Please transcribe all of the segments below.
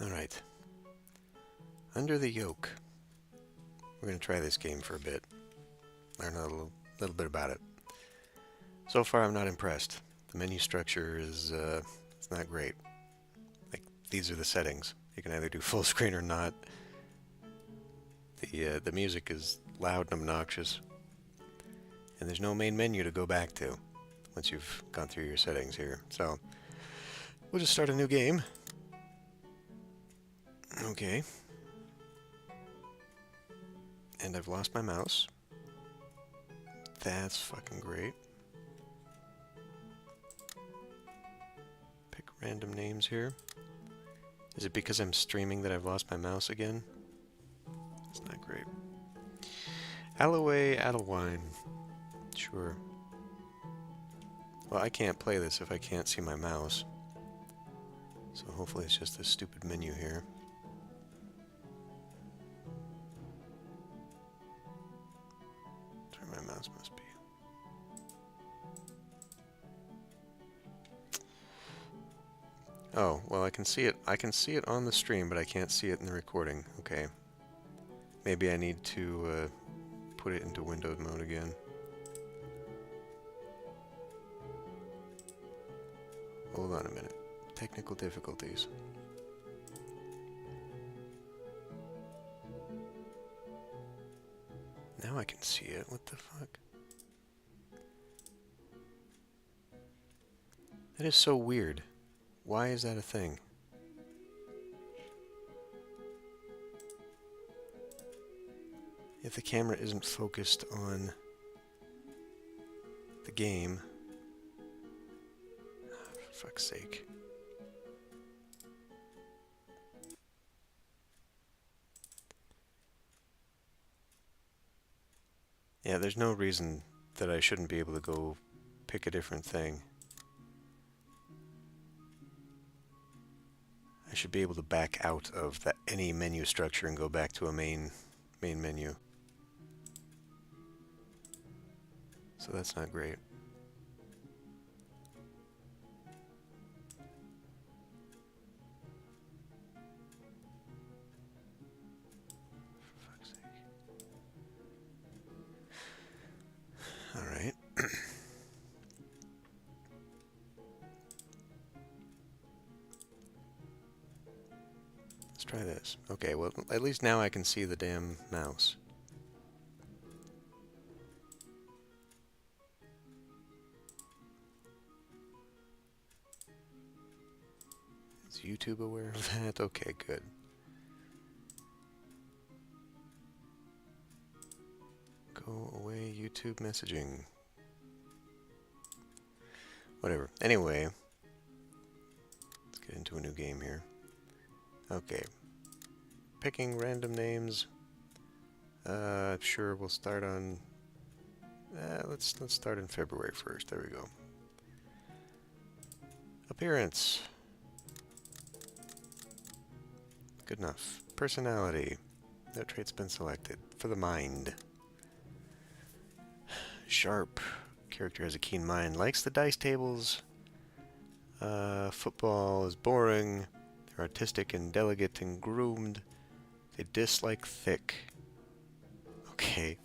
Alright. Under the Yoke. We're going to try this game for a bit. Learn a little bit about it. So far, I'm not impressed. The menu structure is it's not great. Like, these are the settings. You can either do full screen or not. The music is loud and obnoxious. And there's no main menu to go back to once you've gone through your settings here. So, we'll just start a new game. Okay. And I've lost my mouse. That's fucking great. Pick random names here. Is it because I'm streaming that I've lost my mouse again? That's not great. Alloway, Adelwine. Sure. Well, I can't play this if I can't see my mouse. So hopefully it's just this stupid menu here. That's where my mouse must be. Oh, well, I can see it. I can see it on the stream, but I can't see it in the recording. Okay. Maybe I need to put it into windowed mode again. Hold on a minute. Technical difficulties. Now I can see it. What the fuck? That is so weird. Why is that a thing? If the camera isn't focused on the game... Oh, for fuck's sake. Yeah, there's no reason that I shouldn't be able to go pick a different thing. I should be able to back out of any menu structure and go back to a main menu. So that's not great. For fuck's sake. Alright. Let's try this. Okay, well, at least now I can see the damn mouse. Is YouTube aware of that? Okay, good. Go away, YouTube messaging. Whatever. Anyway, let's get into a new game here. Okay. Picking random names. Sure, we'll start on... let's start in February 1st. There we go. Appearance. Good enough. Personality. No trait's been selected. For the mind. Sharp. Character has a keen mind. Likes the dice tables. Football is boring. They're artistic and delicate and groomed. They dislike thick. Okay.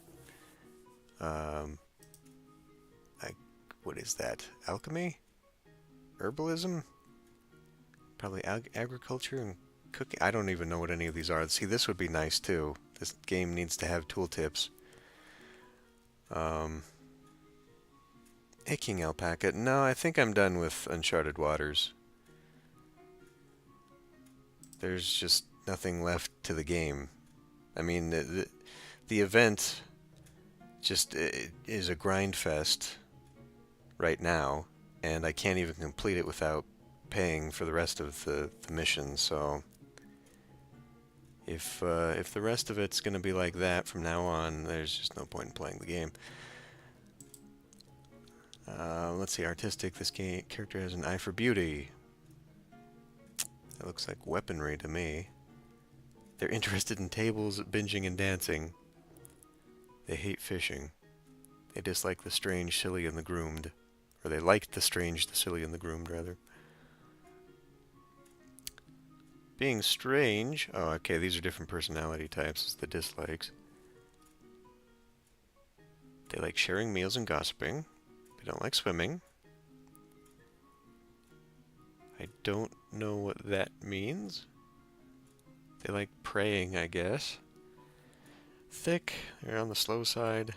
What is that? Alchemy? Herbalism? Probably agriculture and cooking. I don't even know what any of these are. See, this would be nice too. This game needs to have tooltips. Aching alpaca. No, I think I'm done with Uncharted Waters. There's just nothing left to the game. I mean, the event just is a grind fest right now, and I can't even complete it without paying for the rest of the mission, so if the rest of it's going to be like that from now on, there's just no point in playing the game. Let's see, artistic. This character has an eye for beauty. That looks like weaponry to me. They're interested in tables, binging, and dancing. They hate fishing. They dislike the strange, silly, and the groomed. Or they liked the strange, the silly, and the groomed, rather. Being strange. Oh, okay, these are different personality types. It's the dislikes. They like sharing meals and gossiping. They don't like swimming. I don't know what that means. They like praying, I guess. Thick. They're on the slow side.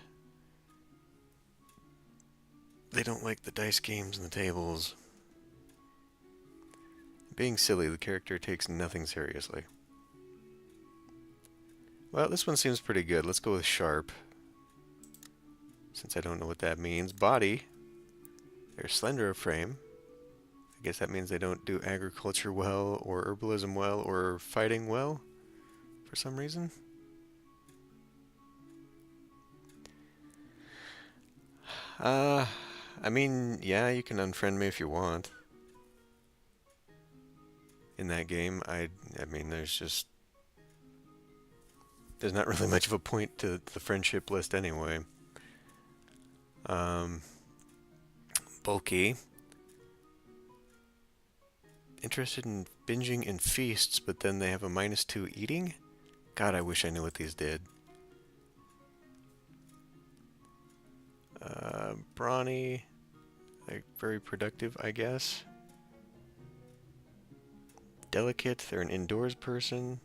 They don't like the dice games and the tables. Being silly, the character takes nothing seriously. Well, this one seems pretty good. Let's go with sharp. Since I don't know what that means. Body. They're slender of frame. I guess that means they don't do agriculture well, or herbalism well, or fighting well, for some reason. I mean, yeah, you can unfriend me if you want. In that game, I mean, there's not really much of a point to the friendship list anyway. Bulky. Interested in binging and feasts, but then they have a -2 eating? God, I wish I knew what these did. Brawny. Like, very productive, I guess. Delicate. They're an indoors person.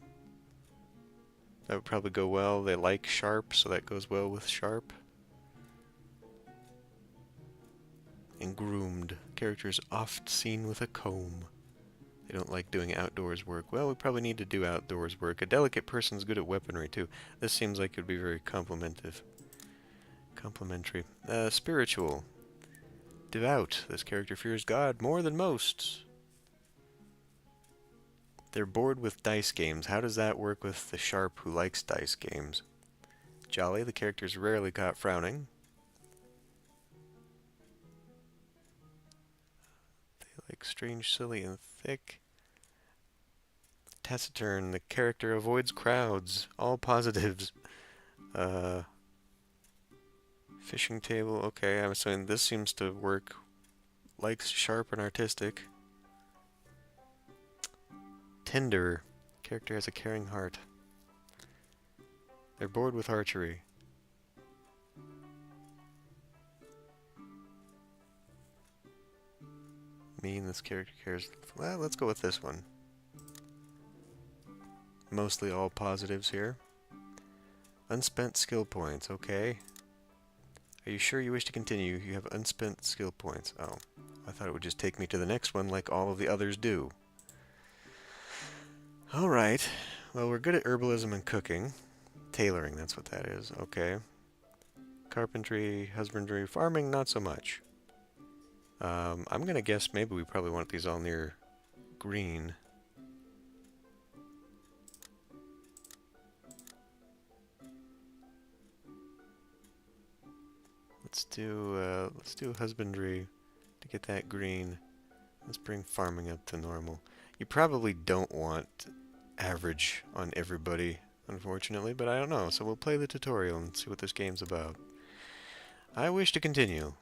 That would probably go well. They like sharp, so that goes well with sharp. And groomed. Characters oft seen with a comb. They don't like doing outdoors work. Well, we probably need to do outdoors work. A delicate person's good at weaponry, too. This seems like it would be very complementary. Spiritual. Devout. This character fears God more than most. They're bored with dice games. How does that work with the sharp who likes dice games? Jolly. The character's rarely caught frowning. They like strange, silly, and thick. Taciturn. The character avoids crowds. All positives. Fishing table. Okay, I'm saying this seems to work. Likes sharp and artistic. Tender. Character has a caring heart. They're bored with archery. Mean. This character cares. Well, let's go with this one. Mostly all positives here. Unspent skill points. Okay. Are you sure you wish to continue? You have unspent skill points. Oh, I thought it would just take me to the next one like all of the others do. Alright. Well, we're good at herbalism and cooking. Tailoring, that's what that is. Okay. Carpentry, husbandry, farming, not so much. I'm going to guess maybe we probably want these all near green. Let's do husbandry to get that green. Let's bring farming up to normal. You probably don't want average on everybody, unfortunately, but I don't know. So we'll play the tutorial and see what this game's about. I wish to continue.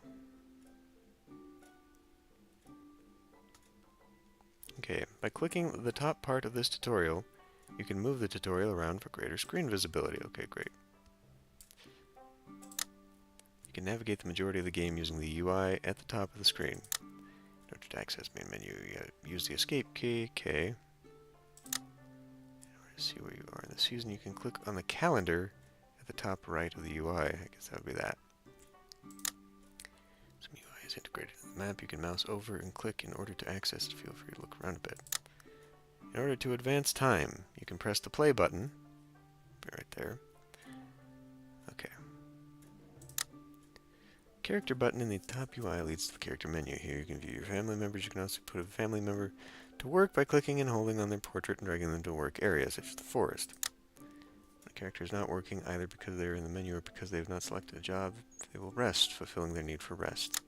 Okay, by clicking the top part of this tutorial, you can move the tutorial around for greater screen visibility. Okay, great. You can navigate the majority of the game using the UI at the top of the screen. In order to access main menu, you use the escape key, K. In order to see where you are in the season, you can click on the calendar at the top right of the UI. I guess that would be that. Some UI is integrated in the map. You can mouse over and click in order to access it. Feel free to look around a bit. In order to advance time, you can press the play button. Be right there. Okay. Character button in the top UI leads to the character menu. Here you can view your family members. You can also put a family member to work by clicking and holding on their portrait and dragging them to work areas, such as the forest. When a character is not working, either because they are in the menu or because they have not selected a job, they will rest, fulfilling their need for rest.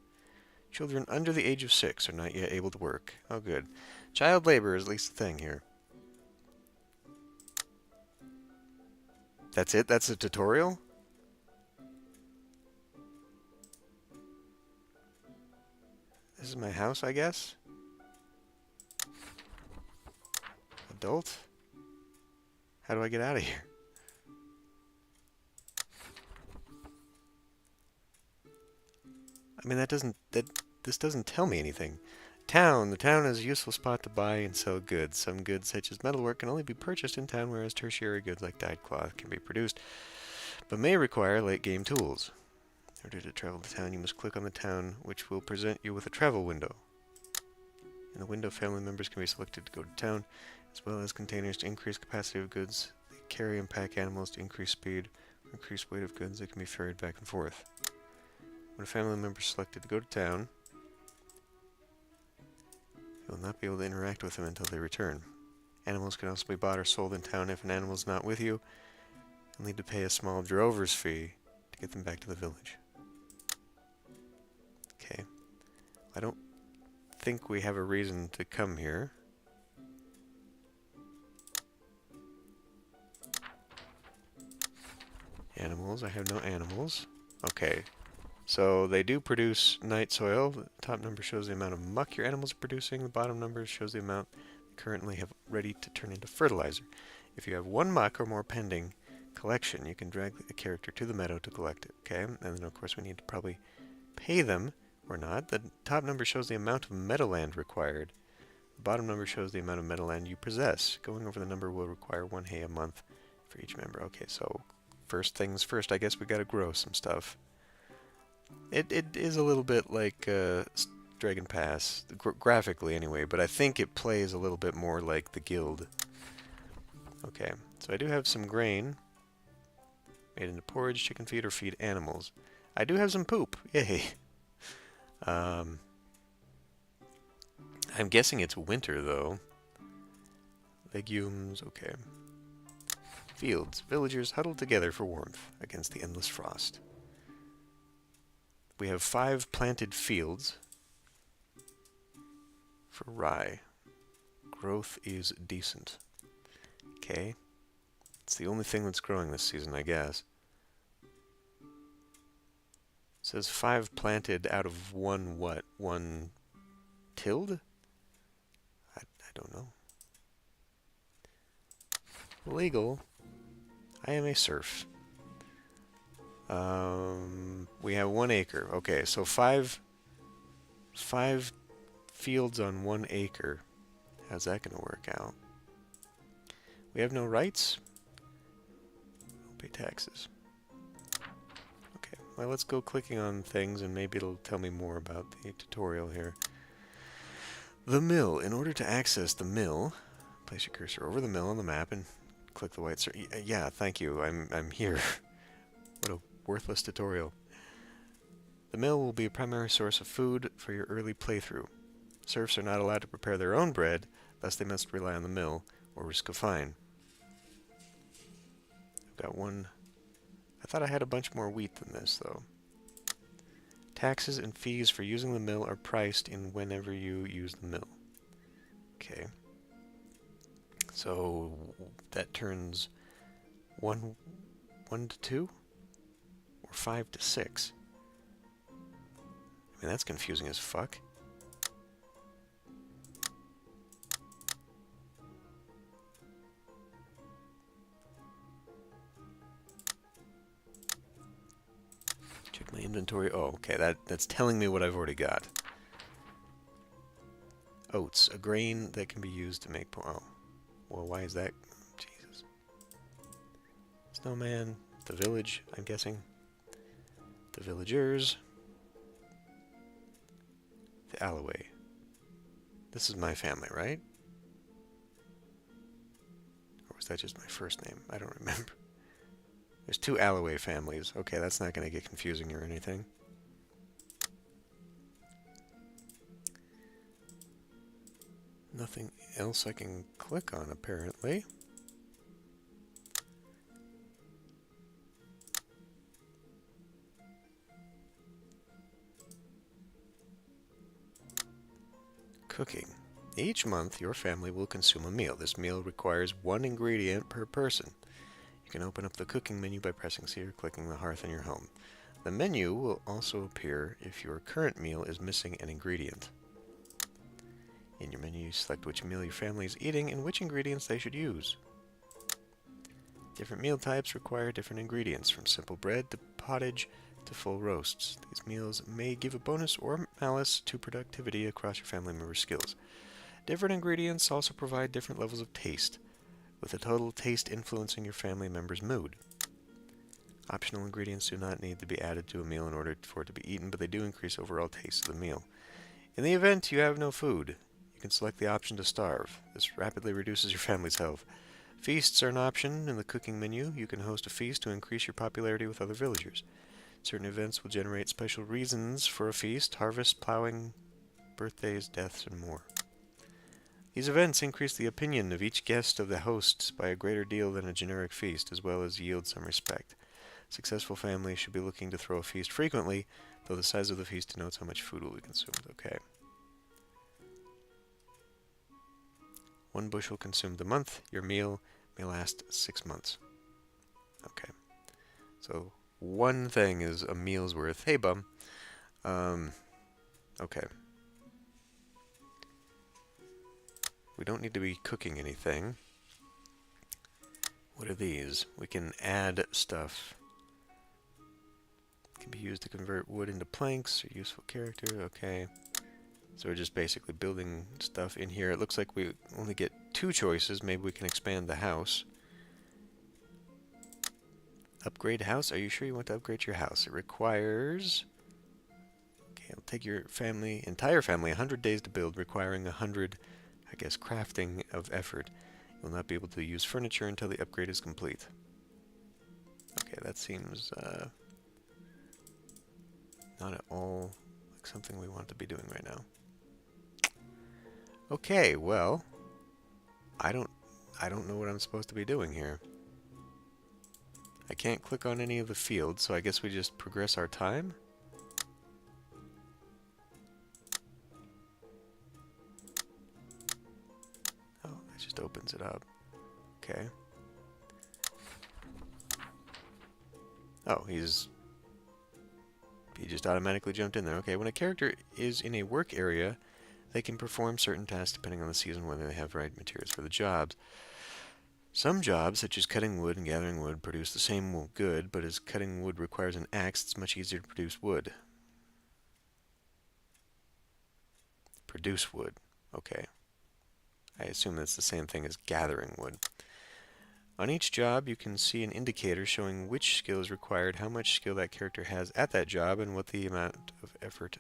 Children under the age of 6 are not yet able to work. Oh, good. Child labor is at least a thing here. That's it? That's a tutorial? This is my house, I guess? A Adult? How do I get out of here? I mean, this doesn't tell me anything. Town. The town is a useful spot to buy and sell goods. Some goods, such as metalwork, can only be purchased in town, whereas tertiary goods like dyed cloth can be produced, but may require late-game tools. In order to travel to town, you must click on the town, which will present you with a travel window. In the window, family members can be selected to go to town, as well as containers to increase capacity of goods. They carry and pack animals to increase speed or increase weight of goods that can be ferried back and forth. When a family member is selected to go to town, you will not be able to interact with them until they return. Animals can also be bought or sold in town. If an animal is not with you, you'll need to pay a small drover's fee to get them back to the village. Okay. I don't think we have a reason to come here. Animals. I have no animals. Okay. So they do produce night soil. The top number shows the amount of muck your animals are producing. The bottom number shows the amount they currently have ready to turn into fertilizer. If you have one muck or more pending collection, you can drag the character to the meadow to collect it. Okay, and then of course we need to probably pay them or not. The top number shows the amount of meadowland required. The bottom number shows the amount of meadowland you possess. Going over the number will require 1 hay a month for each member. Okay, so first things first, I guess we gotta grow some stuff. It is a little bit like Dragon Pass, graphically anyway, but I think it plays a little bit more like the guild. Okay, so I do have some grain made into porridge, chicken feed, or feed animals. I do have some poop. Yay! I'm guessing it's winter, though. Legumes, okay. Fields. Villagers huddled together for warmth against the endless frost. We have 5 planted fields for rye. Growth is decent. Okay. It's the only thing that's growing this season, I guess. It says 5 planted out of 1 what? 1 tilled? I don't know. Legal. I am a serf. We have 1 acre. Okay, so 5 fields on 1 acre. How's that going to work out? We have no rights. Don't pay taxes. Okay, well, let's go clicking on things and maybe it'll tell me more about the tutorial here. The mill. In order to access the mill, place your cursor over the mill on the map and click the white circle. Yeah, thank you. I'm here. What a worthless tutorial. The mill will be a primary source of food for your early playthrough. Serfs are not allowed to prepare their own bread, thus they must rely on the mill or risk a fine. I've got 1. I thought I had a bunch more wheat than this, though. Taxes and fees for using the mill are priced in whenever you use the mill. Okay. So that turns 1 to 2? Or 5 to 6? I mean, that's confusing as fuck. Check my inventory. Oh, okay, that's telling me what I've already got. Oats, a grain that can be used to make oh. Well, why is that? Jesus. Snowman, the village, I'm guessing. The villagers. The Alloway. This is my family, right? Or was that just my first name? I don't remember. There's 2 Alloway families. Okay, that's not going to get confusing or anything. Nothing else I can click on, apparently. Cooking. Each month, your family will consume a meal. This meal requires 1 ingredient per person. You can open up the cooking menu by pressing C or clicking the hearth in your home. The menu will also appear if your current meal is missing an ingredient. In your menu, you select which meal your family is eating and which ingredients they should use. Different meal types require different ingredients, from simple bread to pottage to full roasts. These meals may give a bonus or malus to productivity across your family members' skills. Different ingredients also provide different levels of taste, with the total taste influencing your family member's mood. Optional ingredients do not need to be added to a meal in order for it to be eaten, but they do increase overall taste of the meal. In the event you have no food, you can select the option to starve. This rapidly reduces your family's health. Feasts are an option in the cooking menu. You can host a feast to increase your popularity with other villagers. Certain events will generate special reasons for a feast: harvest, plowing, birthdays, deaths, and more. These events increase the opinion of each guest of the hosts by a greater deal than a generic feast, as well as yield some respect. Successful families should be looking to throw a feast frequently, though the size of the feast denotes how much food will be consumed. Okay. 1 bushel consumed a month. Your meal may last 6 months. Okay. So, one thing is a meal's worth. Hey, bum. Okay. We don't need to be cooking anything. What are these? We can add stuff. Can be used to convert wood into planks or useful character. Okay. So we're just basically building stuff in here. It looks like we only get 2 choices. Maybe we can expand the house. Upgrade house? Are you sure you want to upgrade your house? It requires... Okay, it'll take your family, entire family, 100 days to build, requiring 100, I guess, crafting of effort. You'll not be able to use furniture until the upgrade is complete. Okay, that seems not at all like something we want to be doing right now. Okay, well, I don't know what I'm supposed to be doing here. I can't click on any of the fields, so I guess we just progress our time. Oh, that just opens it up. Okay. Oh, he just automatically jumped in there. Okay, when a character is in a work area, they can perform certain tasks depending on the season, whether they have right materials for the jobs. Some jobs, such as cutting wood and gathering wood, produce the same good, but as cutting wood requires an axe, it's much easier to produce wood. Produce wood. Okay. I assume that's the same thing as gathering wood. On each job, you can see an indicator showing which skill is required, how much skill that character has at that job, and what the amount of effort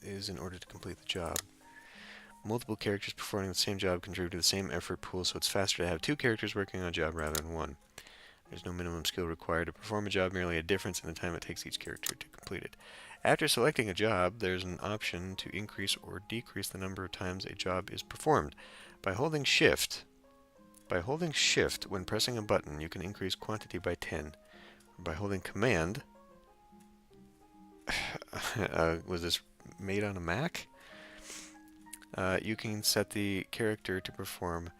is in order to complete the job. Multiple characters performing the same job contribute to the same effort pool, so it's faster to have 2 characters working on a job rather than 1. There's no minimum skill required to perform a job, merely a difference in the time it takes each character to complete it. After selecting a job, there's an option to increase or decrease the number of times a job is performed. By holding Shift when pressing a button, you can increase quantity by 10. By holding Command, was this made on a Mac? You can set the character to perform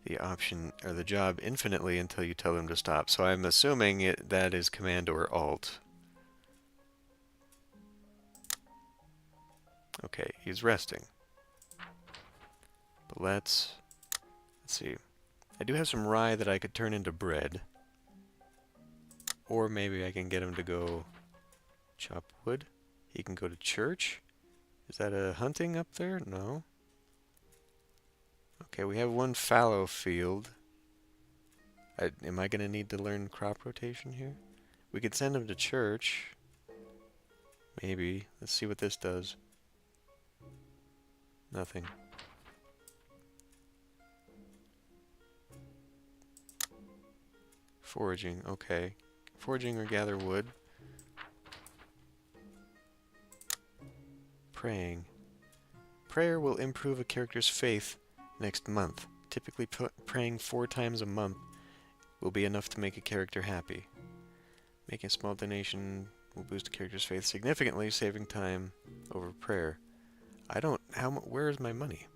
the option or the job infinitely until you tell them to stop. So I'm assuming that is Command or Alt. Okay, he's resting. But let's see. I do have some rye that I could turn into bread. Or maybe I can get him to go chop wood. He can go to church. Is that a hunting up there? No. Okay, we have 1 fallow field. Am I going to need to learn crop rotation here? We could send him to church. Maybe. Let's see what this does. Nothing. Foraging, okay. Foraging or gather wood. Praying. Prayer will improve a character's faith next month. Typically praying 4 times a month will be enough to make a character happy. Making a small donation will boost a character's faith significantly, saving time over prayer. Where is my money?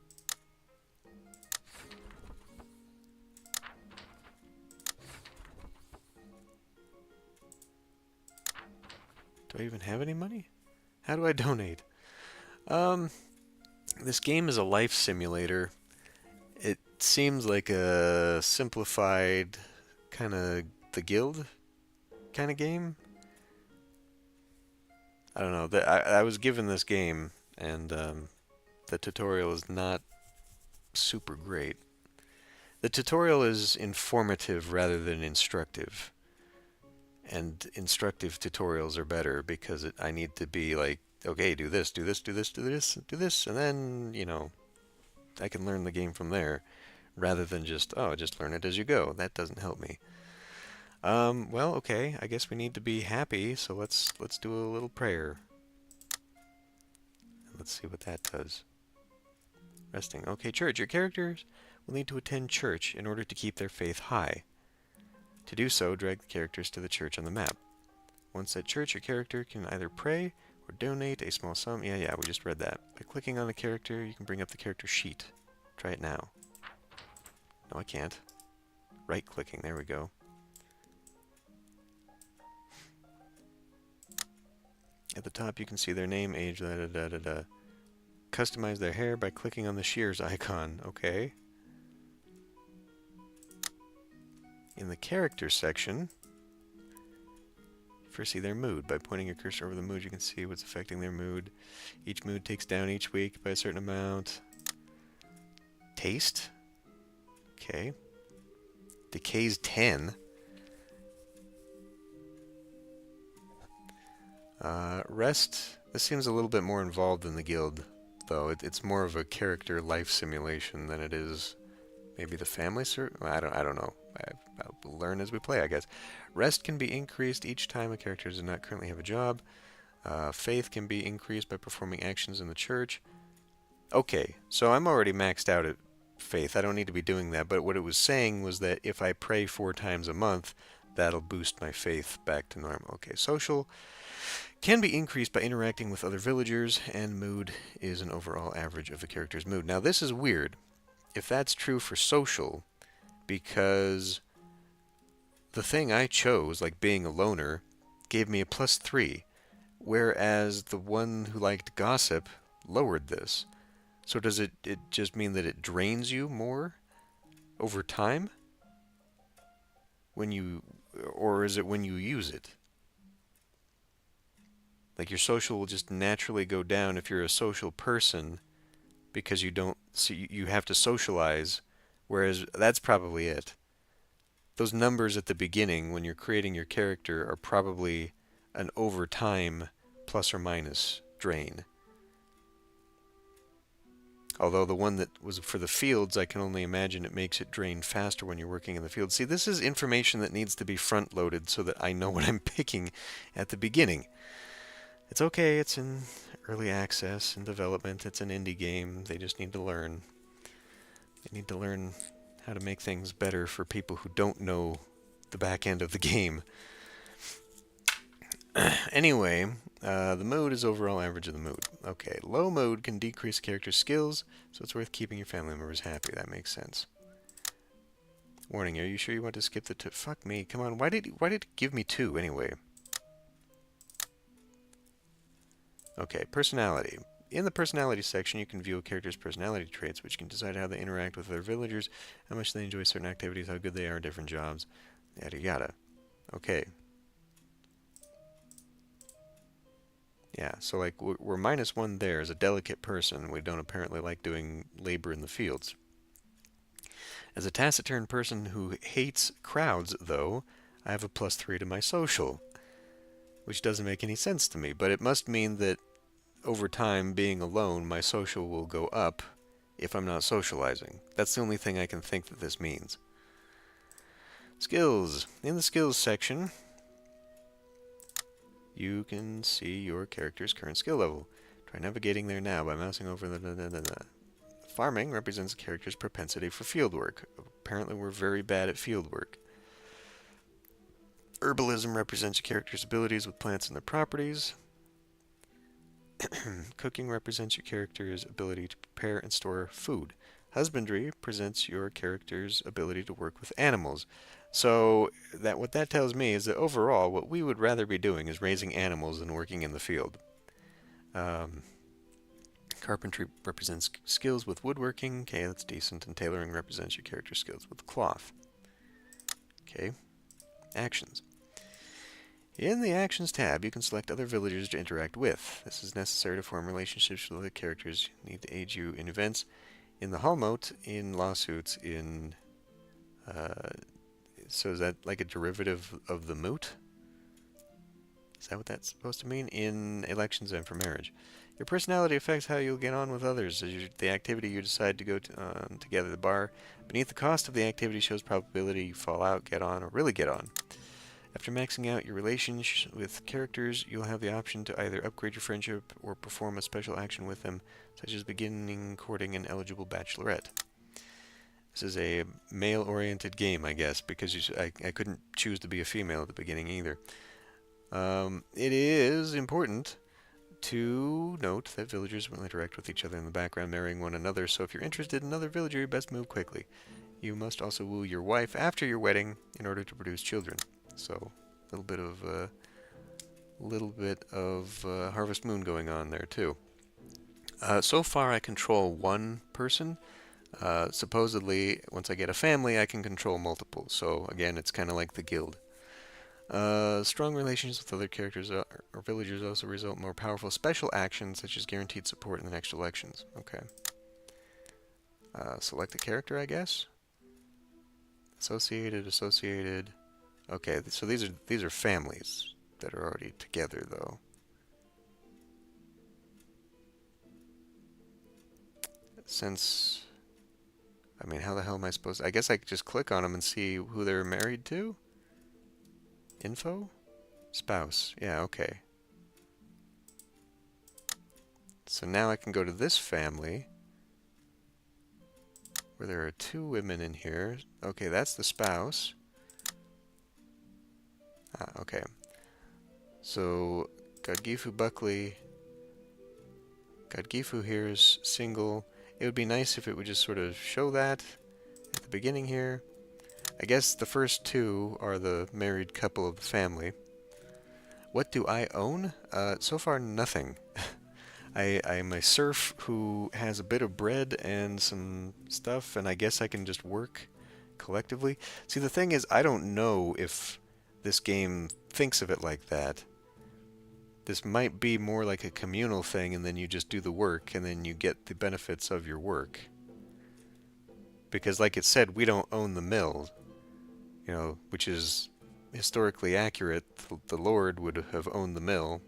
Do I even have any money? How do I donate? This game is a life simulator. It seems like a simplified kind of the guild kind of game. I don't know. I was given this game, and the tutorial is not super great. The tutorial is informative rather than instructive. And instructive tutorials are better because I need to be like, okay, do this, do this, do this, do this, do this, and then, I can learn the game from there rather than just, oh, just learn it as you go. That doesn't help me. Well, okay, I guess we need to be happy, so let's do a little prayer. Let's see what that does. Resting. Okay, church. Your characters will need to attend church in order to keep their faith high. To do so, drag the characters to the church on the map. Once at church, your character can either pray or donate a small sum. Yeah, we just read that. By clicking on the character, you can bring up the character sheet. Try it now. No, I can't. Right-clicking. There we go. At the top, you can see their name, age, da-da-da-da-da. Customize their hair by clicking on the shears icon. Okay. In the character section, first see their mood. By pointing your cursor over the mood, you can see what's affecting their mood. Each mood takes down each week by a certain amount. Taste. Okay. Decays 10. Rest. This seems a little bit more involved than the guild, though. It's more of a character life simulation than it is maybe the family I don't know. I'll learn as we play, I guess. Rest can be increased each time a character does not currently have a job. Faith can be increased by performing actions in the church. Okay, so I'm already maxed out at faith. I don't need to be doing that, but what it was saying was that if I pray 4 times a month, that'll boost my faith back to normal. Okay, social can be increased by interacting with other villagers, and mood is an overall average of the character's mood. Now, this is weird, if that's true for social, because the thing I chose, like being a loner, gave me a +3, whereas the one who liked gossip lowered this. So does it just mean that it drains you more over time? Or is it when you use it? Like your social will just naturally go down if you're a social person because you have to socialize, whereas that's probably it. Those numbers at the beginning when you're creating your character are probably an over time plus or minus drain. Although the one that was for the fields, I can only imagine it makes it drain faster when you're working in the field. See, this is information that needs to be front-loaded so that I know what I'm picking at the beginning. It's okay, it's in early access and development, it's an indie game, they just need to learn. They need to learn how to make things better for people who don't know the back end of the game. Anyway, the mood is overall average of the mood. Okay, low mood can decrease character skills, so it's worth keeping your family members happy. That makes sense. Warning, are you sure you want to skip the fuck me, come on, why did it give me 2 anyway? Okay, personality. In the personality section, you can view a character's personality traits, which can decide how they interact with other villagers, how much they enjoy certain activities, how good they are at different jobs, yada yada. Okay. Yeah, so like we're -1 there as a delicate person. We don't apparently like doing labor in the fields. As a taciturn person who hates crowds, though, I have a +3 to my social, which doesn't make any sense to me, but it must mean that over time, being alone, my social will go up if I'm not socializing. That's the only thing I can think that this means. Skills. In the skills section, you can see your character's current skill level. Try navigating there now by mousing over the... Farming represents a character's propensity for fieldwork. Apparently we're very bad at fieldwork. Herbalism represents your character's abilities with plants and their properties. Cooking represents your character's ability to prepare and store food. Husbandry presents your character's ability to work with animals. So what that tells me is that overall, what we would rather be doing is raising animals than working in the field. Carpentry represents skills with woodworking. Okay, that's decent. And tailoring represents your character's skills with cloth. Okay. Actions. In the Actions tab, you can select other villagers to interact with. This is necessary to form relationships with other characters who need to aid you in events, in the hall mote, in lawsuits, in... so is that like a derivative of the moot? Is that what that's supposed to mean? In elections and for marriage. Your personality affects how you'll get on with others. As the activity you decide to go together. The bar beneath the cost of the activity shows probability you fall out, get on, or really get on. After maxing out your relations with characters, you'll have the option to either upgrade your friendship or perform a special action with them, such as beginning courting an eligible bachelorette. This is a male-oriented game, I guess, because I couldn't choose to be a female at the beginning either. It is important to note that villagers will interact with each other in the background, marrying one another, so if you're interested in another villager, you best move quickly. You must also woo your wife after your wedding in order to produce children. So, a little bit of Harvest Moon going on there too. So far, I control one person. Supposedly, once I get a family, I can control multiple. So again, it's kind of like the guild. Strong relations with other characters or villagers also result in more powerful special actions, such as guaranteed support in the next elections. Okay. Select a character, I guess. Associated. Okay, so these are families that are already together, though. Since, I mean, how the hell am I supposed to... I guess I could just click on them and see who they're married to? Info? Spouse. Yeah, okay. So now I can go to this family, where there are 2 women in here. Okay, that's the spouse. Okay. So, Godgifu Buckley. Godgifu here is single. It would be nice if it would just sort of show that at the beginning here. I guess the first 2 are the married couple of the family. What do I own? So far, nothing. I'm a serf who has a bit of bread and some stuff, and I guess I can just work collectively. See, the thing is, I don't know if this game thinks of it like that. This might be more like a communal thing, and then you just do the work, and then you get the benefits of your work. Because, like it said, we don't own the mill, you know, which is historically accurate. The Lord would have owned the mill,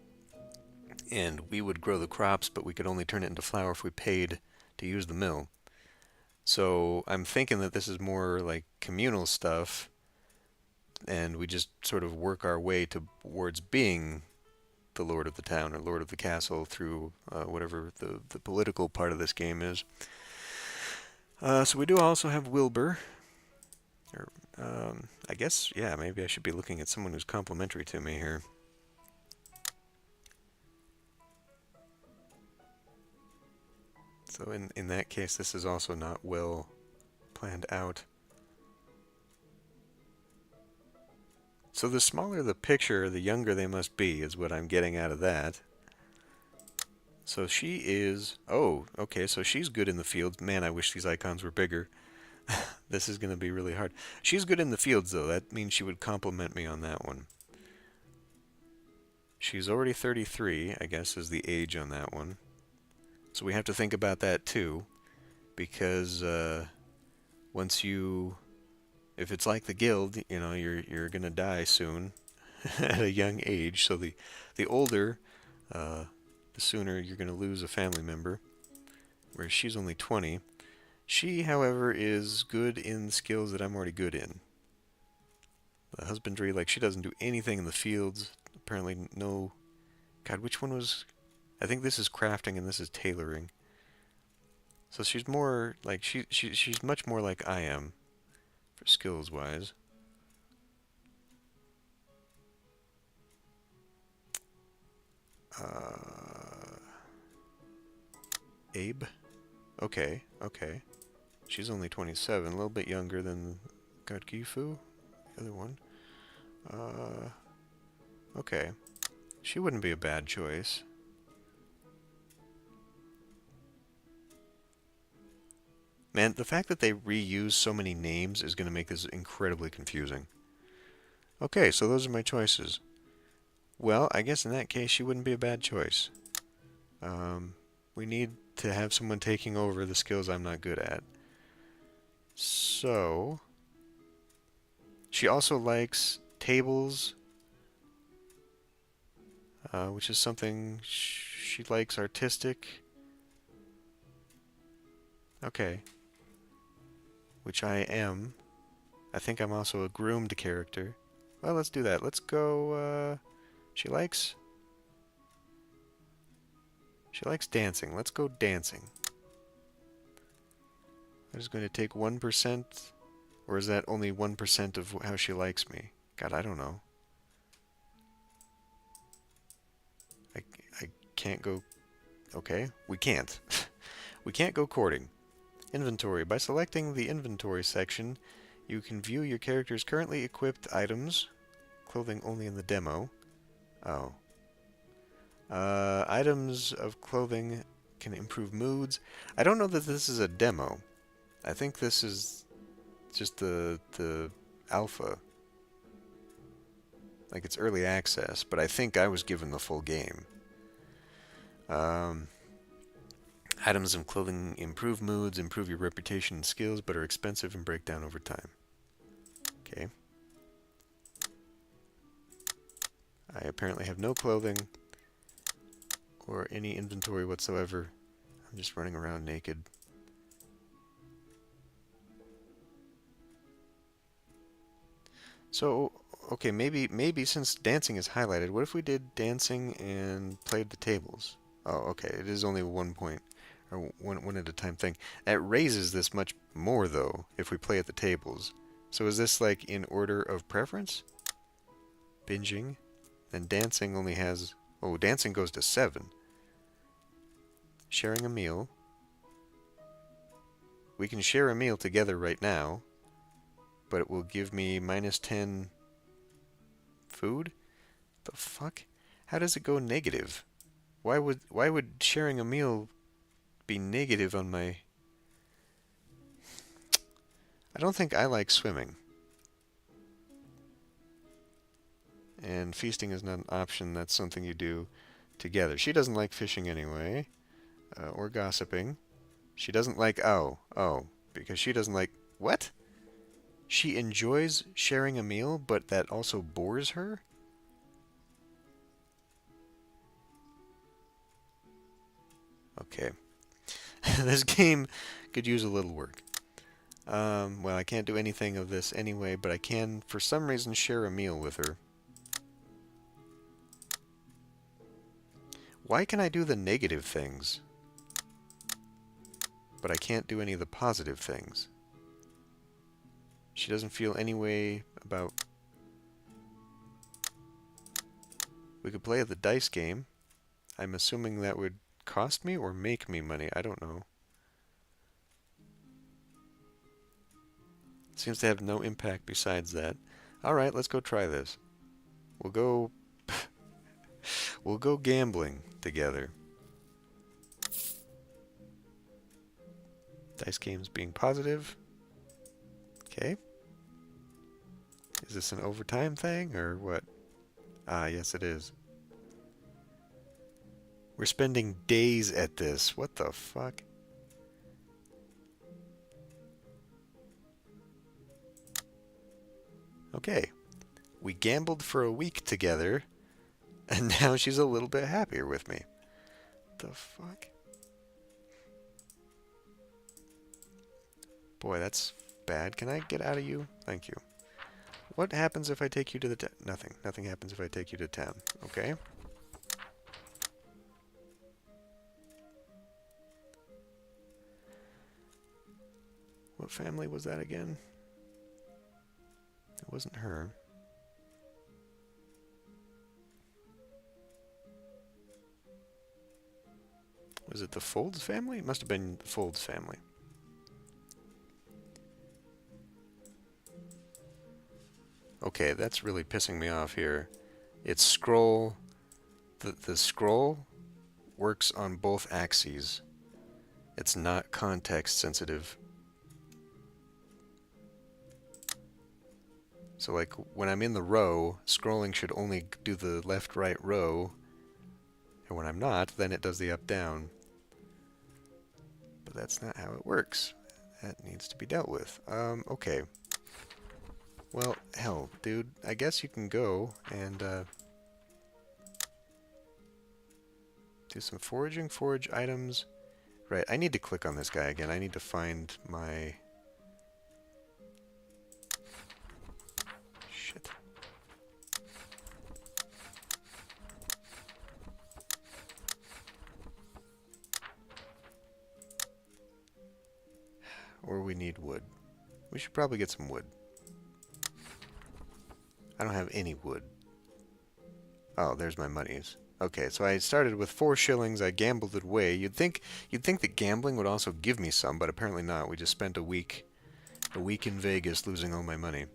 and we would grow the crops, but we could only turn it into flour if we paid to use the mill. So I'm thinking that this is more like communal stuff, and we just sort of work our way towards being the lord of the town or lord of the castle through whatever the political part of this game is. So we do also have Wilbur. Or, I guess, yeah, maybe I should be looking at someone who's complimentary to me here. So in that case, this is also not well planned out. So the smaller the picture, the younger they must be, is what I'm getting out of that. So she is... Oh, okay, so she's good in the fields. Man, I wish these icons were bigger. This is going to be really hard. She's good in the fields, though. That means she would compliment me on that one. She's already 33, I guess, is the age on that one. So we have to think about that, too. Because once you... If it's like the guild, you know, you're gonna die soon at a young age. So the older, the sooner you're gonna lose a family member. Whereas she's only 20. She, however, is good in skills that I'm already good in. The husbandry, like she doesn't do anything in the fields. Apparently no... God, which one was... I think this is crafting and this is tailoring. So she's more like... She's much more like I am. Skills wise. Abe? Okay. She's only 27, a little bit younger than Godgifu, the other one. Okay. She wouldn't be a bad choice. Man, the fact that they reuse so many names is going to make this incredibly confusing. Okay, so those are my choices. Well, I guess in that case, she wouldn't be a bad choice. We need to have someone taking over the skills I'm not good at. So, she also likes tables, which is something she likes artistic. Okay. Which I am. I think I'm also a groomed character. Well, let's do that. Let's go, she likes dancing. Let's go dancing. I'm just going to take 1%, or is that only 1% of how she likes me? God, I don't know. I can't go... Okay, we can't. We can't go courting. Inventory. By selecting the inventory section, you can view your character's currently equipped items. Clothing only in the demo. Oh. Items of clothing can improve moods. I don't know that this is a demo. I think this is just the alpha. Like it's early access, but I think I was given the full game. Items of clothing improve moods, improve your reputation and skills, but are expensive and break down over time. Okay. I apparently have no clothing or any inventory whatsoever. I'm just running around naked. So, okay, maybe since dancing is highlighted, what if we did dancing and played the tables? Oh, okay, it is only 1 point, or one at a time thing. That raises this much more, though, if we play at the tables. So is this, like, in order of preference? Binging. Then dancing only has... Oh, dancing goes to 7. Sharing a meal. We can share a meal together right now, but it will give me -10 food? The fuck? How does it go negative? Why would sharing a meal be negative on my... I don't think I like swimming. And feasting is not an option. That's something you do together. She doesn't like fishing anyway, or gossiping. She doesn't like... Oh, because she doesn't like... What? She enjoys sharing a meal, but that also bores her? Okay. This game could use a little work. Well, I can't do anything of this anyway, but I can, for some reason, share a meal with her. Why can I do the negative things, but I can't do any of the positive things? She doesn't feel any way about... We could play the dice game. I'm assuming that would cost me or make me money. I don't know. Seems to have no impact besides that. Alright, let's go try this. We'll go... we'll go gambling together. Dice games being positive. Okay. Is this an overtime thing, or what? Ah, yes it is. We're spending days at this. What the fuck? Okay. We gambled for a week together, and now she's a little bit happier with me. The fuck? Boy, that's bad. Can I get out of you? Thank you. What happens if I take you to the nothing. Nothing happens if I take you to town. Okay. What family was that again? It wasn't her. Was it the Folds family? It must have been the Folds family. Okay, that's really pissing me off here. It's scroll... The scroll works on both axes. It's not context sensitive. So like when I'm in the row, scrolling should only do the left-right row, and when I'm not, then it does the up-down. But that's not how it works. That needs to be dealt with. Okay. Well, hell, dude, I guess you can go and do some foraging, forage items. Right, I need to click on this guy again. I need to find my... Shit. Or we need wood. We should probably get some wood. I don't have any wood. Oh, there's my monies. Okay, so I started with 4 shillings. I gambled it away. You'd think that gambling would also give me some, but apparently not. We just spent a week in Vegas losing all my money.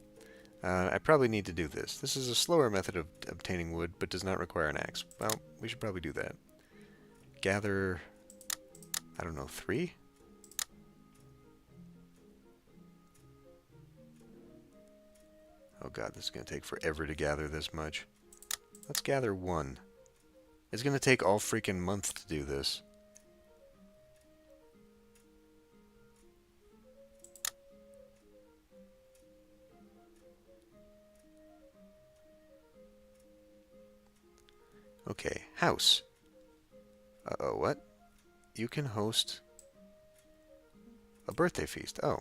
I probably need to do this. This is a slower method of obtaining wood, but does not require an axe. Well, we should probably do that. Gather, I don't know, 3? Oh god, this is going to take forever to gather this much. Let's gather 1. It's going to take all freaking month to do this. Okay, house. Uh-oh, what? You can host a birthday feast. Oh.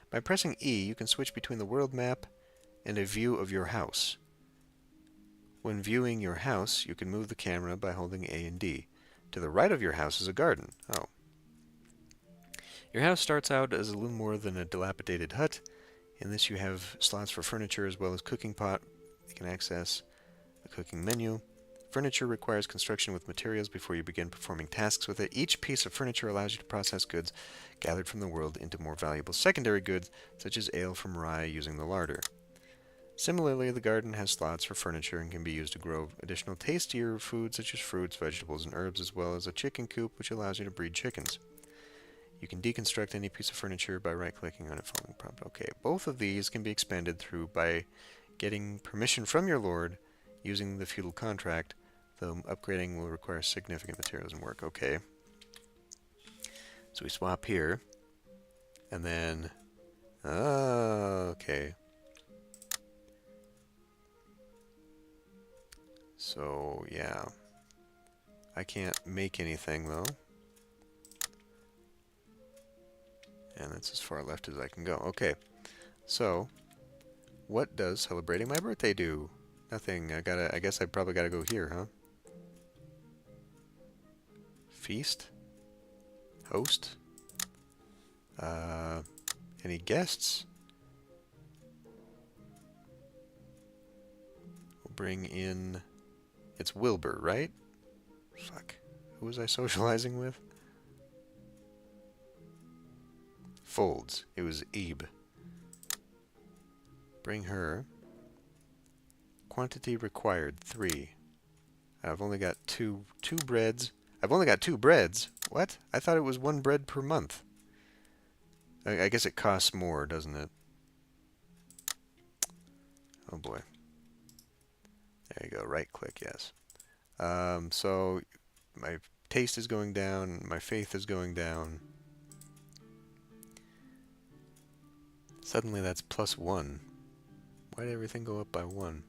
By pressing E, you can switch between the world map and a view of your house. When viewing your house, you can move the camera by holding A and D. To the right of your house is a garden. Oh. Your house starts out as a little more than a dilapidated hut. In this you have slots for furniture as well as cooking pot. You can access the cooking menu. Furniture requires construction with materials before you begin performing tasks with it. Each piece of furniture allows you to process goods gathered from the world into more valuable secondary goods, such as ale from rye using the larder. Similarly, the garden has slots for furniture and can be used to grow additional tastier foods such as fruits, vegetables, and herbs, as well as a chicken coop which allows you to breed chickens. You can deconstruct any piece of furniture by right-clicking on it following prompt. Okay, both of these can be expanded through by getting permission from your lord using the feudal contract, though upgrading will require significant materials and work. Okay. So we swap here, and then... okay. So, yeah. I can't make anything, though. And that's as far left as I can go. Okay. So, what does celebrating my birthday do? Nothing. I guess I probably gotta go here, huh? Feast? Host? Any guests? We'll bring in... It's Wilbur, right? Fuck. Who was I socializing with? Folds. It was Ebe. Bring her. Quantity required, 3. I've only got two breads. I've only got 2 breads? What? I thought it was 1 bread per month. I guess it costs more, doesn't it? Oh boy. There you go, right click, yes. So my taste is going down, my faith is going down. Suddenly that's +1. Why did everything go up by 1?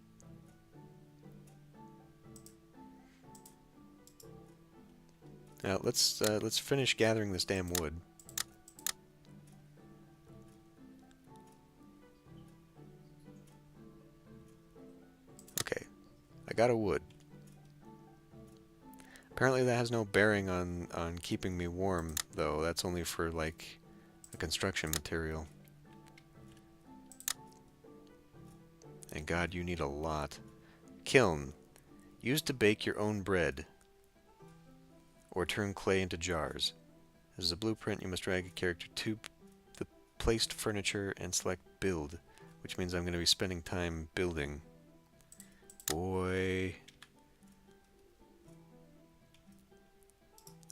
Now let's finish gathering this damn wood. Okay, I got a wood. Apparently that has no bearing on keeping me warm, though. That's only for like a construction material. And God, you need a lot. Kiln. Used to bake your own bread. Or turn clay into jars. As a blueprint, you must drag a character to the placed furniture and select build, which means I'm going to be spending time building. Boy.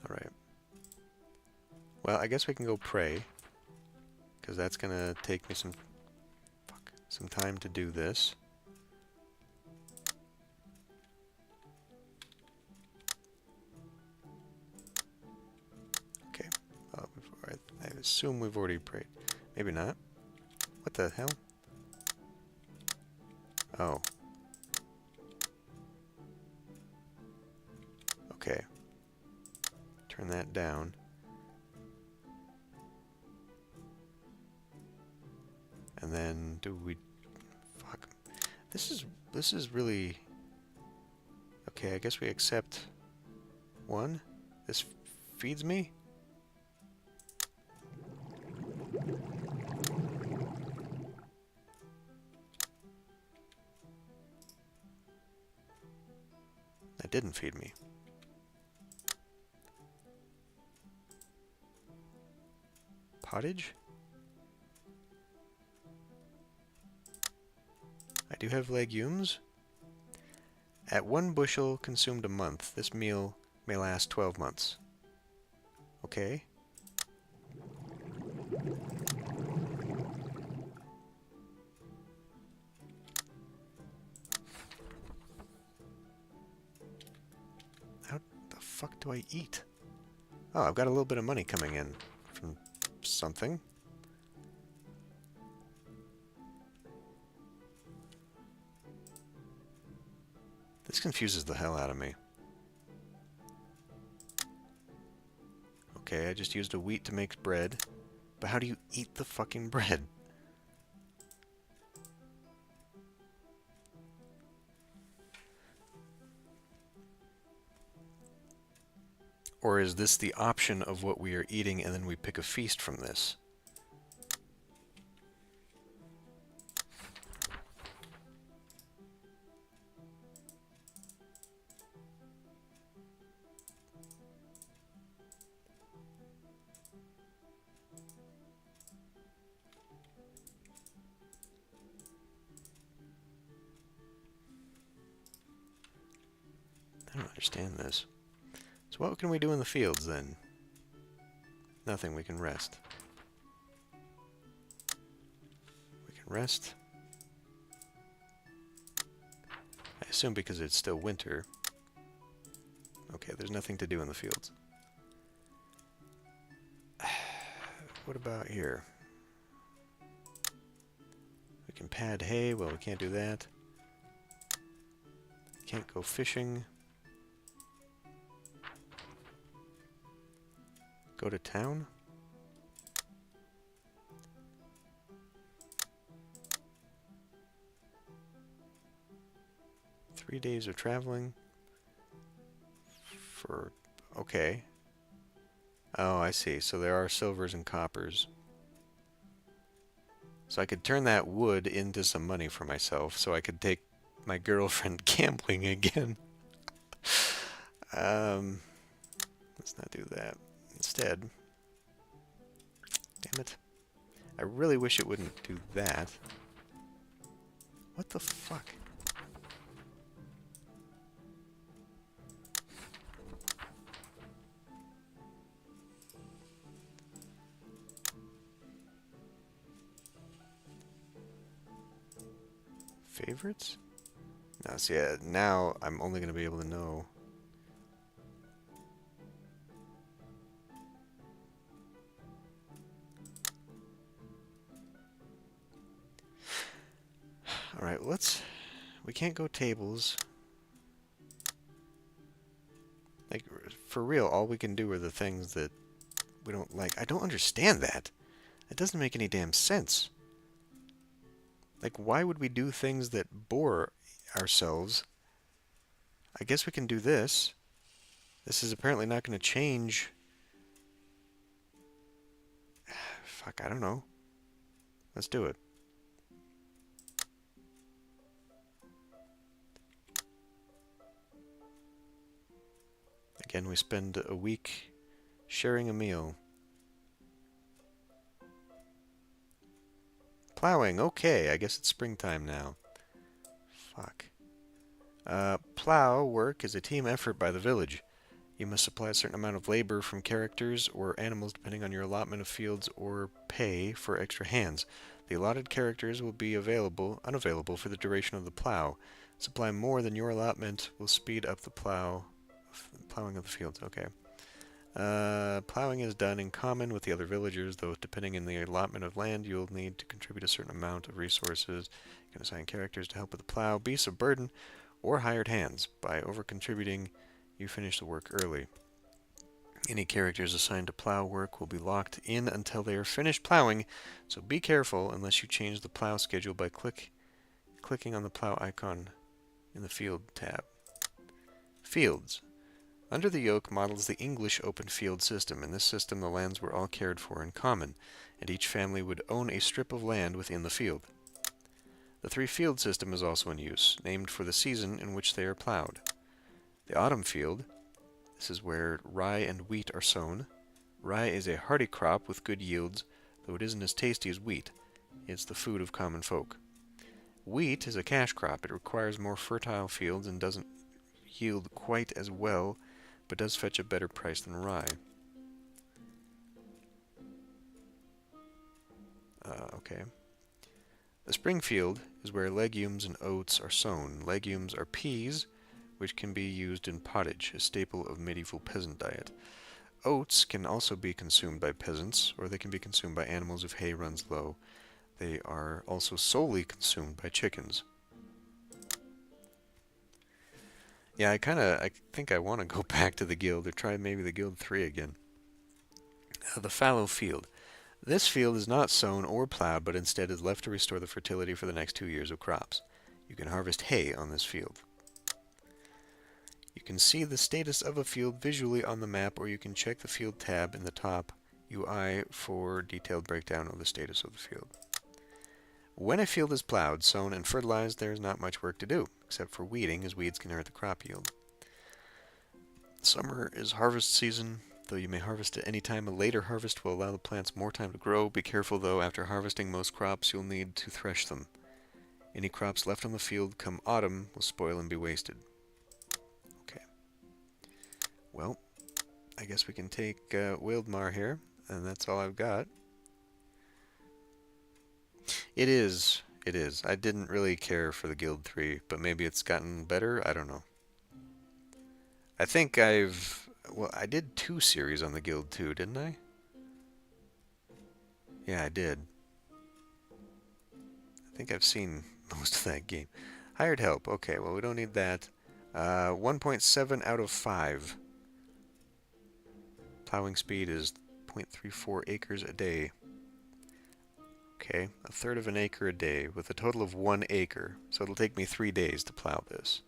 Alright. Well, I guess we can go pray, because that's going to take me some... Fuck. some time to do this. Okay. I assume we've already prayed. Maybe not. What the hell? Oh. Okay. Turn that down. And then do we... Fuck. This is really... Okay, I guess we accept one. This feeds me? That didn't feed me. Pottage? I do have legumes. At 1 bushel consumed a month, this meal may last 12 months. Okay. How the fuck do I eat? Oh, I've got a little bit of money coming in from something. This confuses the hell out of me. Okay, I just used a wheat to make bread. But how do you eat the fucking bread? Or is this the option of what we are eating and then we pick a feast from this? I don't understand this. So what can we do in the fields then? Nothing, we can rest. We can rest. I assume because it's still winter. Okay, there's nothing to do in the fields. What about here? We can pad hay. Well, we can't do that. Can't go fishing. Go to town? Three days of traveling. For... okay. Oh, I see. So there are silvers and coppers. So I could turn that wood into some money for myself, so I could take my girlfriend gambling again. Let's not do that. Instead, damn it. I really wish it wouldn't do that. What the fuck? Favorites? No, see, now I'm only going to be able to know. Alright, we can't go tables. Like, for real, all we can do are the things that we don't like. I don't understand that. It doesn't make any damn sense. Like, why would we do things that bore ourselves? I guess we can do this. This is apparently not going to change. Fuck, I don't know. Let's do it. Again, we spend a week sharing a meal. Plowing, okay, I guess it's springtime now. Fuck. Plow work is a team effort by the village. You must supply a certain amount of labor from characters or animals depending on your allotment of fields or pay for extra hands. The allotted characters will be unavailable for the duration of the plow. Supply more than your allotment will speed up the plowing of the fields. Okay. Plowing is done in common with the other villagers, though depending on the allotment of land, you'll need to contribute a certain amount of resources. You can assign characters to help with the plow, beasts of burden, or hired hands. By over-contributing, you finish the work early. Any characters assigned to plow work will be locked in until they are finished plowing, so be careful unless you change the plow schedule by clicking on the plow icon in the field tab. Fields. Under the Yoke models the English open field system. In this system, the lands were all cared for in common, and each family would own a strip of land within the field. The three-field system is also in use, named for the season in which they are plowed. The autumn field. This is where rye and wheat are sown. Rye is a hardy crop with good yields, though it isn't as tasty as wheat. It's the food of common folk. Wheat is a cash crop. It requires more fertile fields and doesn't yield quite as well, but does fetch a better price than rye. Okay. The spring field is where legumes and oats are sown. Legumes are peas, which can be used in pottage, a staple of medieval peasant diet. Oats can also be consumed by peasants, or they can be consumed by animals if hay runs low. They are also solely consumed by chickens. Yeah, I think I want to go back to the guild, or try maybe the guild 3 again. The fallow field. This field is not sown or plowed, but instead is left to restore the fertility for the next 2 years of crops. You can harvest hay on this field. You can see the status of a field visually on the map, or you can check the field tab in the top UI for detailed breakdown of the status of the field. When a field is plowed, sown, and fertilized, there is not much work to do, except for weeding, as weeds can hurt the crop yield. Summer is harvest season, though you may harvest at any time. A later harvest will allow the plants more time to grow. Be careful, though, after harvesting most crops, you'll need to thresh them. Any crops left on the field come autumn will spoil and be wasted. Okay. Well, I guess we can take Wildmar here, and that's all I've got. It is. I didn't really care for the Guild 3, but maybe it's gotten better? I don't know. I think well, I did 2 series on the Guild 2, didn't I? Yeah, I did. I think I've seen most of that game. Hired help. Okay, well, we don't need that. 1.7 out of 5. Plowing speed is 0.34 acres a day. Okay, a third of an acre a day, with a total of 1 acre. So it'll take me 3 days to plow this.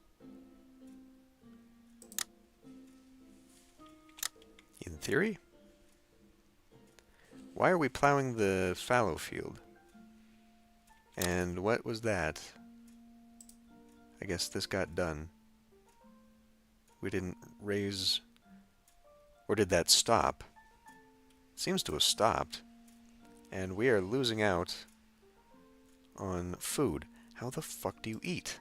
In theory? Why are we plowing the fallow field? And what was that? I guess this got done. We didn't raise... Or did that stop? Seems to have stopped. And we are losing out on food. How the fuck do you eat?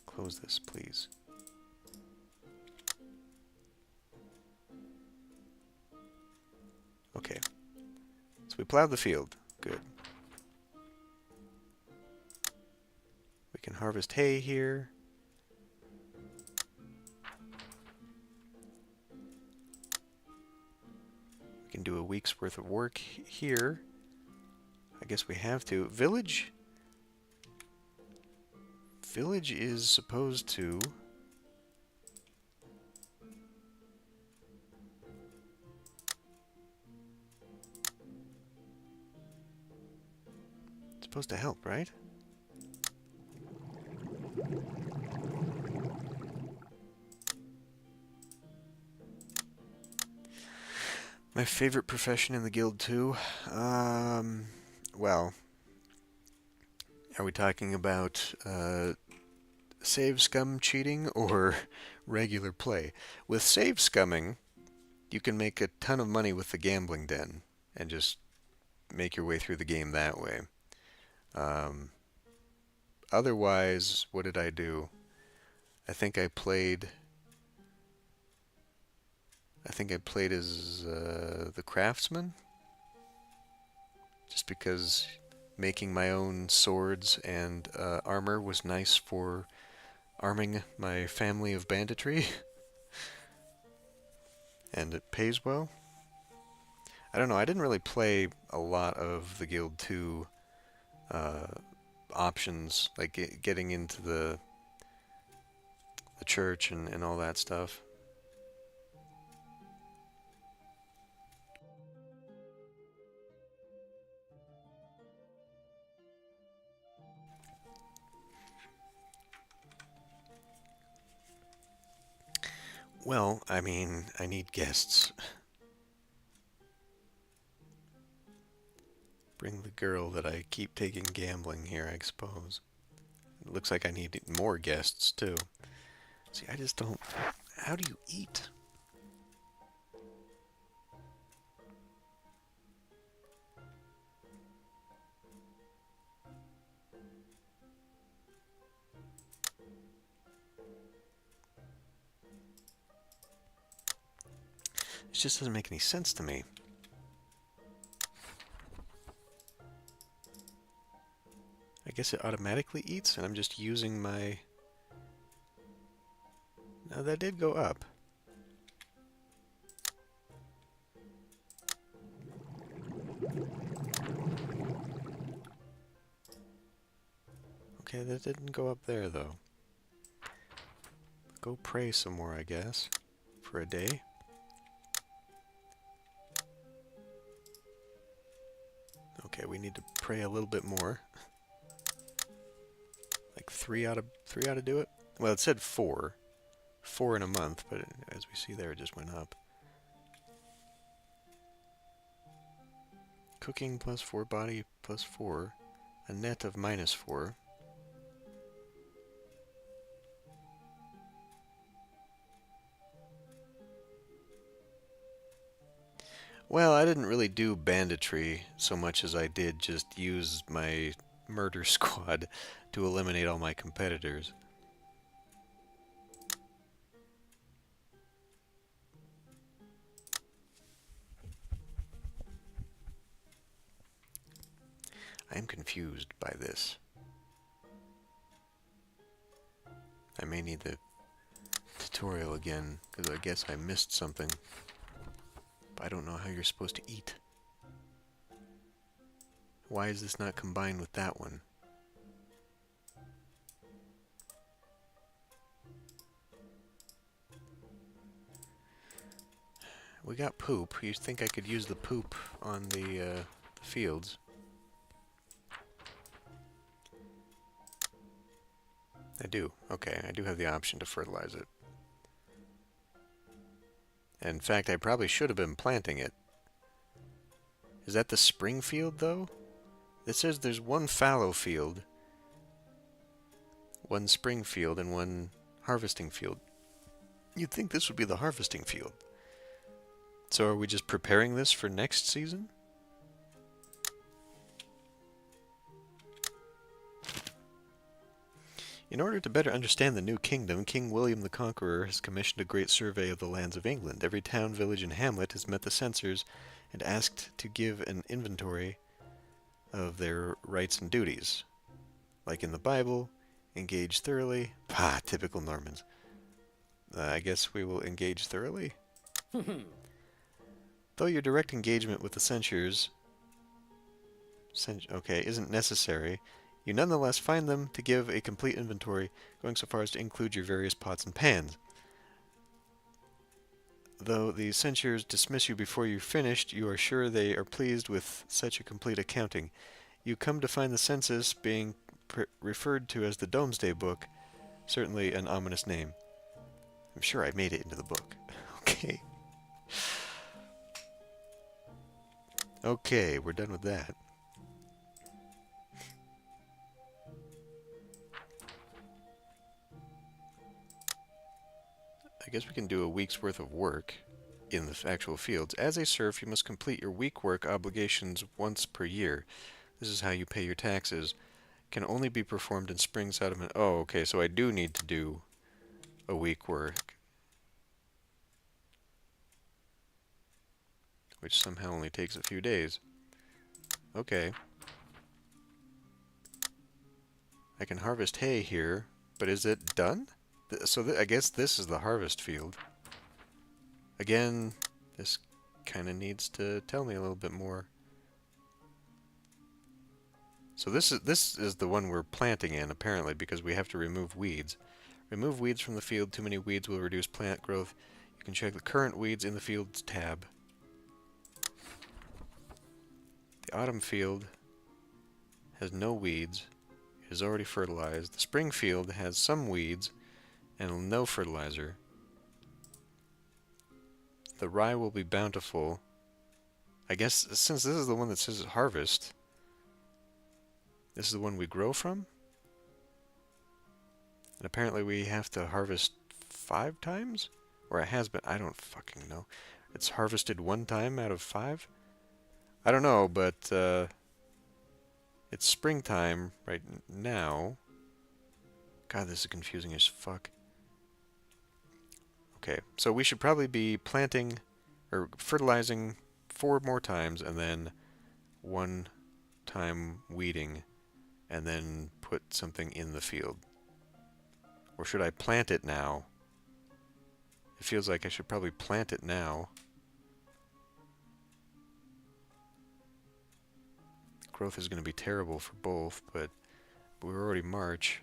Close this, please. Okay. So we plowed the field. Good. We can harvest hay here. We can do a week's worth of work here. I guess we have to. Village? Village is supposed to... supposed to help, right? My favorite profession in the guild too? Well, are we talking about save scum cheating or regular play? With save scumming, you can make a ton of money with the gambling den and just make your way through the game that way. Otherwise, what did I do? I think I played as the craftsman. because making my own swords and armor was nice for arming my family of banditry, and it pays well. I don't know, I didn't really play a lot of the Guild 2 uh, options, like getting into the church and all that stuff. Well, I mean, I need guests. Bring the girl that I keep taking gambling here, I suppose. It looks like I need more guests, too. See, I just don't... How do you eat? It just doesn't make any sense to me. I guess it automatically eats, and I'm just using my... Now, that did go up. Okay, that didn't go up there, though. Go pray some more, I guess, for a day. Okay, we need to pray a little bit more. Like three ought to do it. Well, it said 4 in a month, but as we see there, it just went up. Cooking plus 4, body plus 4, a net of minus 4. Well, I didn't really do banditry so much as I did just use my murder squad to eliminate all my competitors. I am confused by this. I may need the tutorial again, because I guess I missed something. But I don't know how you're supposed to eat. Why is this not combined with that one? We got poop. You'd think I could use the poop on the fields. I do. Okay, I do have the option to fertilize it. In fact, I probably should have been planting it. Is that the spring field, though? It says there's one fallow field, one spring field, and one harvesting field. You'd think this would be the harvesting field. So are we just preparing this for next season? In order to better understand the new kingdom, King William the Conqueror has commissioned a great survey of the lands of England. Every town, village, and hamlet has met the censors and asked to give an inventory of their rights and duties. Like in the Bible, engage thoroughly. Ah, typical Normans. I guess we will engage thoroughly. Though your direct engagement with the censors isn't necessary, you nonetheless find them to give a complete inventory, going so far as to include your various pots and pans. Though the censors dismiss you before you've finished, you are sure they are pleased with such a complete accounting. You come to find the census being referred to as the Domesday Book, certainly an ominous name. I'm sure I made it into the book. Okay. Okay, we're done with that. I guess we can do a week's worth of work in the actual fields. As a serf, you must complete your week work obligations once per year. This is how you pay your taxes. Can only be performed in springs out of an... Oh, okay, so I do need to do a week work, which somehow only takes a few days. Okay. I can harvest hay here, but is it done? I guess this is the harvest field. Again, this kind of needs to tell me a little bit more. So this is the one we're planting in, apparently, because we have to remove weeds. Remove weeds from the field. Too many weeds will reduce plant growth. You can check the current weeds in the fields tab. The autumn field has no weeds. It is already fertilized. The spring field has some weeds and no fertilizer. The rye will be bountiful. I guess since this is the one that says harvest, this is the one we grow from? And apparently we have to harvest 5 times? Or it has been, I don't fucking know. It's harvested 1 time out of 5? I don't know, but it's springtime right now. God, this is confusing as fuck. Okay, so we should probably be planting or fertilizing 4 more times and then 1 time weeding and then put something in the field. Or should I plant it now? It feels like I should probably plant it now. Growth is going to be terrible for both, but we're already March.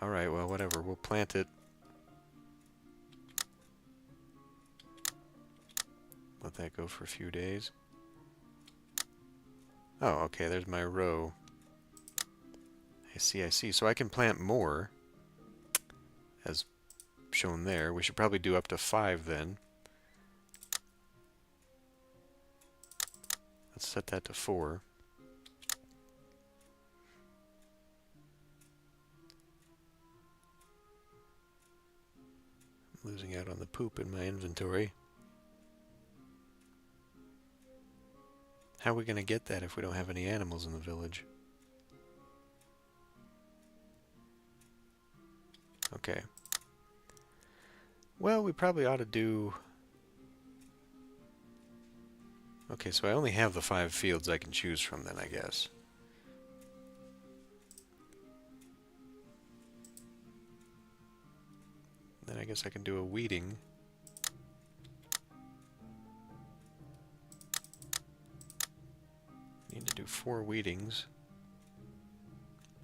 Alright, well, whatever. We'll plant it. Let that go for a few days. Oh, okay, there's my row. I see. So I can plant more, as shown there. We should probably do up to 5 then. Let's set that to 4. I'm losing out on the poop in my inventory. How are we going to get that if we don't have any animals in the village? Okay. Well, we probably ought to do... Okay, so I only have the 5 fields I can choose from then, I guess. Then I guess I can do a weeding. Need to do 4 weedings.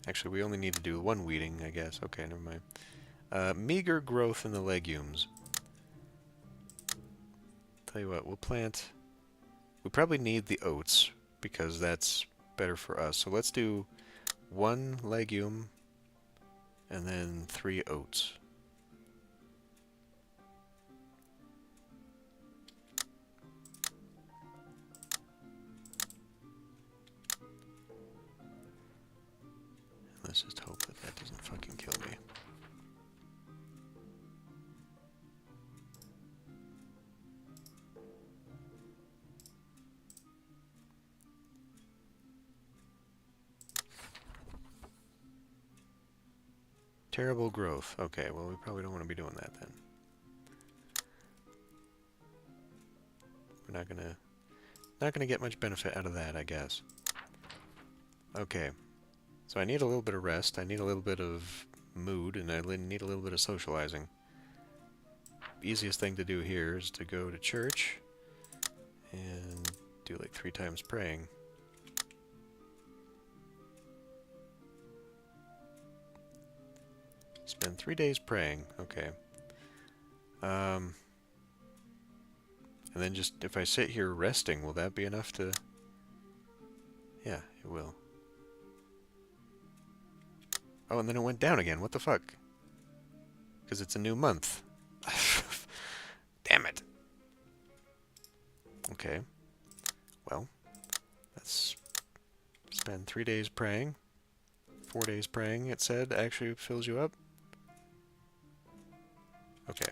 Actually, we only need to do 1 weeding, I guess. Okay, never mind. Meager growth in the legumes. Tell you what, we'll plant... We probably need the oats, because that's better for us. So let's do 1 legume, and then 3 oats. Let's just hope that that doesn't fucking kill me. Terrible growth. Okay, well we probably don't want to be doing that then. We're not gonna get much benefit out of that, I guess. Okay. So I need a little bit of rest, I need a little bit of mood, and I need a little bit of socializing. Easiest thing to do here is to go to church and do like 3 times praying. Spend 3 days praying, okay. And then just, if I sit here resting, will that be enough to... Yeah, it will. Oh, and then it went down again. What the fuck? Because it's a new month. Damn it. Okay. Well, let's spend 3 days praying. 4 days praying, it said, actually fills you up. Okay.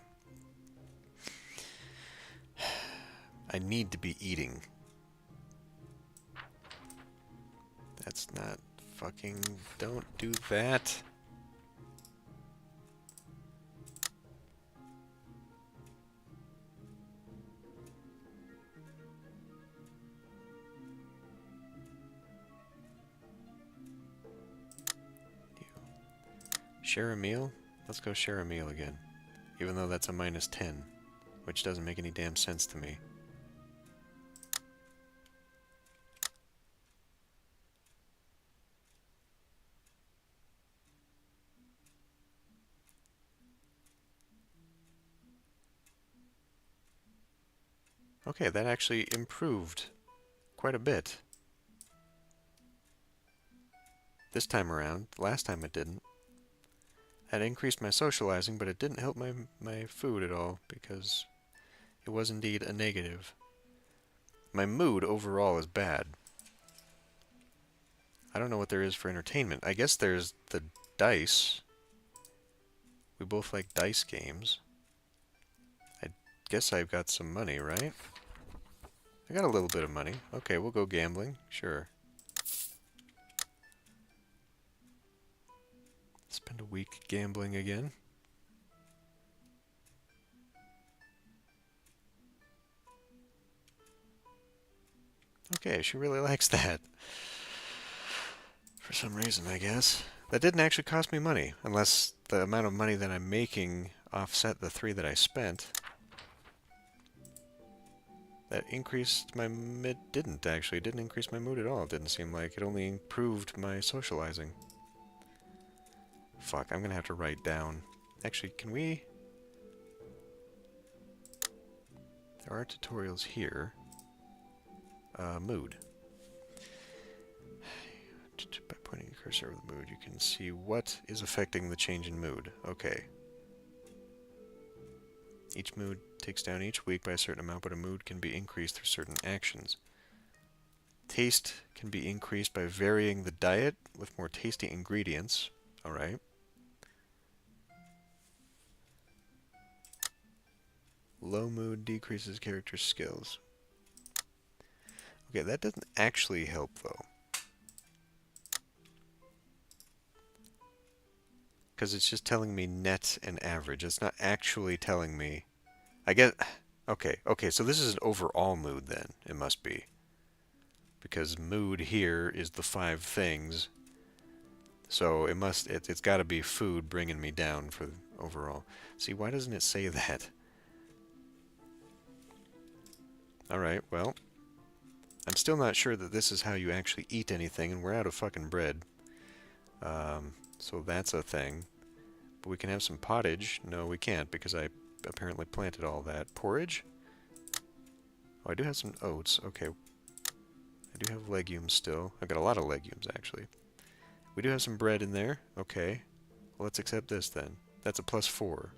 I need to be eating. That's not fucking... Don't do that. Share a meal? Let's go share a meal again. Even though that's a -10, which doesn't make any damn sense to me. Okay, that actually improved quite a bit. This time around. Last time it didn't. That increased my socializing, but it didn't help my food at all, because it was indeed a negative. My mood overall is bad. I don't know what there is for entertainment. I guess there's the dice. We both like dice games. I guess I've got some money, right? I got a little bit of money. Okay, we'll go gambling. Sure. Spend a week gambling again. Okay, she really likes that. For some reason, I guess. That didn't actually cost me money, unless the amount of money that I'm making offset the 3 that I spent. That increased my didn't actually. It didn't increase my mood at all, it didn't seem like. It only improved my socializing. Fuck, I'm gonna have to write down. Actually, can we... There are tutorials here. Mood. By pointing your cursor over the mood, you can see what is affecting the change in mood. Okay. Each mood takes down each week by a certain amount, but a mood can be increased through certain actions. Taste can be increased by varying the diet with more tasty ingredients. Alright. Low mood decreases character skills. Okay, that doesn't actually help, though. Because it's just telling me net and average. It's not actually telling me... I get... Okay, so this is an overall mood, then. It must be. Because mood here is the 5 things. So it must... It's got to be food bringing me down for overall. See, why doesn't it say that? Alright, well... I'm still not sure that this is how you actually eat anything, and we're out of fucking bread. So that's a thing. But we can have some pottage. No, we can't, because I apparently planted all that. Porridge? Oh, I do have some oats. Okay. I do have legumes still. I've got a lot of legumes, actually. We do have some bread in there. Okay. Well, let's accept this, then. That's a +4.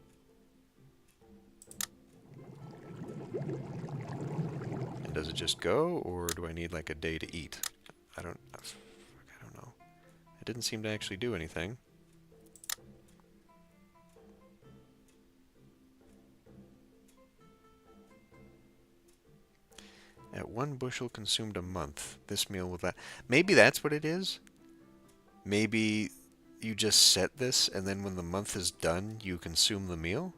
And does it just go, or do I need, like, a day to eat? I don't know. It didn't seem to actually do anything. At 1 bushel consumed a month. This meal will that. Maybe that's what it is. Maybe you just set this, and then when the month is done, you consume the meal?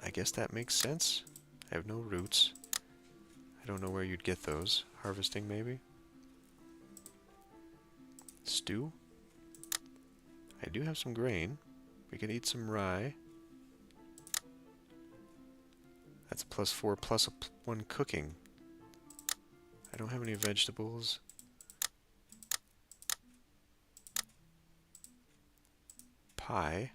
I guess that makes sense. I have no roots. I don't know where you'd get those. Harvesting, maybe? Stew? I do have some grain. We could eat some rye. That's a +4 plus a 1 cooking. I don't have any vegetables. Pie.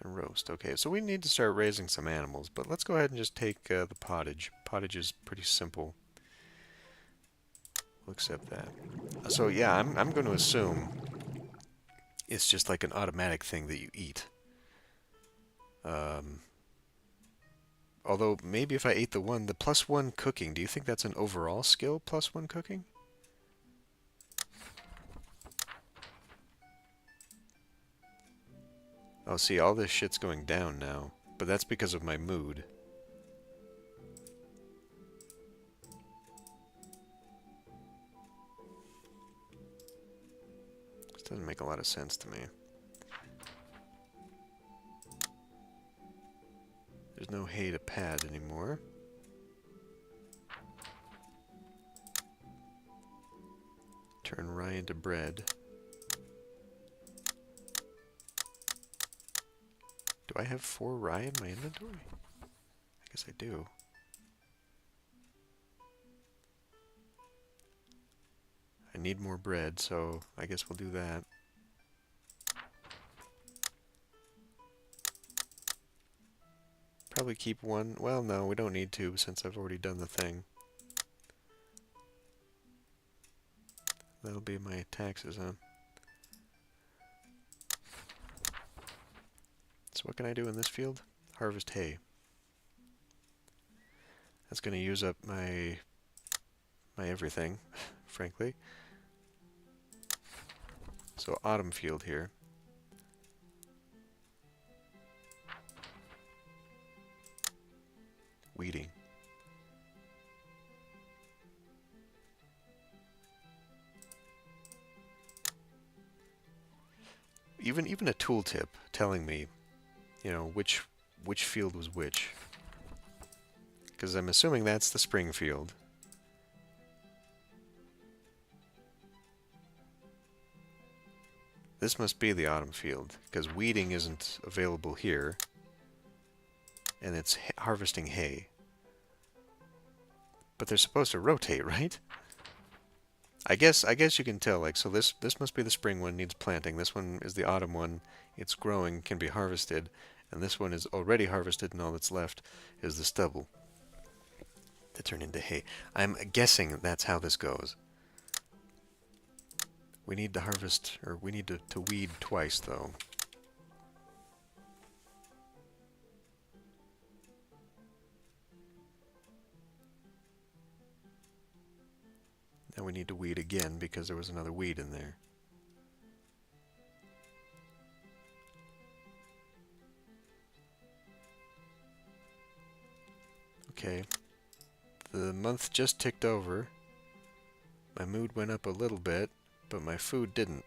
And roast. Okay, so we need to start raising some animals, but let's go ahead and just take the pottage. Pottage is pretty simple. We'll accept that. So yeah, I'm going to assume it's just like an automatic thing that you eat. Although, maybe if I ate the +1 cooking, do you think that's an overall skill, +1 cooking? Oh, see, all this shit's going down now. But that's because of my mood. This doesn't make a lot of sense to me. There's no hay to pad anymore. Turn rye into bread. I have 4 rye in my inventory? I guess I do. I need more bread, so I guess we'll do that. Probably keep 1. Well, no, we don't need to since I've already done the thing. That'll be my taxes, huh? So what can I do in this field? Harvest hay. That's going to use up my everything, frankly. So autumn field here. Weeding. Even a tooltip telling me, you know, which field was which. Because I'm assuming that's the spring field. This must be the autumn field, because weeding isn't available here. And it's harvesting hay. But they're supposed to rotate, right? I guess you can tell, like, so this must be the spring one, needs planting. This one is the autumn one, it's growing, can be harvested. And this one is already harvested, and all that's left is the stubble to turn into hay. I'm guessing that's how this goes. We need to harvest, or we need to weed twice, though. Now we need to weed again because there was another weed in there. Okay. The month just ticked over. My mood went up a little bit, but my food didn't.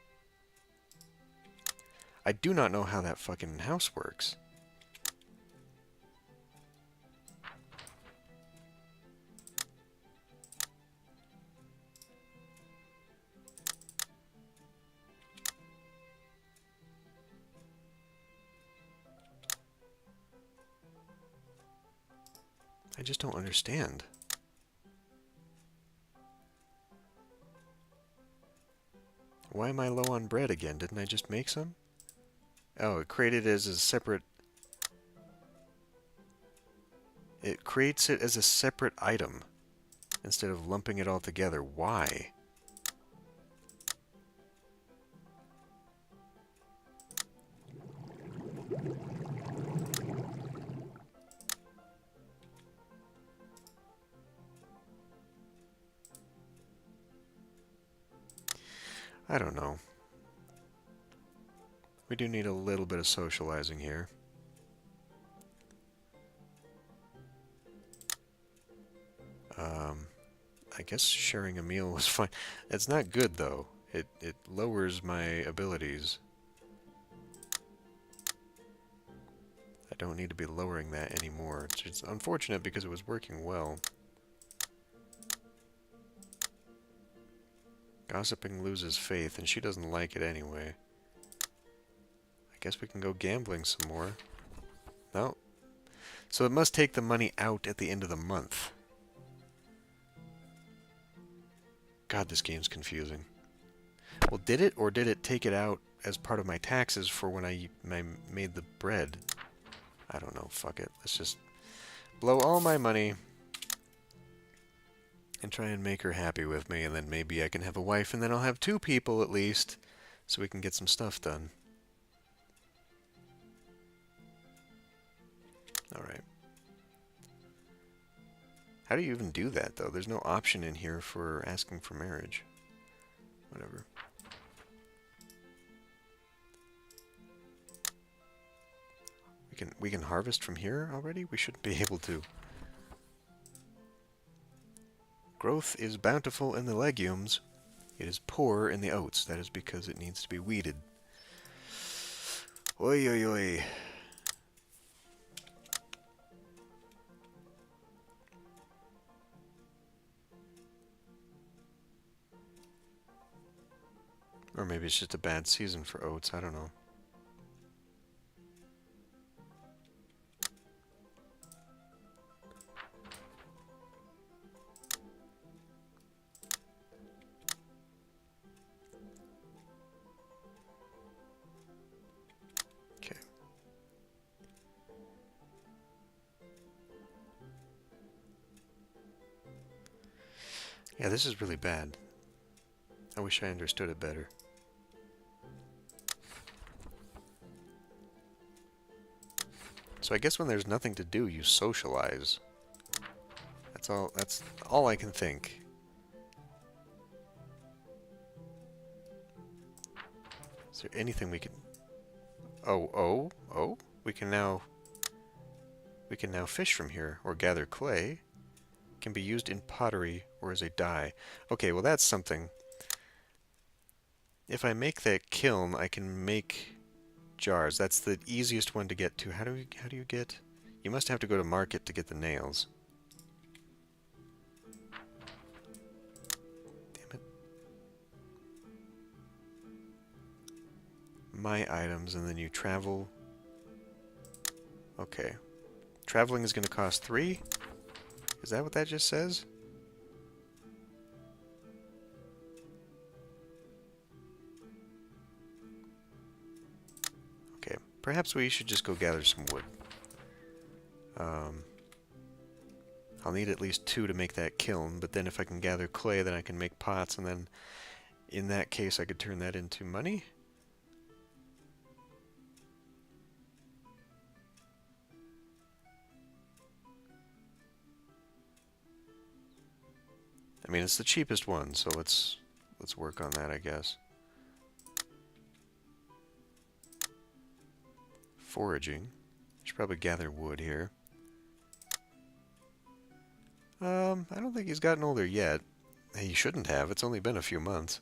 I do not know how that fucking house works. I just don't understand. Why am I low on bread again? Didn't I just make some? Oh, it created it as a separate... It creates it as a separate item instead of lumping it all together. Why? I don't know. We do need a little bit of socializing here. I guess sharing a meal was fine. It's not good, though. It lowers my abilities. I don't need to be lowering that anymore. It's unfortunate because it was working well. Gossiping loses faith, and she doesn't like it anyway. I guess we can go gambling some more. No. So it must take the money out at the end of the month. God, this game's confusing. Well, did it, or did it take it out as part of my taxes for when I made the bread? I don't know. Fuck it. Let's just blow all my money and try and make her happy with me, and then maybe I can have a wife, and then I'll have 2 people at least, so we can get some stuff done. Alright. How do you even do that, though? There's no option in here for asking for marriage. Whatever. We can harvest from here already? We shouldn't be able to. Growth is bountiful in the legumes. It is poor in the oats. That is because it needs to be weeded. Oi, oi, oi. Or maybe it's just a bad season for oats. I don't know. Yeah, this is really bad. I wish I understood it better. So I guess when there's nothing to do, you socialize. That's all I can think. Is there anything we can... Oh. We can now fish from here, or gather clay. Can be used in pottery or as a dye. Okay, well that's something. If I make that kiln, I can make jars. That's the easiest one to get to. How do you get? You must have to go to market to get the nails. Damn it. My items, and then you travel. Okay. Traveling is going to cost 3. Is that what that just says? Okay. Perhaps we should just go gather some wood. I'll need at least 2 to make that kiln, but then if I can gather clay, then I can make pots, and then in that case I could turn that into money. I mean, it's the cheapest one, so let's work on that, I guess. Foraging. Should probably gather wood here. I don't think he's gotten older yet. He shouldn't have. It's only been a few months.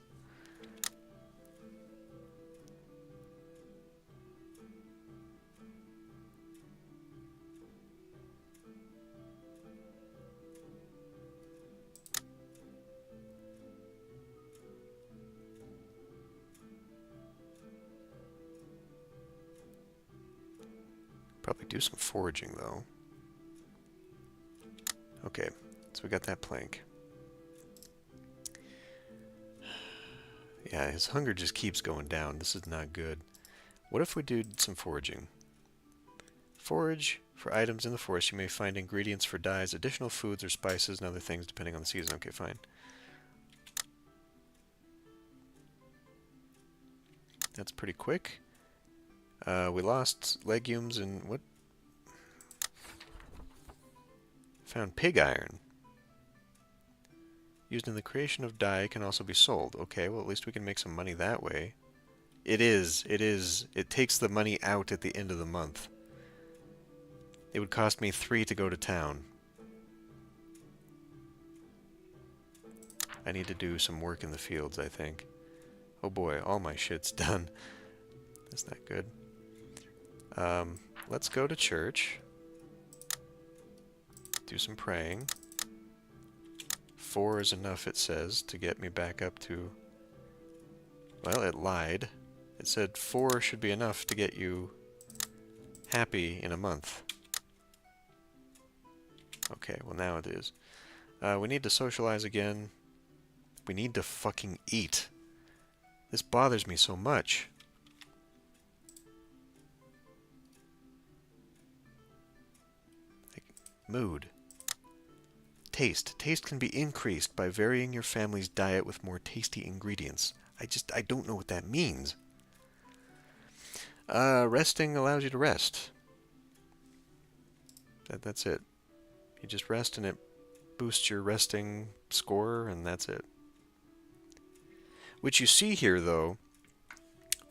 Probably do some foraging, though. Okay, so we got that plank. Yeah, his hunger just keeps going down. This is not good. What if we do some foraging? Forage for items in the forest. You may find ingredients for dyes, additional foods or spices, and other things depending on the season. Okay, fine. That's pretty quick. We lost legumes and what? Found pig iron. Used in the creation of dye, can also be sold. Okay, well at least we can make some money that way. It is. It takes the money out at the end of the month. It would cost me 3 to go to town. I need to do some work in the fields, I think. Oh boy, all my shit's done. That's not good. Let's go to church. Do some praying. 4 is enough, it says, to get me back up to... Well, it lied. It said 4 should be enough to get you happy in a month. Okay, well now it is. We need to socialize again. We need to fucking eat. This bothers me so much. Like, mood. Taste. Taste can be increased by varying your family's diet with more tasty ingredients. I don't know what that means. Resting allows you to rest. That's it. You just rest and it boosts your resting score, and that's it. Which you see here, though,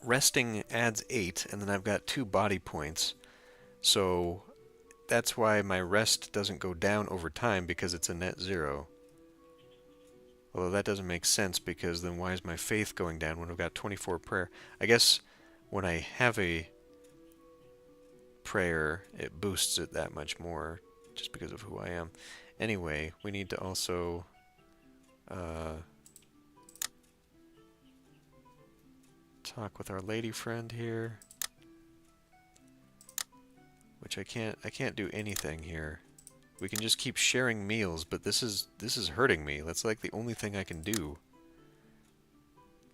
resting adds 8, and then I've got 2 body points. So that's why my rest doesn't go down over time, because it's a net 0. Although that doesn't make sense, because then why is my faith going down when I've got 24 prayer? I guess when I have a prayer, it boosts it that much more, just because of who I am. Anyway, we need to also... talk with our lady friend here. Which I can't do anything here. We can just keep sharing meals, but this is hurting me. That's like the only thing I can do.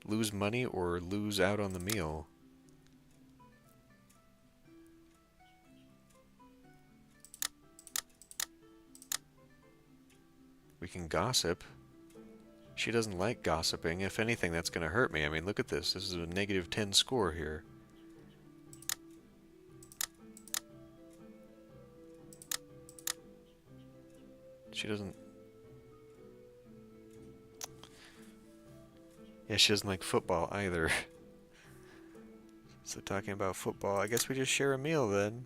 Lose money or lose out on the meal. We can gossip. She doesn't like gossiping. If anything, that's going to hurt me. I mean, look at this. This is a negative 10 score here. She doesn't... Yeah, she doesn't like football either. So talking about football, I guess we just share a meal then.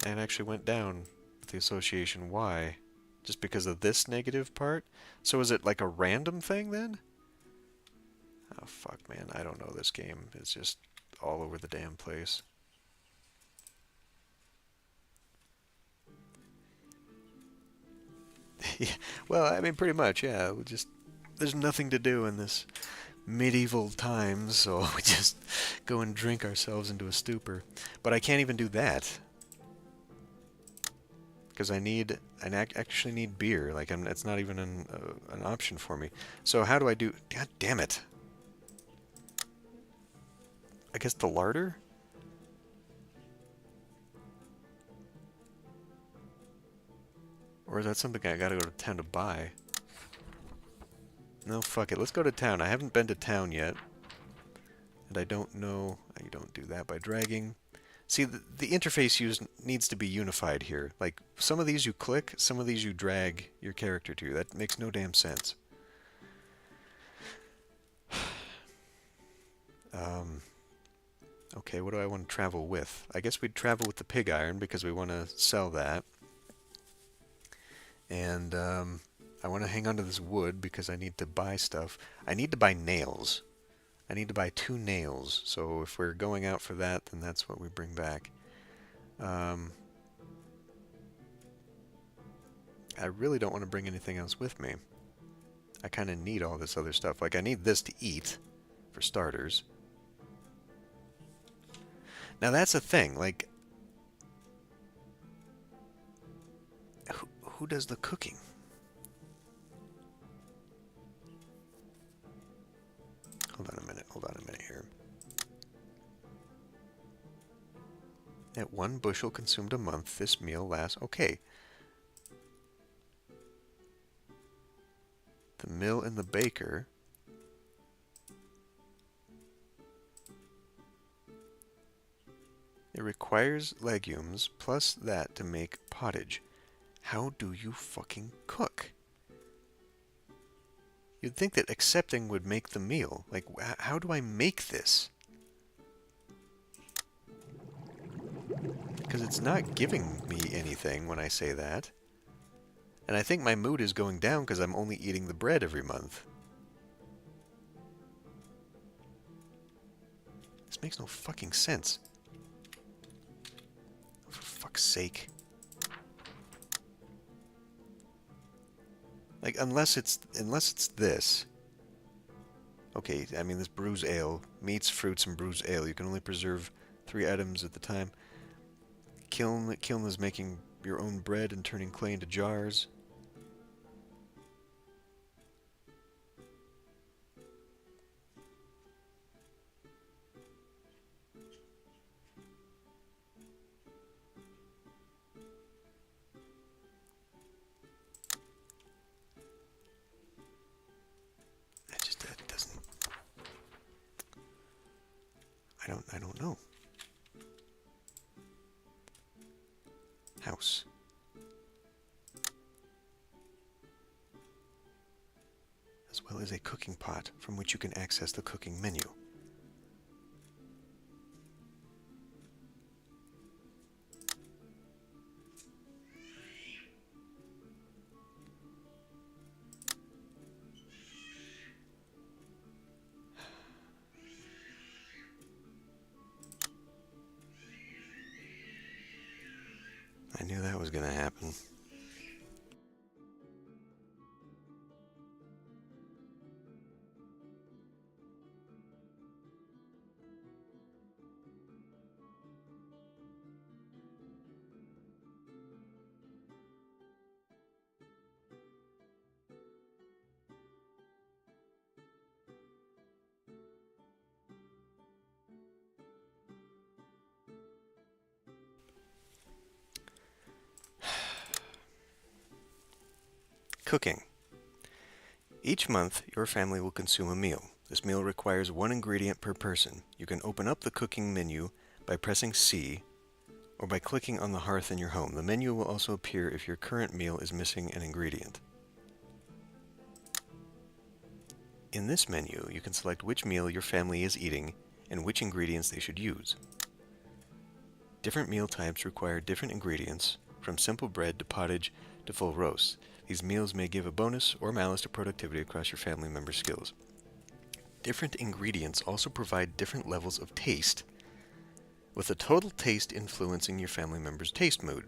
And actually went down with the association. Why? Just because of this negative part? So is it like a random thing then? Oh fuck, man, I don't know this game. It's just all over the damn place. Yeah, well, I mean, pretty much, yeah. We just, there's nothing to do in this medieval times, so we just go and drink ourselves into a stupor. But I can't even do that. Because I actually need beer. Like, it's not even an option for me. So how do I do... God damn it. I guess the larder? Or is that something I gotta go to town to buy? No, fuck it. Let's go to town. I haven't been to town yet. And I don't know... You don't do that by dragging. See, the interface needs to be unified here. Like, some of these you click, some of these you drag your character to. That makes no damn sense. Okay, what do I want to travel with? I guess we'd travel with the pig iron because we want to sell that. And I want to hang on to this wood because I need to buy stuff. I need to buy nails. I need to buy 2 nails. So if we're going out for that, then that's what we bring back. I really don't want to bring anything else with me. I kind of need all this other stuff. Like, I need this to eat, for starters. Now, that's a thing. Like, who does the cooking? Hold on a minute here. At 1 bushel consumed a month, this meal lasts... Okay. The mill and the baker... It requires legumes plus that to make pottage. How do you fucking cook? You'd think that accepting would make the meal. Like, how do I make this? Because it's not giving me anything when I say that. And I think my mood is going down because I'm only eating the bread every month. This makes no fucking sense. For fuck's sake. Like, unless it's this. Okay, I mean, this brews ale. Meats, fruits, and brews ale. You can only preserve 3 items at the time. Kiln is making your own bread and turning clay into jars. That doesn't... I don't know. House. As well as a cooking pot from which you can access the cooking menu. I knew that was going to happen. Cooking. Each month, your family will consume a meal. This meal requires one ingredient per person. You can open up the cooking menu by pressing C or by clicking on the hearth in your home. The menu will also appear if your current meal is missing an ingredient. In this menu, you can select which meal your family is eating and which ingredients they should use. Different meal types require different ingredients, from simple bread to pottage to full roasts. These meals may give a bonus or malus to productivity across your family member skills. Different ingredients also provide different levels of taste, with the total taste influencing your family member's taste mood.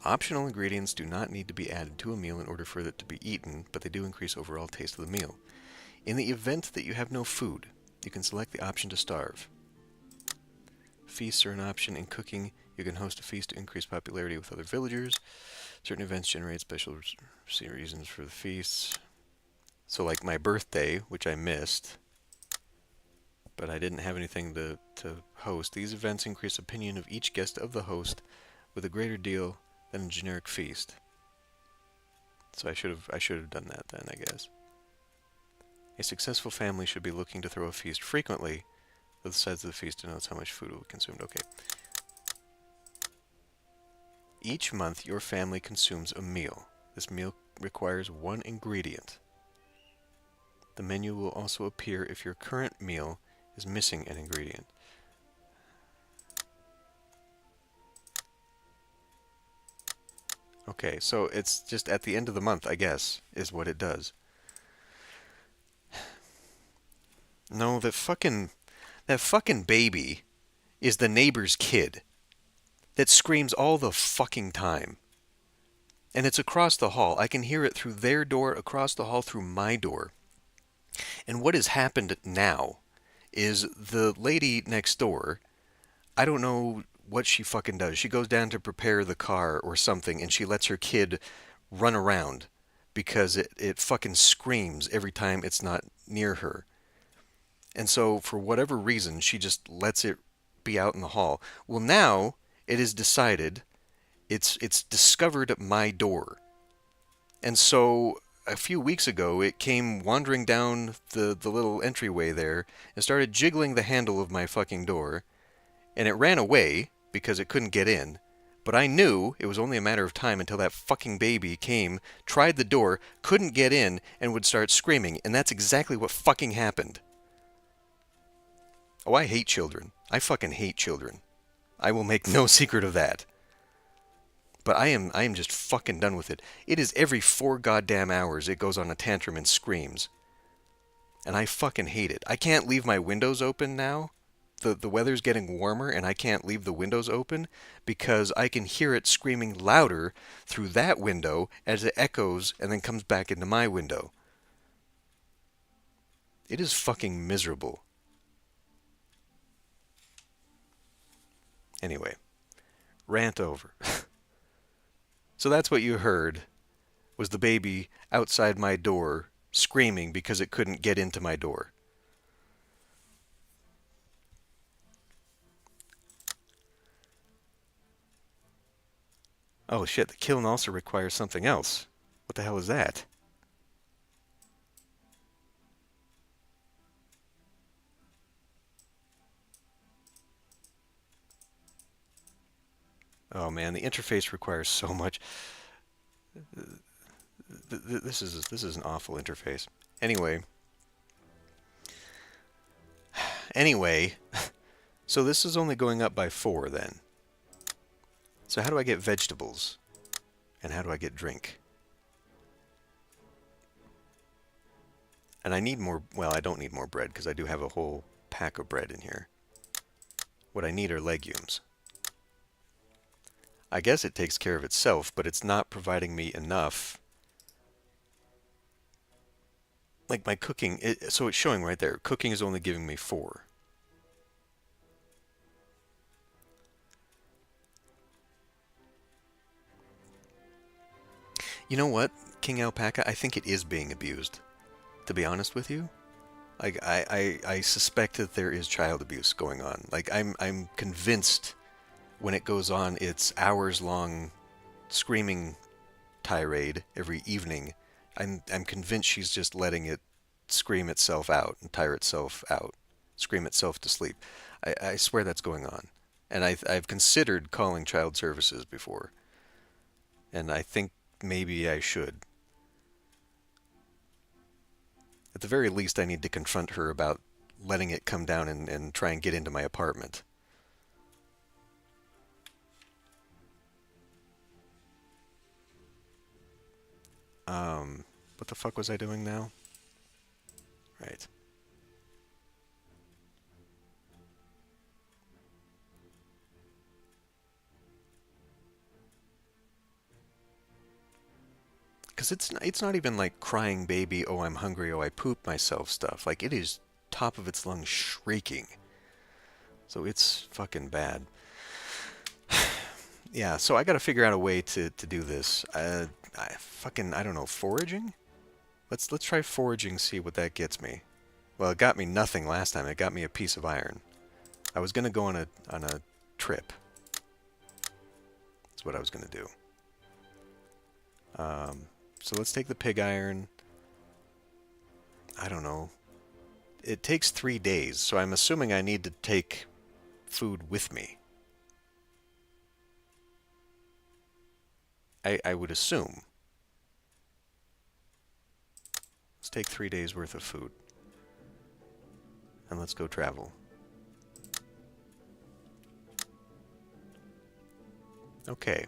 Optional ingredients do not need to be added to a meal in order for it to be eaten, but they do increase overall taste of the meal. In the event that you have no food, you can select the option to starve. Feasts are an option in cooking. You can host a feast to increase popularity with other villagers. Certain events generate special reasons for the feasts. So like my birthday, which I missed, but I didn't have anything to host. These events increase opinion of each guest of the host with a greater deal than a generic feast. So I should have done that then, I guess. A successful family should be looking to throw a feast frequently. The size of the feast denotes how much food will be consumed. Okay. Each month, your family consumes a meal. This meal requires one ingredient. The menu will also appear if your current meal is missing an ingredient. Okay, so it's just at the end of the month, I guess, is what it does. No, that fucking baby is the neighbor's kid that screams all the fucking time. And it's across the hall. I can hear it through their door, across the hall, through my door. And what has happened now is the lady next door, I don't know what she fucking does. She goes down to prepare the car or something, and she lets her kid run around because it fucking screams every time it's not near her. And so, for whatever reason, she just lets it be out in the hall. Well, now it is decided, it's discovered at my door. And so, a few weeks ago, it came wandering down the little entryway there and started jiggling the handle of my fucking door. And it ran away because it couldn't get in. But I knew it was only a matter of time until that fucking baby came, tried the door, couldn't get in, and would start screaming. And that's exactly what fucking happened. Oh, I hate children. I fucking hate children. I will make no secret of that. But I am just fucking done with it. It is every 4 goddamn hours it goes on a tantrum and screams. And I fucking hate it. I can't leave my windows open now. The weather's getting warmer and I can't leave the windows open because I can hear it screaming louder through that window as it echoes and then comes back into my window. It is fucking miserable. Anyway, rant over. So that's what you heard, was the baby outside my door screaming because it couldn't get into my door. Oh shit, the kiln also requires something else. What the hell is that? Oh man, the interface requires so much. This is an awful interface. Anyway, so this is only going up by 4 then. So how do I get vegetables? And how do I get drink? And I need more, well, I don't need more bread because I do have a whole pack of bread in here. What I need are legumes. I guess it takes care of itself, but it's not providing me enough. Like my cooking, so it's showing right there, cooking is only giving me 4. You know what, King Alpaca, I think it is being abused, to be honest with you. Like, I suspect that there is child abuse going on. Like, I'm convinced when it goes on, it's hours-long screaming tirade every evening. I'm convinced she's just letting it scream itself out and tire itself out, scream itself to sleep. I swear that's going on. And I've considered calling child services before. And I think maybe I should. At the very least, I need to confront her about letting it come down and try and get into my apartment. What the fuck was I doing now? Right. Because it's not even like crying baby, oh I'm hungry, oh I pooped myself stuff. Like it is top of its lungs shrieking. So it's fucking bad. Yeah, so I gotta figure out a way to do this. I don't know, foraging? Let's try foraging, see what that gets me. Well, it got me nothing last time. It got me a piece of iron. I was gonna go on a trip. That's what I was gonna do. So let's take the pig iron. I don't know. It takes 3 days, so I'm assuming I need to take food with me. I would assume. Let's take 3 days worth of food. And let's go travel. Okay.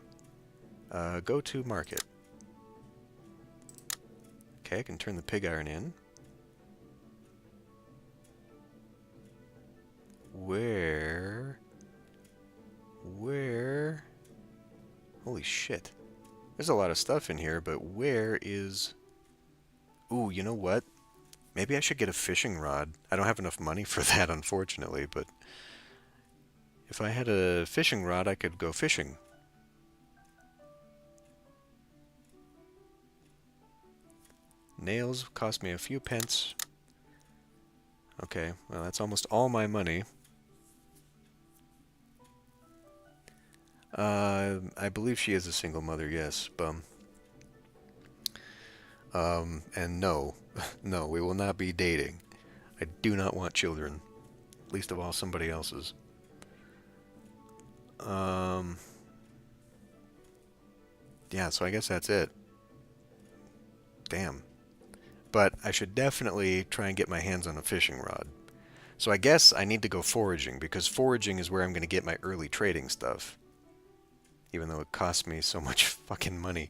Go to market. Okay, I can turn the pig iron in. Where? Holy shit. There's a lot of stuff in here, but where is... Ooh, you know what? Maybe I should get a fishing rod. I don't have enough money for that, unfortunately, but... if I had a fishing rod, I could go fishing. Nails cost me a few pence. Okay, well that's almost all my money. I believe she is a single mother, yes, bum. And no, no, we will not be dating. I do not want children. Least of all somebody else's. Yeah, so I guess that's it. Damn. But I should definitely try and get my hands on a fishing rod. So I guess I need to go foraging, because foraging is where I'm going to get my early trading stuff. Even though it costs me so much fucking money.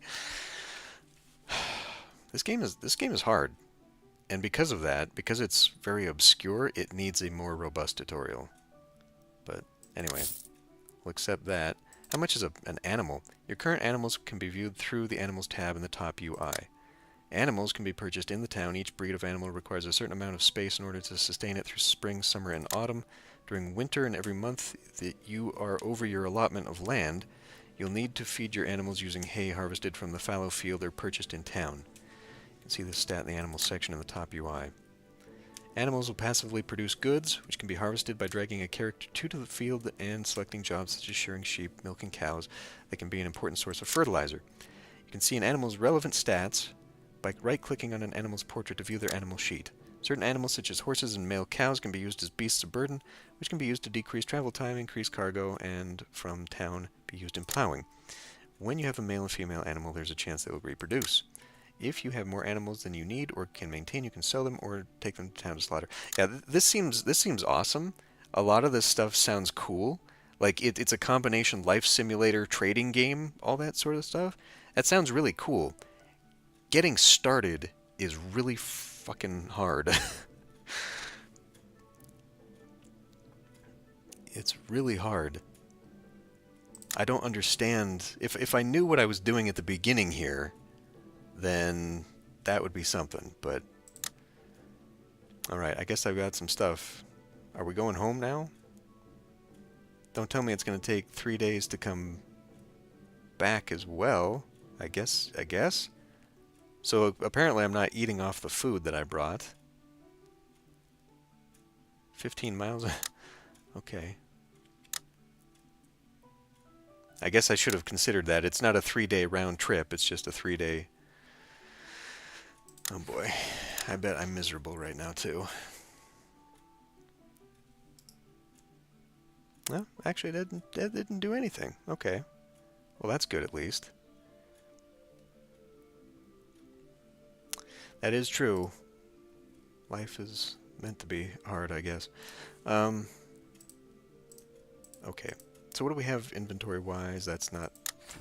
This game is hard. And because of that, because it's very obscure, it needs a more robust tutorial. But anyway, we'll accept that. How much is an animal? Your current animals can be viewed through the Animals tab in the top UI. Animals can be purchased in the town. Each breed of animal requires a certain amount of space in order to sustain it through spring, summer, and autumn. During winter and every month that you are over your allotment of land, you'll need to feed your animals using hay harvested from the fallow field or purchased in town. You can see this stat in the animals section in the top UI. Animals will passively produce goods, which can be harvested by dragging a character to the field and selecting jobs such as shearing sheep, milking cows. That can be an important source of fertilizer. You can see an animal's relevant stats by right-clicking on an animal's portrait to view their animal sheet. Certain animals, such as horses and male cows, can be used as beasts of burden, which can be used to decrease travel time, increase cargo, and from town be used in plowing. When you have a male and female animal, there's a chance they will reproduce. If you have more animals than you need or can maintain, you can sell them or take them to town to slaughter. Yeah, this seems awesome. A lot of this stuff sounds cool. Like it's a combination life simulator trading game, all that sort of stuff. That sounds really cool. Getting started is really fucking hard. It's really hard. I don't understand. If I knew what I was doing at the beginning here, then that would be something, but... Alright, I guess I've got some stuff. Are we going home now? Don't tell me it's going to take 3 days to come back as well. I guess? So apparently I'm not eating off the food that I brought. 15 miles? Okay. I guess I should have considered that. It's not a 3-day round trip, it's just a 3-day... Oh boy, I bet I'm miserable right now too. Well, actually that didn't do anything. Okay. Well, that's good at least. That is true. Life is meant to be hard, I guess. Okay. So what do we have inventory-wise? That's not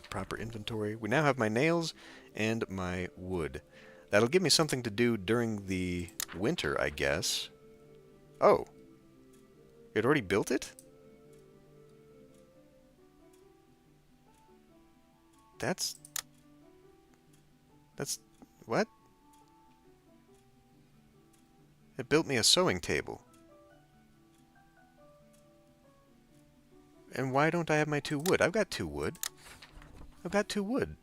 proper inventory. We now have my nails and my wood. That'll give me something to do during the winter, I guess. Oh. You had already built it? That's... What? It built me a sewing table. And why don't I have my 2 wood? I've got 2 wood. I've got 2 wood.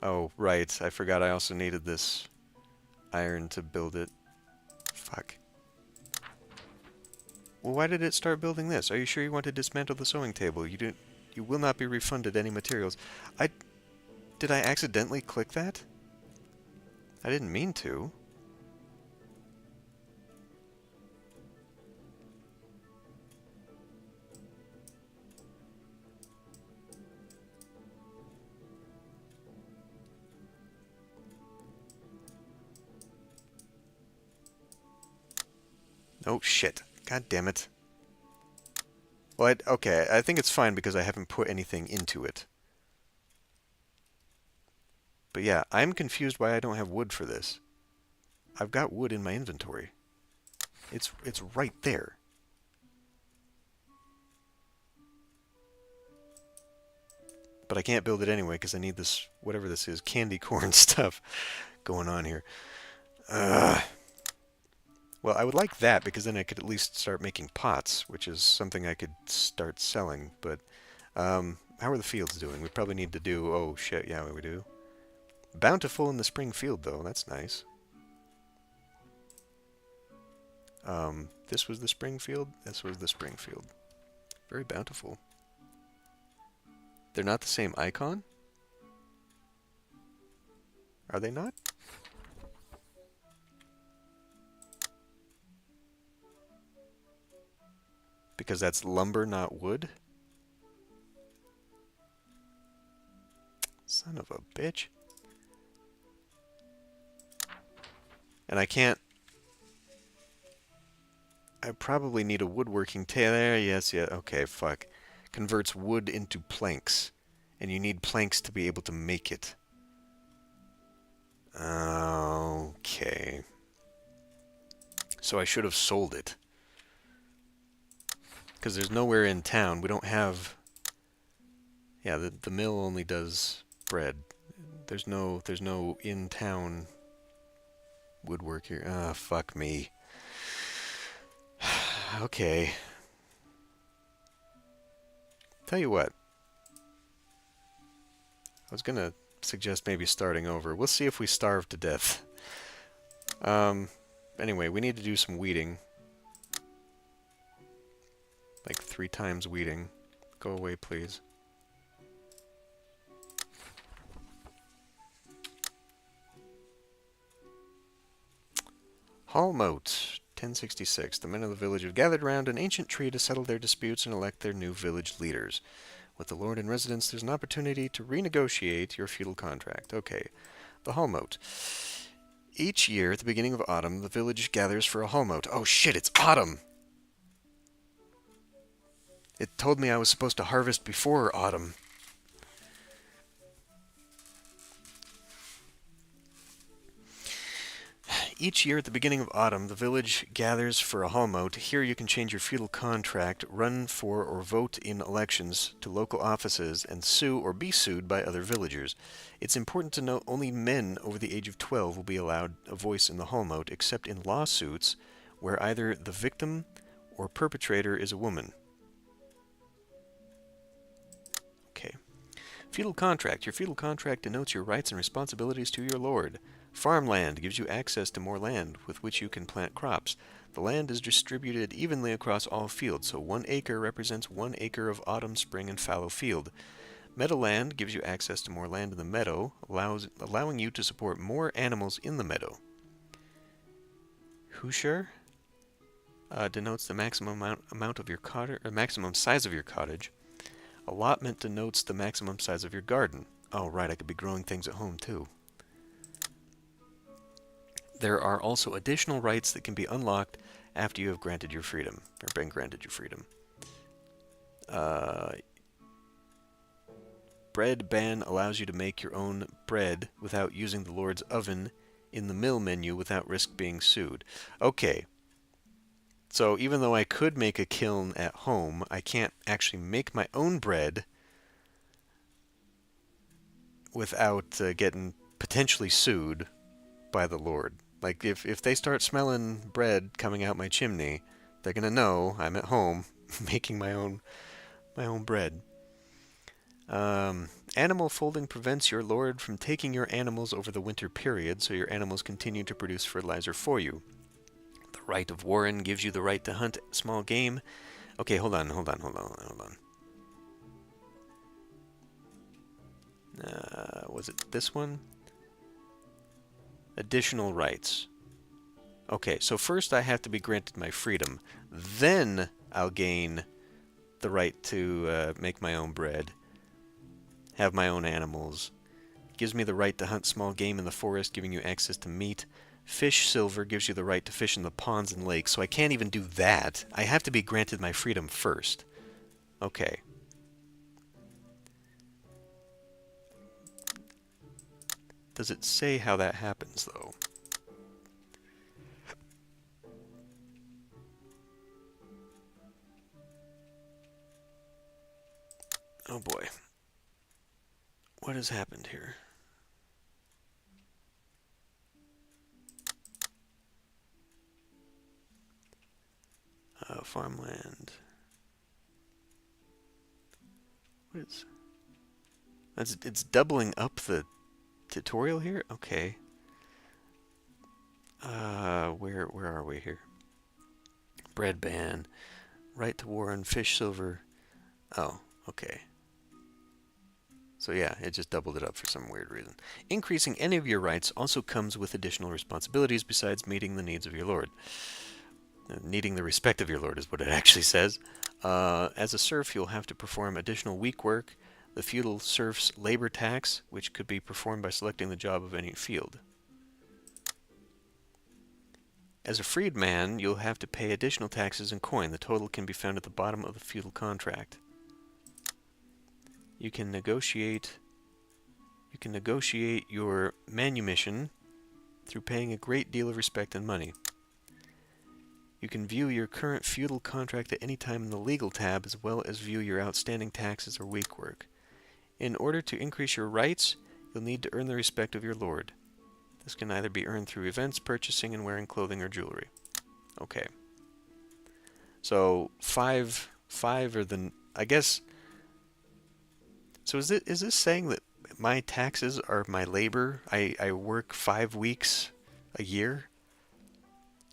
Oh, right. I forgot I also needed this iron to build it. Fuck. Well, why did it start building this? Are you sure you want to dismantle the sewing table? You will not be refunded any materials. Did I accidentally click that? I didn't mean to. Oh, shit. God damn it. Well, okay, I think it's fine because I haven't put anything into it. But yeah, I'm confused why I don't have wood for this. I've got wood in my inventory. It's right there. But I can't build it anyway because I need this, whatever this is, candy corn stuff going on here. Well, I would like that because then I could at least start making pots, which is something I could start selling. But how are the fields doing? We probably need to do... Oh, shit, yeah, we do. Bountiful in the spring field, though. That's nice. This was the spring field. This was the spring field. Very bountiful. They're not the same icon? Are they not? Because that's lumber, not wood? Son of a bitch. And I can't... I probably need a woodworking table. There, yes, yeah, okay, fuck. Converts wood into planks. And you need planks to be able to make it. Okay. So I should have sold it. Because there's nowhere in town. We don't have... Yeah, the mill only does bread. There's no in-town woodwork here. Ah, fuck me. Okay. Tell you what. I was gonna suggest maybe starting over. We'll see if we starve to death. Anyway, we need to do some weeding. Like 3 times weeding. Go away, please. Hall Mote, 1066. The men of the village have gathered around an ancient tree to settle their disputes and elect their new village leaders. With the lord in residence, there's an opportunity to renegotiate your feudal contract. Okay. The Hall Mote. Each year, at the beginning of autumn, the village gathers for a Hall Mote. Oh shit, it's autumn! It told me I was supposed to harvest before autumn. Each year at the beginning of autumn, the village gathers for a Hall Mote. Here you can change your feudal contract, run for or vote in elections to local offices, and sue or be sued by other villagers. It's important to note only men over the age of 12 will be allowed a voice in the Hall Mote, except in lawsuits where either the victim or perpetrator is a woman. Okay. Feudal contract. Your feudal contract denotes your rights and responsibilities to your lord. Farmland gives you access to more land with which you can plant crops. The land is distributed evenly across all fields, so 1 acre represents 1 acre of autumn, spring, and fallow field. Meadowland gives you access to more land in the meadow, allowing you to support more animals in the meadow. Hushar denotes the maximum amount of your cottage, or maximum size of your cottage. Allotment denotes the maximum size of your garden. Oh, right, I could be growing things at home, too. There are also additional rights that can be unlocked after you have granted your freedom, or been granted your freedom. Bread ban allows you to make your own bread without using the Lord's oven in the mill menu without risk being sued. Okay. So even though I could make a kiln at home, I can't actually make my own bread without getting potentially sued by the Lord. Like, if they start smelling bread coming out my chimney, they're going to know I'm at home making my own bread. Animal folding prevents your lord from taking your animals over the winter period, so your animals continue to produce fertilizer for you. The right of warren gives you the right to hunt small game. Okay, hold on. Was it this one? Additional rights. Okay, so first I have to be granted my freedom. Then I'll gain the right to make my own bread, have my own animals. It gives me the right to hunt small game in the forest, giving you access to meat. Fish silver gives you the right to fish in the ponds and lakes, so I can't even do that. I have to be granted my freedom first. Okay. Does it say how that happens, though? Oh boy. What has happened here? Farmland. What is... It's doubling up the tutorial here? Okay. Where are we here? Bread ban. Right to warren, fish silver. Oh, okay. So yeah, it just doubled it up for some weird reason. Increasing any of your rights also comes with additional responsibilities besides meeting the needs of your lord. Needing the respect of your lord is what it actually says. As a serf, you'll have to perform additional week work, the feudal serf's labor tax, which could be performed by selecting the job of any field. As a freedman, you'll have to pay additional taxes in coin. The total can be found at the bottom of the feudal contract. You can negotiate your manumission through paying a great deal of respect and money. You can view your current feudal contract at any time in the legal tab, as well as view your outstanding taxes or week work. In order to increase your rights, you'll need to earn the respect of your lord. This can either be earned through events, purchasing, and wearing clothing or jewelry. Okay. So, five are the... I guess... So is this saying that my taxes are my labor? I work 5 weeks a year?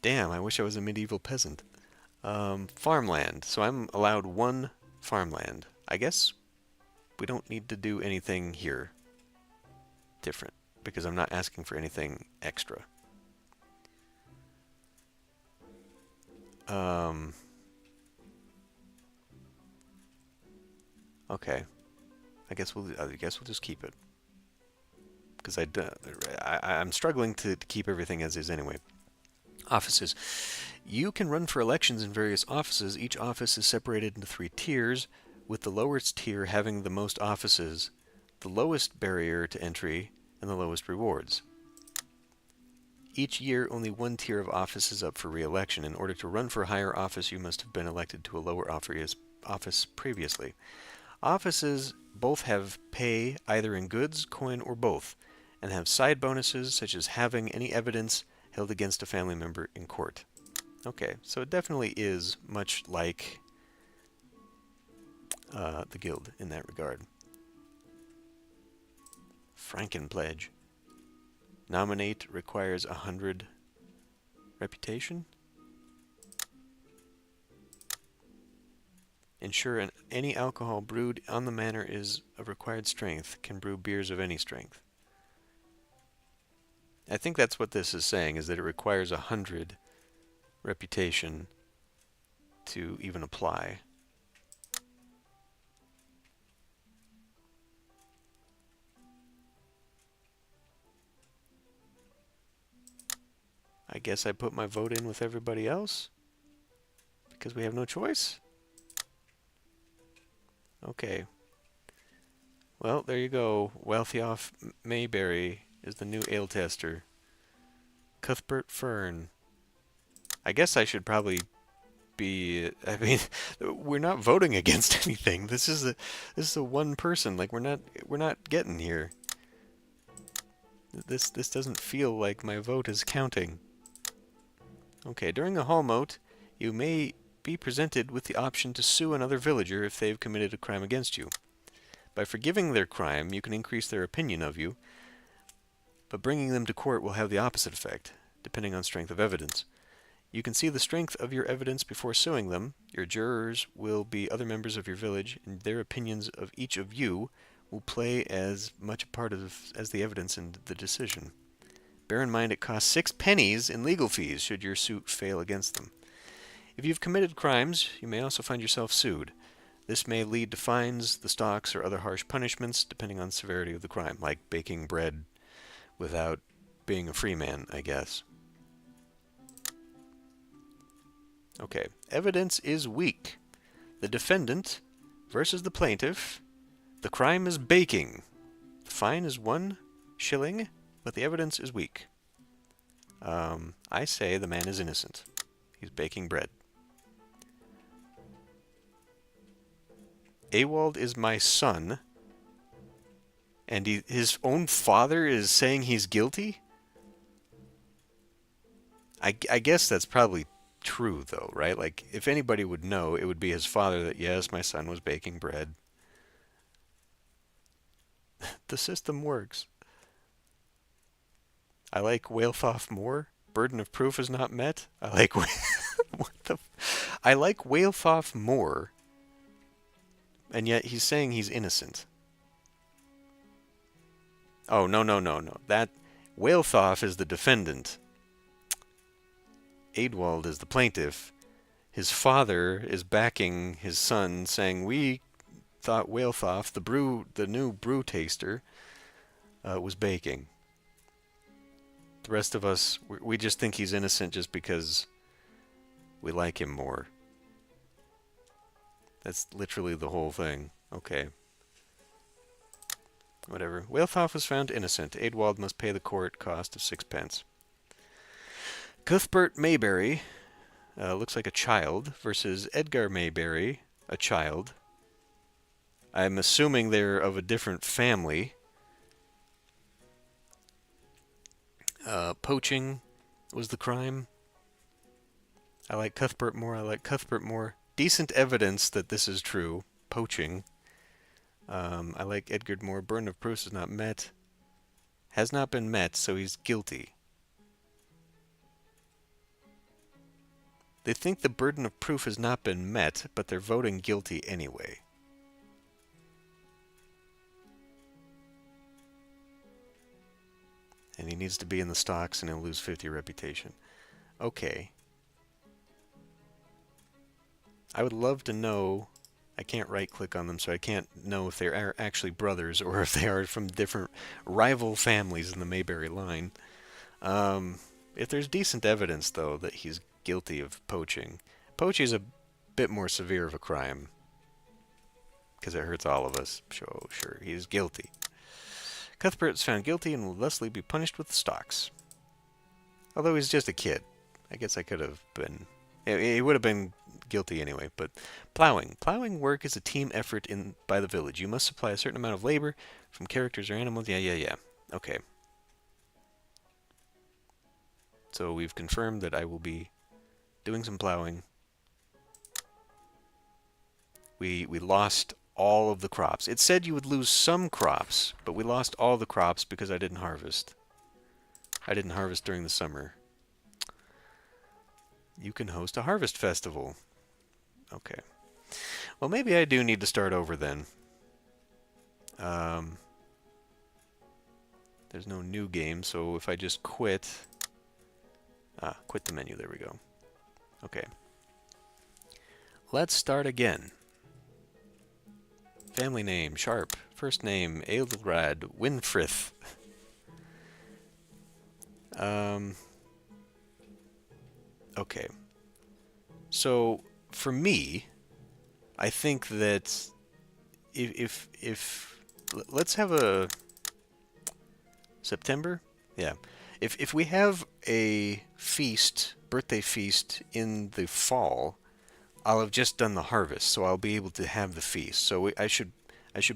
Damn, I wish I was a medieval peasant. Farmland. So I'm allowed 1 farmland. I guess we don't need to do anything here different, because I'm not asking for anything extra. Okay. I guess we'll just keep it, because I'm struggling to keep everything as is anyway. Offices. You can run for elections in various offices. Each office is separated into 3 tiers, with the lowest tier having the most offices, the lowest barrier to entry, and the lowest rewards. Each year, only 1 tier of office is up for re-election. In order to run for a higher office, you must have been elected to a lower office previously. Offices both have pay either in goods, coin, or both, and have side bonuses such as having any evidence held against a family member in court. Okay, so it definitely is much like the guild in that regard. Frankenpledge. Nominate requires 100 reputation. Ensure any alcohol brewed on the manor is of required strength. Can brew beers of any strength. I think that's what this is saying, is that it requires 100 reputation to even apply. I guess I put my vote in with everybody else because we have no choice. Okay. Well, there you go. Wealthioff Mayberry is the new ale tester. Cuthbert Fern. I guess I should probably be. I mean, we're not voting against anything. This is a one person. Like we're not getting here. This doesn't feel like my vote is counting. Okay, during a hall mote, you may be presented with the option to sue another villager if they've committed a crime against you. By forgiving their crime, you can increase their opinion of you, but bringing them to court will have the opposite effect, depending on strength of evidence. You can see the strength of your evidence before suing them. Your jurors will be other members of your village, and their opinions of each of you will play as much a part as the evidence in the decision. Bear in mind it costs 6 pennies in legal fees should your suit fail against them. If you've committed crimes, you may also find yourself sued. This may lead to fines, the stocks, or other harsh punishments, depending on the severity of the crime, like baking bread without being a free man, I guess. Okay, evidence is weak. The defendant versus the plaintiff. The crime is baking. The fine is 1 shilling, but the evidence is weak. I say the man is innocent. He's baking bread. Ewald is my son, and his own father is saying he's guilty? I guess that's probably true, though, right? Like, if anybody would know, it would be his father that, yes, my son was baking bread. The system works. I like Whalethorf more. Burden of proof is not met. I like I like Whalethorf more, and yet he's saying he's innocent. Oh, no. That Whalethorf is the defendant. Adewald is the plaintiff. His father is backing his son, saying, we thought Whalethorf, the new brew taster, was baking. The rest of us, we just think he's innocent just because we like him more. That's literally the whole thing. Okay. Whatever. Whalethorf was found innocent. Adewald must pay the court cost of 6 pence. Cuthbert Mayberry looks like a child versus Edgar Mayberry, a child. I'm assuming they're of a different family. Poaching was the crime. I like Cuthbert more. Decent evidence that this is true. Poaching. I like Edgar more. Burden of proof is not met. Has not been met, so he's guilty. They think the burden of proof has not been met, but they're voting guilty anyway. And he needs to be in the stocks and he'll lose 50 reputation. Okay. I would love to know. I can't right-click on them, so I can't know if they are actually brothers or if they are from different rival families in the Mayberry line. If there's decent evidence, though, that he's guilty of poaching. Poaching is a bit more severe of a crime, because it hurts all of us. So, sure, he's guilty. Cuthbert is found guilty and will thusly be punished with stocks. Although he's just a kid. I guess I could have been... He would have been guilty anyway, but plowing. Plowing work is a team effort by the village. You must supply a certain amount of labor from characters or animals. Yeah. Okay. So we've confirmed that I will be doing some plowing. We lost all of the crops. It said you would lose some crops, but we lost all the crops because I didn't harvest. I didn't harvest during the summer. You can host a harvest festival. Okay. Well, maybe I do need to start over then. There's no new game, so if I just quit... quit the menu, there we go. Okay. Let's start again. Family name, Sharp. First name, Edelrad Winfrith. Okay. So, for me, I think that if let's have a September? Yeah. If we have a feast, birthday feast in the fall, I'll have just done the harvest, so I'll be able to have the feast. So I should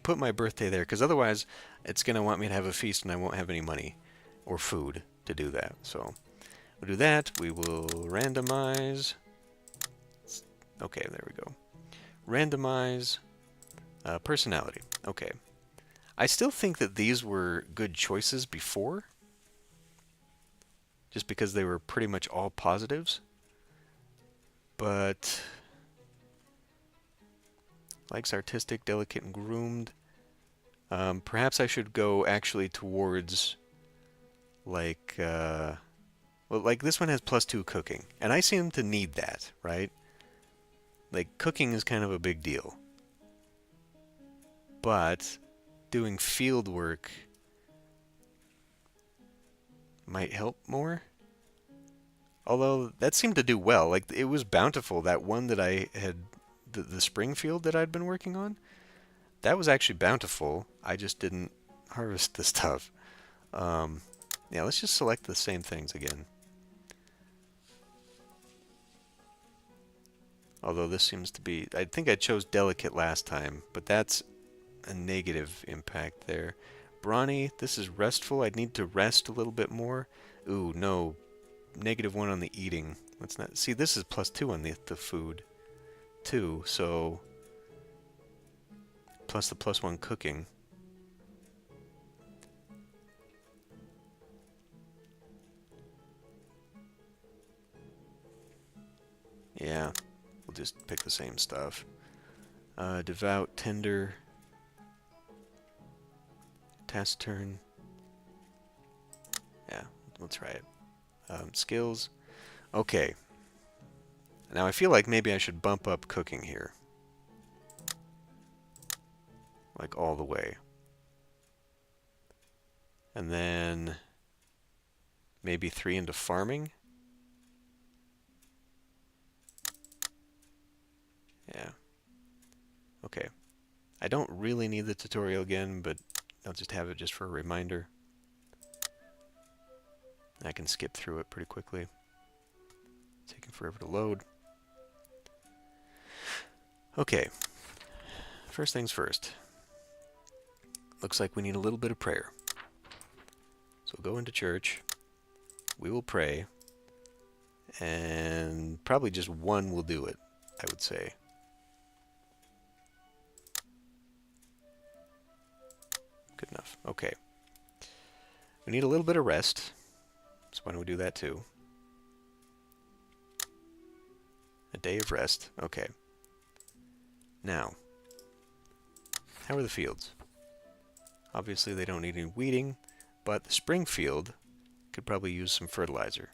put my birthday there, because otherwise it's going to want me to have a feast and I won't have any money or food to do that. So we'll do that. We will randomize. Okay, there we go. Randomize personality. Okay. I still think that these were good choices before, just because they were pretty much all positives. But likes artistic, delicate, and groomed. Perhaps I should go actually towards like well, like this one has +2 cooking, and I seem to need that, right? Like cooking is kind of a big deal, but doing field work might help more. Although that seemed to do well. Like it was bountiful. That one that I had, the spring field that I'd been working on, that was actually bountiful. I just didn't harvest the stuff. Yeah, let's just select the same things again. Although this seems to be, I think I chose delicate last time, but that's a negative impact there. Brawny, this is restful. I'd need to rest a little bit more. Ooh, no. -1 on the eating. Let's not see. This is +2 on the food too. So plus the +1 cooking. Yeah, we'll just pick the same stuff. Devout, tender, taciturn. Yeah, we'll try it. Skills. Okay. Now I feel like maybe I should bump up cooking here. Like all the way. And then maybe 3 into farming. Yeah. Okay. I don't really need the tutorial again, but I'll just have it just for a reminder. I can skip through it pretty quickly. It's taking forever to load. Okay. First things first. Looks like we need a little bit of prayer. So we'll go into church. We will pray. And probably just one will do it, I would say. Good enough. Okay. We need a little bit of rest. So why don't we do that too? A day of rest. Okay. Now, how are the fields? Obviously they don't need any weeding, but the spring field could probably use some fertilizer.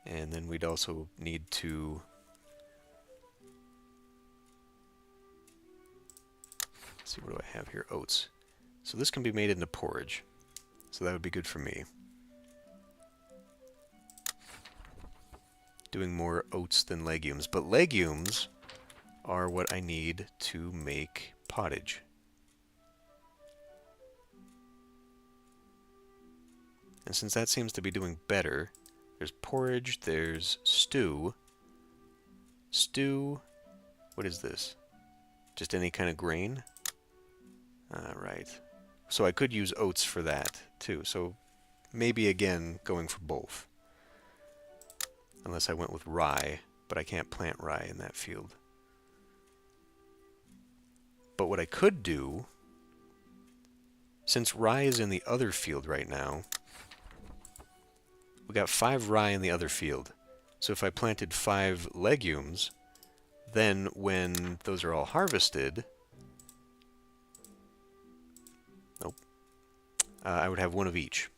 And then we'd also need to see, what do I have here? Oats. So this can be made into porridge. So that would be good for me. Doing more oats than legumes. But legumes are what I need to make pottage. And since that seems to be doing better, there's porridge, there's stew. Stew, what is this? Just any kind of grain? Right. So I could use oats for that too. So maybe again going for both. Unless I went with rye, but I can't plant rye in that field. But what I could do, since rye is in the other field right now, we got 5 rye in the other field. So if I planted 5 legumes, then when those are all harvested, nope, I would have 1 of each.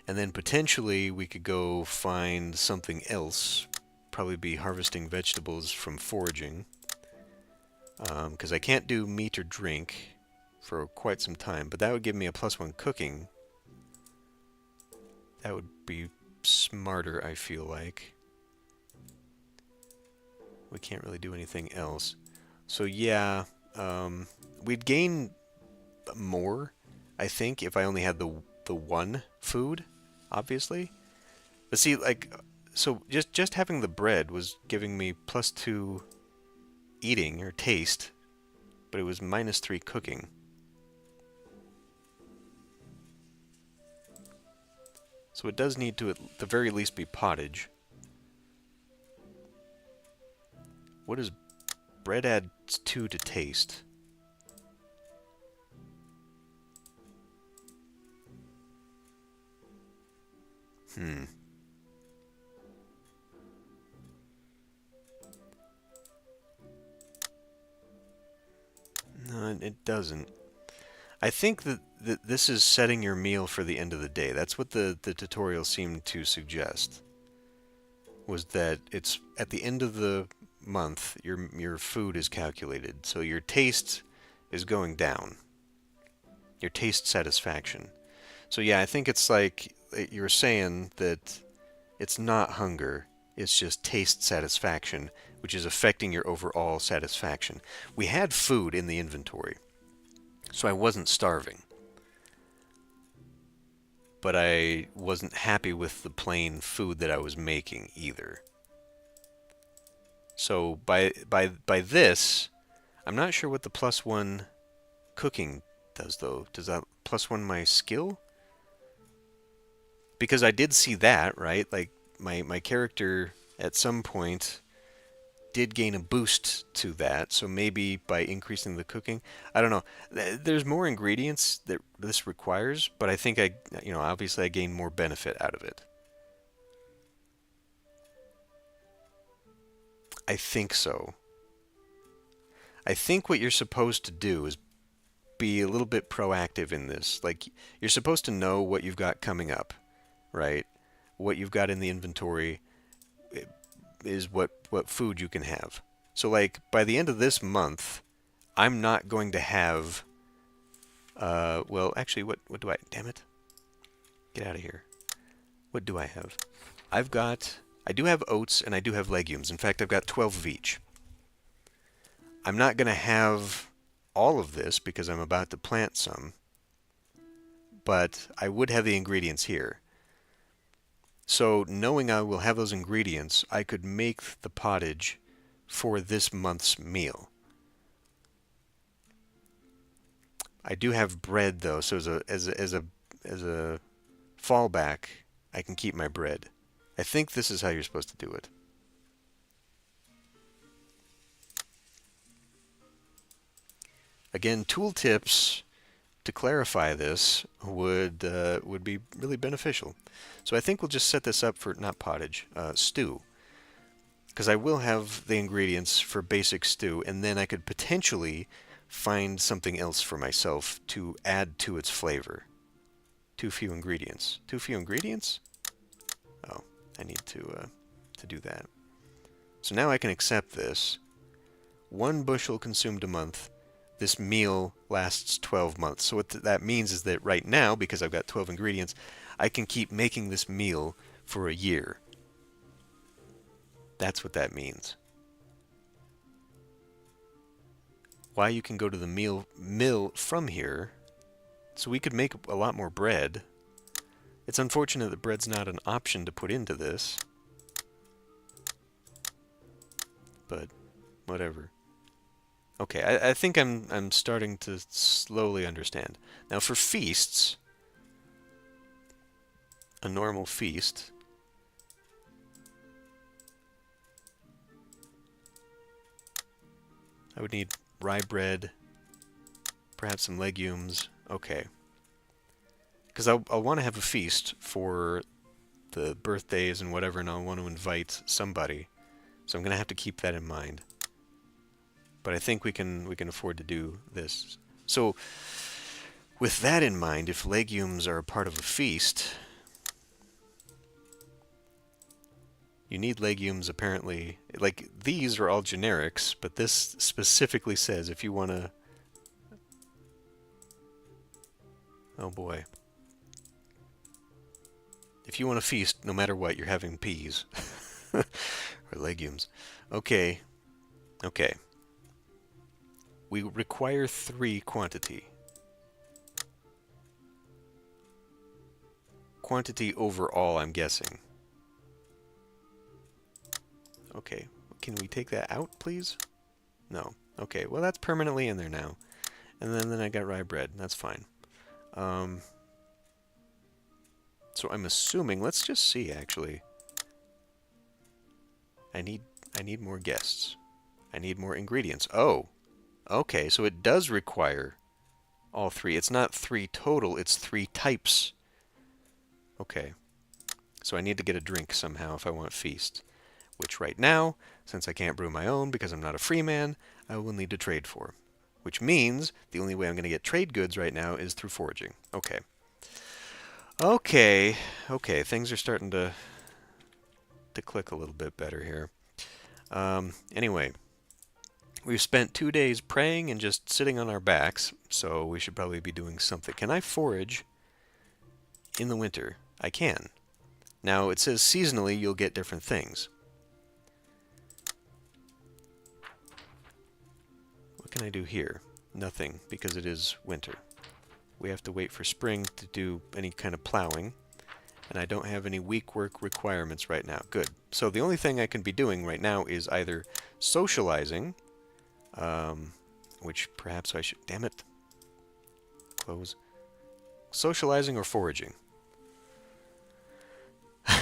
And then potentially we could go find something else, probably be harvesting vegetables from foraging, because I can't do meat or drink for quite some time, but that would give me a +1 cooking. That would be smarter, I feel like. We can't really do anything else. So yeah, we'd gain more, I think, if I only had the 1 food, obviously. But see, like, so just having the bread was giving me +2 eating or taste, but it was -3 cooking. So it does need to at the very least be pottage. What does bread add 2 to taste? No, it doesn't. I think that this is setting your meal for the end of the day. That's what the tutorial seemed to suggest. Was that it's at the end of the month, your food is calculated. So your taste is going down. Your taste satisfaction. So yeah, I think it's like you're saying that it's not hunger, it's just taste satisfaction, which is affecting your overall satisfaction. We had food in the inventory, so I wasn't starving. But I wasn't happy with the plain food that I was making either. So by this, I'm not sure what the +1 cooking does though. Does that +1 my skill? Because I did see that, right? Like my character at some point did gain a boost to that, so maybe by increasing the cooking, I don't know. There's more ingredients that this requires, but I think obviously I gain more benefit out of it. I think so. I think what you're supposed to do is be a little bit proactive in this. Like, you're supposed to know what you've got coming up, right? What you've got in the inventory is what food you can have. So like by the end of this month, I'm not going to have well, actually, what do I, damn it, get out of here. What do I have? I do have oats and I do have legumes. In fact, I've got 12 of each. I'm not going to have all of this because I'm about to plant some, but I would have the ingredients here. So knowing I will have those ingredients, I could make the pottage for this month's meal. I do have bread though, so as a fallback, I can keep my bread. I think this is how you're supposed to do it. Again, tooltips to clarify this would be really beneficial. So I think we'll just set this up for, not pottage, stew. Because I will have the ingredients for basic stew, and then I could potentially find something else for myself to add to its flavor. Too few ingredients. Too few ingredients? Oh, I need to do that. So now I can accept this. 1 bushel consumed a month. This meal lasts 12 months. So what that means is that right now, because I've got 12 ingredients, I can keep making this meal for a year. That's what that means. Why you can go to the mill from here, so we could make a lot more bread. It's unfortunate that bread's not an option to put into this, but whatever. Okay, I think I'm starting to slowly understand. Now for feasts, a normal feast, I would need rye bread, perhaps some legumes. Okay. Because I'll want to have a feast for the birthdays and whatever, and I'll want to invite somebody. So I'm going to have to keep that in mind. But I think we can afford to do this. So with that in mind, if legumes are a part of a feast, you need legumes apparently. Like, these are all generics, but this specifically says if you want to... Oh boy. If you want to feast, no matter what, you're having peas. Or legumes. Okay. Okay. We require 3 quantity. Quantity overall, I'm guessing. Okay. Can we take that out, please? No. Okay. Well, that's permanently in there now. And then I got rye bread. That's fine. So I'm assuming, let's just see actually. I need more guests. I need more ingredients. Oh. Okay, so it does require all 3. It's not 3 total, it's 3 types. Okay. So I need to get a drink somehow if I want feast. Which right now, since I can't brew my own because I'm not a free man, I will need to trade for. Which means the only way I'm going to get trade goods right now is through foraging. Okay. Okay. Okay, things are starting to click a little bit better here. Anyway, we've spent 2 days praying and just sitting on our backs, so we should probably be doing something. Can I forage in the winter? I can. Now, it says seasonally you'll get different things. What can I do here? Nothing, because it is winter. We have to wait for spring to do any kind of plowing, and I don't have any week work requirements right now. Good. So the only thing I can be doing right now is either socializing, which perhaps I should... Damn it. Close. Socializing or foraging.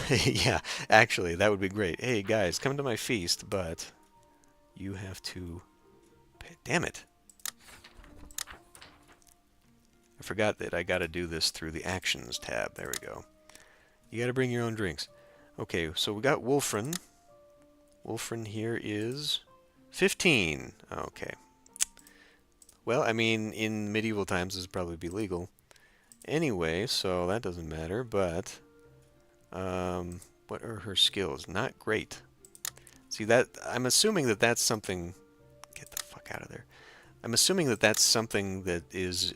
Yeah, actually, that would be great. Hey, guys, come to my feast, but you have to... Damn it. I forgot that I got to do this through the Actions tab. There we go. You got to bring your own drinks. Okay, so we got Wolfrin. Wolfrin here is 15. Okay. Well, I mean, in medieval times, this would probably be legal. Anyway, so that doesn't matter, but... what are her skills? Not great. See, that... I'm assuming that that's something... Get the fuck out of there. I'm assuming that that's something that is...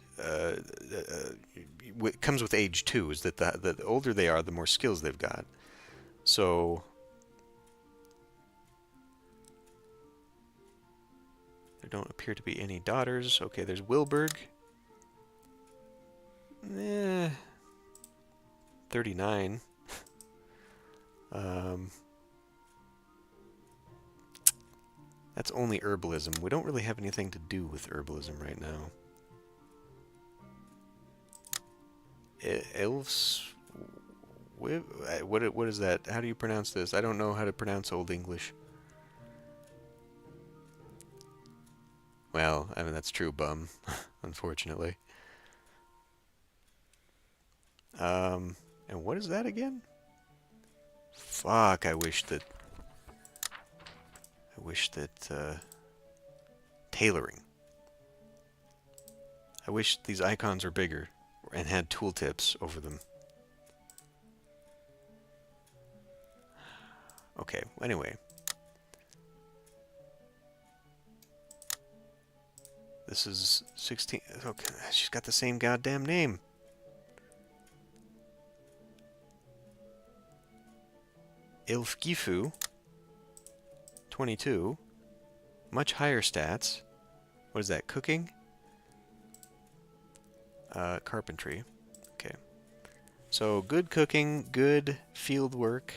comes with age, too, is that the older they are, the more skills they've got. So... There don't appear to be any daughters. Okay, there's Wilburg. 39. That's only herbalism. We don't really have anything to do with herbalism right now. Elves? What is that? How do you pronounce this? I don't know how to pronounce Old English. Well, I mean, that's true, bum. Unfortunately. And what is that again? Fuck, I wish that... tailoring. I wish these icons were bigger and had tooltips over them. Okay, anyway. This is 16... Okay, she's got the same goddamn name. Ilfgifu. 22. Much higher stats. What is that? Cooking? Carpentry. Okay. So, good cooking, good field work,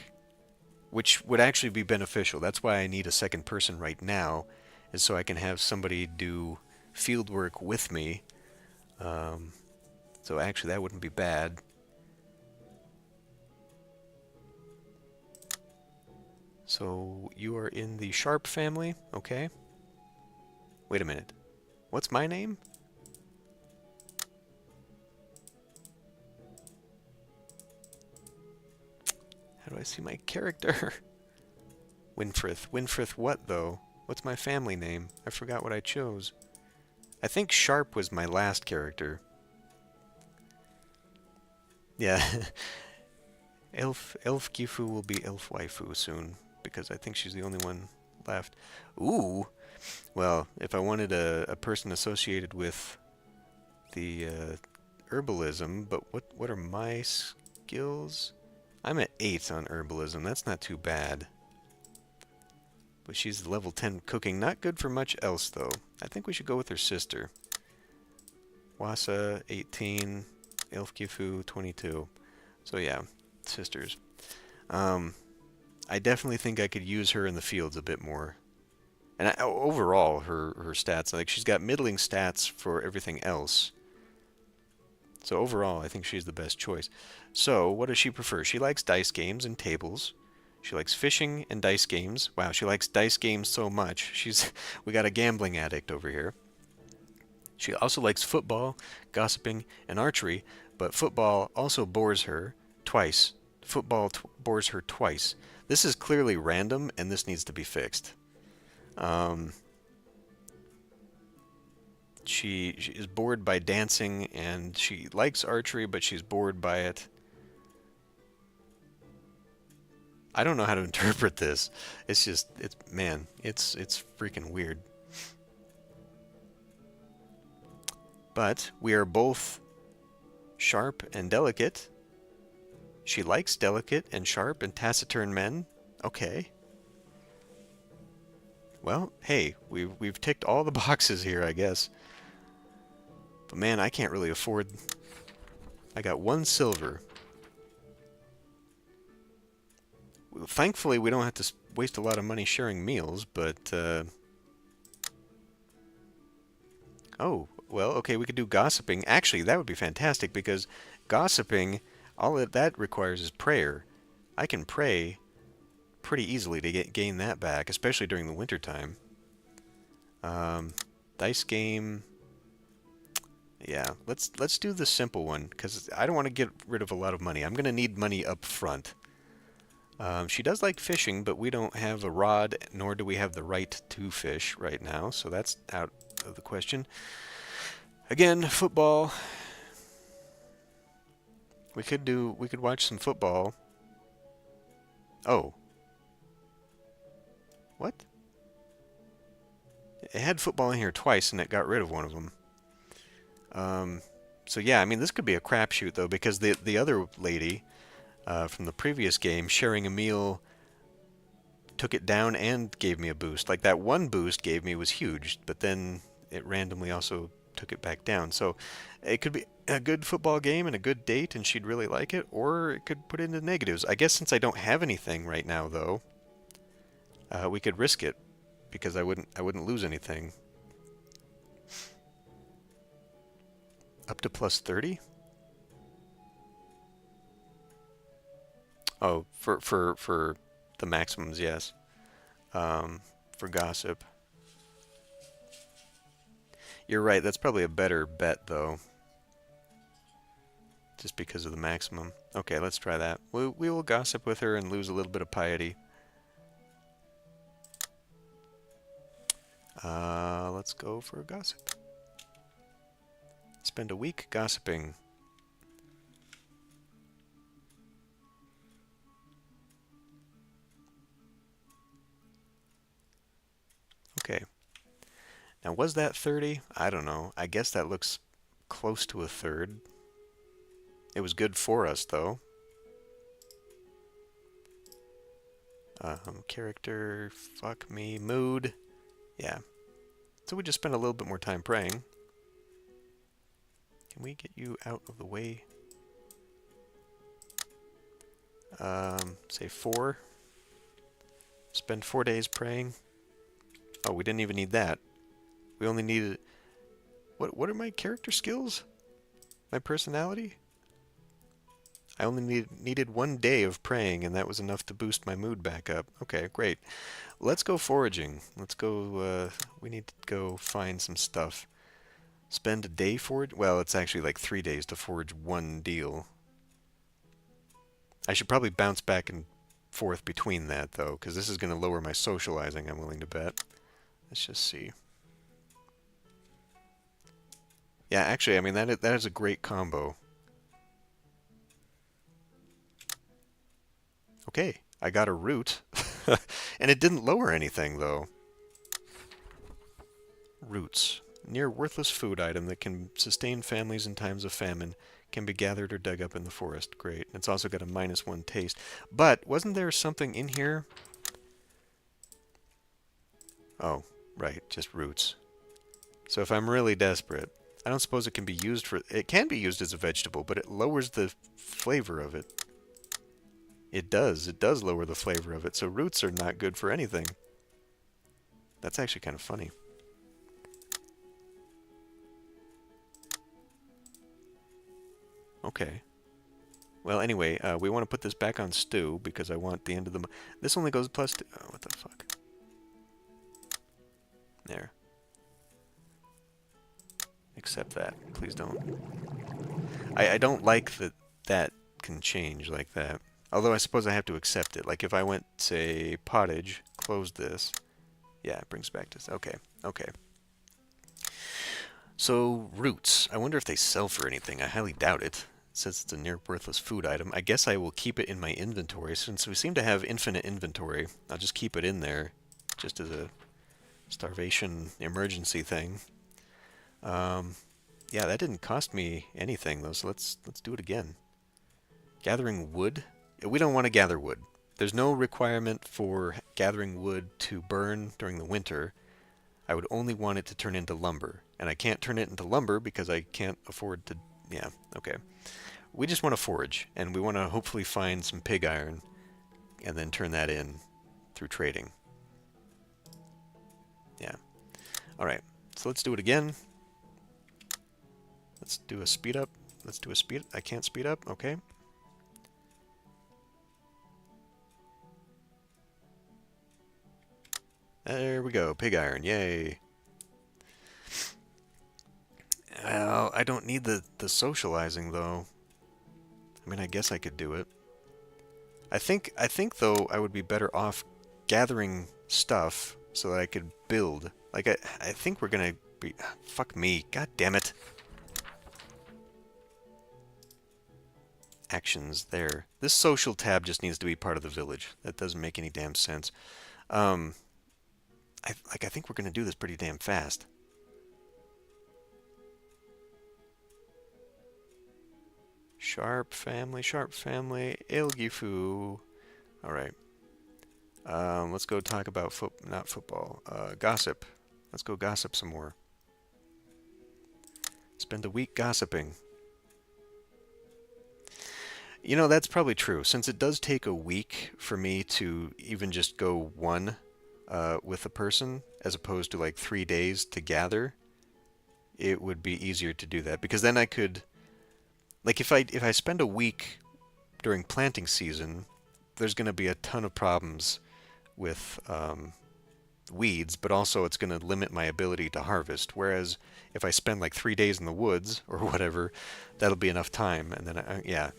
which would actually be beneficial. That's why I need a second person right now, is so I can have somebody do field work with me. So actually, that wouldn't be bad. So, you are in the Sharp family, okay? Wait a minute. What's my name? How do I see my character? Winfrith. Winfrith what, though? What's my family name? I forgot what I chose. I think Sharp was my last character. Yeah. Elf Gifu will be Elf Waifu soon, because I think she's the only one left. Ooh! Well, if I wanted a person associated with the herbalism, but what are my skills? I'm at 8 on herbalism. That's not too bad. But she's level 10 cooking. Not good for much else, though. I think we should go with her sister. Wasa, 18. Ilfgifu, 22. So yeah, sisters. I definitely think I could use her in the fields a bit more. And overall, her stats, like she's got middling stats for everything else. So overall, I think she's the best choice. So what does she prefer? She likes dice games and tables. She likes fishing and dice games. Wow, she likes dice games so much. We got a gambling addict over here. She also likes football, gossiping, and archery, but football also bores her twice. Football bores her twice. This is clearly random, and this needs to be fixed. She is bored by dancing, and she likes archery, but she's bored by it. I don't know how to interpret this. It's freaking weird. But we are both sharp and delicate. She likes delicate and sharp and taciturn men. Okay. Well, hey, we've ticked all the boxes here, I guess. But man, I can't really afford... I got 1 silver. Thankfully, we don't have to waste a lot of money sharing meals, but... Oh, well, okay, we could do gossiping. Actually, that would be fantastic, because gossiping, all that requires is prayer. I can pray pretty easily to gain that back, especially during the wintertime. Dice game... Yeah, let's do the simple one, because I don't want to get rid of a lot of money. I'm going to need money up front. She does like fishing, but we don't have a rod, nor do we have the right to fish right now, so that's out of the question. Again, football. We could watch some football. Oh. What? It had football in here twice, and it got rid of one of them. So yeah, I mean, this could be a crapshoot, though, because the other lady from the previous game, sharing a meal, took it down and gave me a boost. Like, that one boost gave me was huge, but then it randomly also took it back down. So it could be a good football game and a good date, and she'd really like it, or it could put into negatives. I guess since I don't have anything right now, though, we could risk it, because I wouldn't lose anything. Up to plus 30? Oh, for the maximums, yes. For gossip. You're right, that's probably a better bet, though. Just because of the maximum. Okay, let's try that. We will gossip with her and lose a little bit of piety. Let's go for a gossip. Spend a week gossiping. Okay. Now, was that 30? I don't know. I guess that looks close to a third. It was good for us, though. Character, fuck me, mood. Yeah. So we just spent a little bit more time praying. Can we get you out of the way? Say 4. Spend 4 days praying. Oh, we didn't even need that. We only needed... What are my character skills? My personality? I only needed 1 day of praying, and that was enough to boost my mood back up. Okay, great. Let's go foraging. Let's go... we need to go find some stuff. Spend a day forge? Well, it's actually like 3 days to forge one deal. I should probably bounce back and forth between that, though, because this is going to lower my socializing, I'm willing to bet. Let's just see. Yeah, actually, I mean, that is a great combo. Okay, I got a root. And it didn't lower anything, though. Roots. Near worthless food item that can sustain families in times of famine. Can be gathered or dug up in the forest. Great. It's also got a -1 taste. But wasn't there something in here? Oh, right. Just roots. So if I'm really desperate, I don't suppose it can be used for... It can be used as a vegetable, but it lowers the flavor of it. It does. It does lower the flavor of it. So roots are not good for anything. That's actually kind of funny. Okay. Well, anyway, we want to put this back on stew because I want the end of the... This only goes plus... Oh, what the fuck? There. Accept that. Please don't. I don't like that that can change like that. Although I suppose I have to accept it. Like if I went, say, pottage, close this. Yeah, it brings back to... Okay, okay. So, roots. I wonder if they sell for anything. I highly doubt it. Since it's a near worthless food item. I guess I will keep it in my inventory. Since we seem to have infinite inventory, I'll just keep it in there. Just as a starvation emergency thing. Yeah, that didn't cost me anything, though, so let's do it again. Gathering wood? We don't want to gather wood. There's no requirement for gathering wood to burn during the winter. I would only want it to turn into lumber. And I can't turn it into lumber because I can't afford to... Yeah, okay. We just want to forage, and we want to hopefully find some pig iron and then turn that in through trading. Yeah. Alright, so let's do it again. Let's do a speed up. Let's do a speed... I can't speed up? Okay. There we go. Pig iron. Yay. Well, I don't need the socializing, though. I mean, I guess I could do it. I think, though, I would be better off gathering stuff so that I could build. Like, I think we're gonna be... Fuck me. God damn it. Actions there. This social tab just needs to be part of the village. That doesn't make any damn sense. I think we're gonna do this pretty damn fast. Sharp family, Ilgifu. Alright. Let's go talk about not football. Gossip. Let's go gossip some more. Spend a week gossiping. You know, that's probably true. Since it does take a week for me to even just go one with a person, as opposed to like 3 days to gather, it would be easier to do that. Because then I could... Like, if I spend a week during planting season, there's going to be a ton of problems with weeds, but also it's going to limit my ability to harvest. Whereas if I spend like 3 days in the woods or whatever, that'll be enough time. And then, yeah,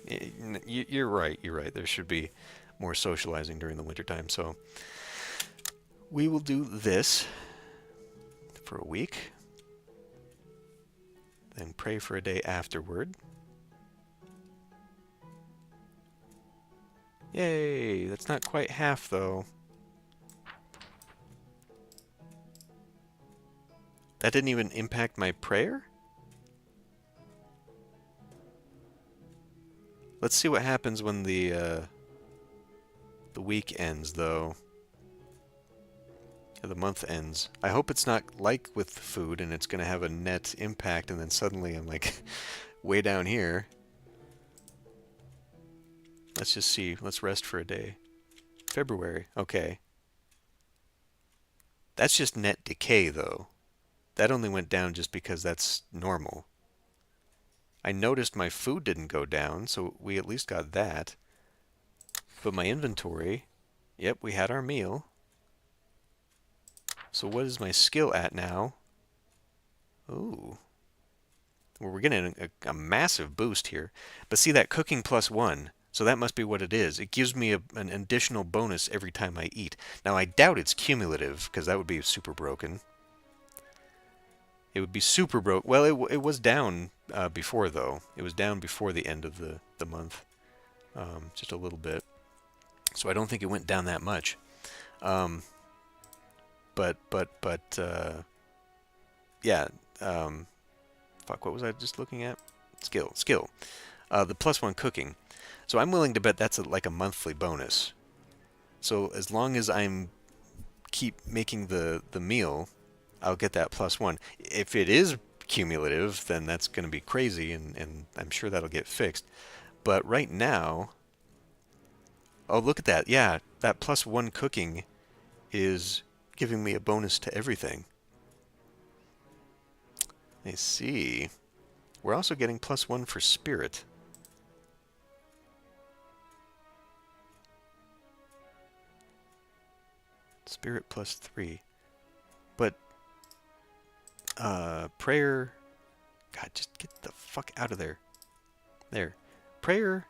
you're right. You're right. There should be more socializing during the wintertime. So we will do this for a week, then pray for a day afterward. Yay! That's not quite half, though. That didn't even impact my prayer? Let's see what happens when the week ends, though. Or the month ends. I hope it's not like with food and it's going to have a net impact and then suddenly I'm like way down here. Let's just see. Let's rest for a day. February. Okay. That's just net decay, though. That only went down just because that's normal. I noticed my food didn't go down, so we at least got that. But my inventory... Yep, we had our meal. So what is my skill at now? Ooh. Well, we're getting a massive boost here. But see that cooking +1, so that must be what it is. It gives me an additional bonus every time I eat. Now, I doubt it's cumulative, because that would be super broken. It would be super broke. Well, it was down before, though. It was down before the end of the month. Just a little bit. So I don't think it went down that much. Um, but yeah. Fuck, what was I just looking at? Skill. The +1 cooking. So I'm willing to bet that's like a monthly bonus. So as long as I'm keep making the meal, I'll get that +1. If it is cumulative, then that's going to be crazy, and I'm sure that'll get fixed. But right now, oh, look at that. Yeah, that +1 cooking is giving me a bonus to everything. I see. We're also getting +1 for spirit. Spirit +3. But, prayer... God, just get the fuck out of there. There. Prayer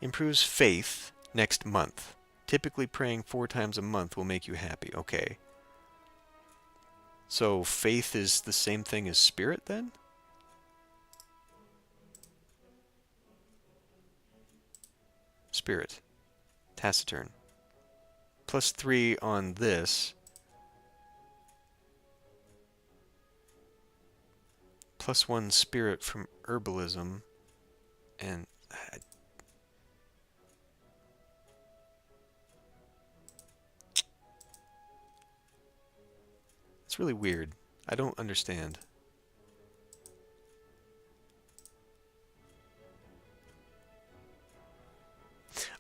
improves faith next month. Typically praying 4 times a month will make you happy. Okay. So faith is the same thing as spirit then? Spirit. Taciturn. +3 on this. +1 spirit from herbalism. And... it's really weird. I don't understand.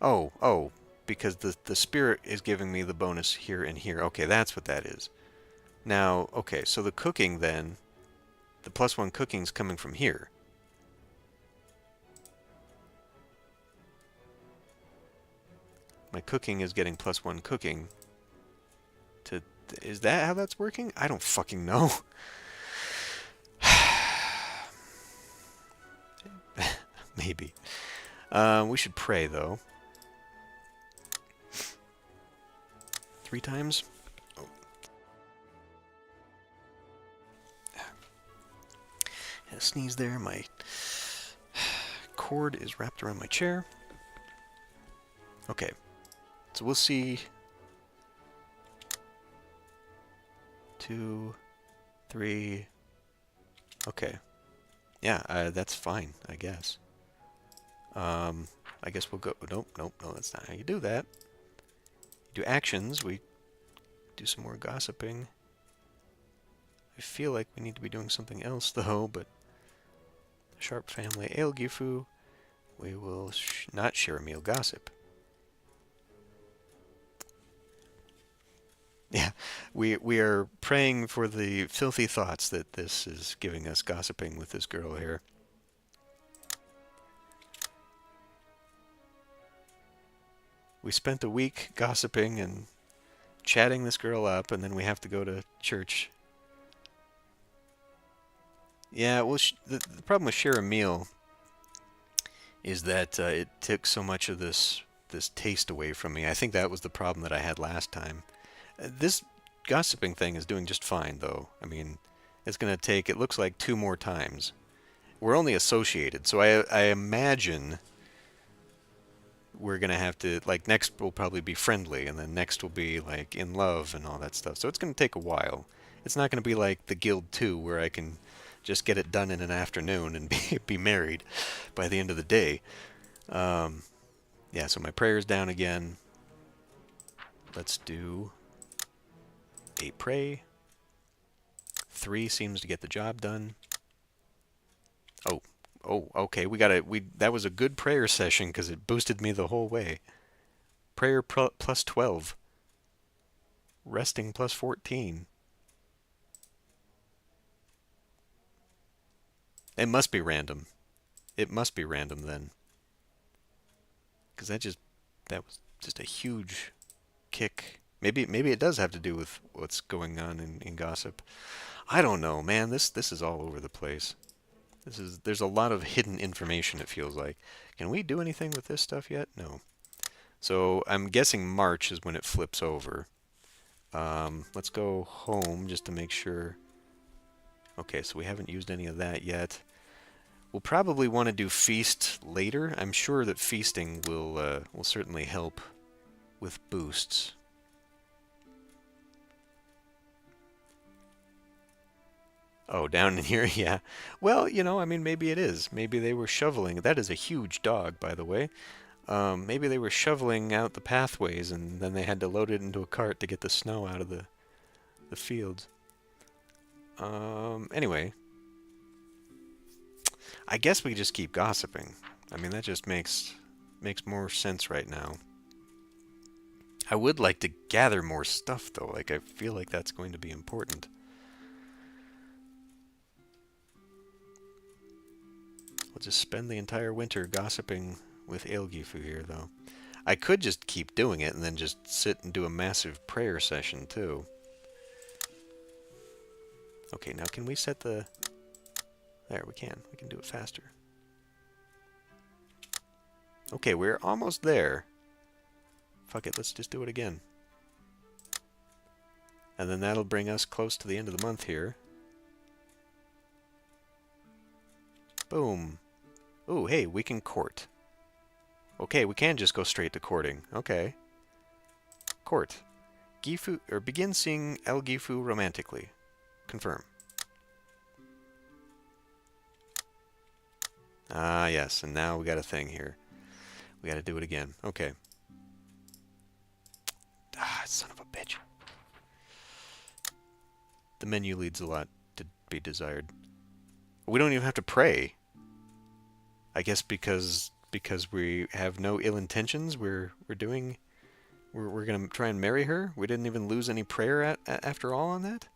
Oh, because the spirit is giving me the bonus here and here. Okay, that's what that is. Now, okay, so the cooking then, the +1 cooking's coming from here. My cooking is getting +1 cooking. Is that how that's working? I don't fucking know. Maybe. We should pray, though. 3 times? Oh. Yeah, sneeze there. My cord is wrapped around my chair. Okay. So we'll see... 2, 3... Okay. Yeah, that's fine, I guess. I guess we'll go... Nope, that's not how you do that. You do actions, we do some more gossiping. I feel like we need to be doing something else, though, but... Sharp family ale gifu. We will not share a meal gossip. Yeah, we are praying for the filthy thoughts that this is giving us, gossiping with this girl here. We spent a week gossiping and chatting this girl up, and then we have to go to church. Yeah, well, the problem with share a meal is that it took so much of this taste away from me. I think that was the problem that I had last time. This gossiping thing is doing just fine, though. I mean, it's going to take, it looks like 2 more times. We're only associated, so I imagine we're going to have to, like, next will probably be friendly, and then next will be, like, in love and all that stuff. So it's going to take a while. It's not going to be like the Guild 2, where I can just get it done in an afternoon and be married by the end of the day. Yeah, so my prayer's down again. Let's do... 8 pray. 3 seems to get the job done. Oh, okay. That was a good prayer session because it boosted me the whole way. Prayer plus 12. Resting plus 14. It must be random. It must be random then. Because that was just a huge kick. Maybe it does have to do with what's going on in gossip. I don't know, man. This is all over the place. There's a lot of hidden information, it feels like. Can we do anything with this stuff yet? No. So I'm guessing March is when it flips over. Let's go home just to make sure. Okay, so we haven't used any of that yet. We'll probably want to do feast later. I'm sure that feasting will certainly help with boosts. Oh, down in here, yeah. Well, you know, I mean, maybe it is. Maybe they were shoveling. That is a huge dog, by the way. Maybe they were shoveling out the pathways, and then they had to load it into a cart to get the snow out of the fields. Anyway, I guess we just keep gossiping. I mean, that just makes more sense right now. I would like to gather more stuff, though. Like, I feel like that's going to be important. We'll just spend the entire winter gossiping with Aelgifu here, though. I could just keep doing it and then just sit and do a massive prayer session, too. Okay, now can we set the... There, we can. We can do it faster. Okay, we're almost there. Fuck it, let's just do it again. And then that'll bring us close to the end of the month here. Boom. Ooh, hey, we can court. Okay, we can just go straight to courting. Okay. Court. Gifu, or begin seeing Aelgifu romantically. Confirm. Ah, yes, and now we got a thing here. We got to do it again. Okay. Ah, son of a bitch. The menu leads a lot to be desired. We don't even have to pray. I guess because we have no ill intentions, we're gonna try and marry her. We didn't even lose any prayer after all on that.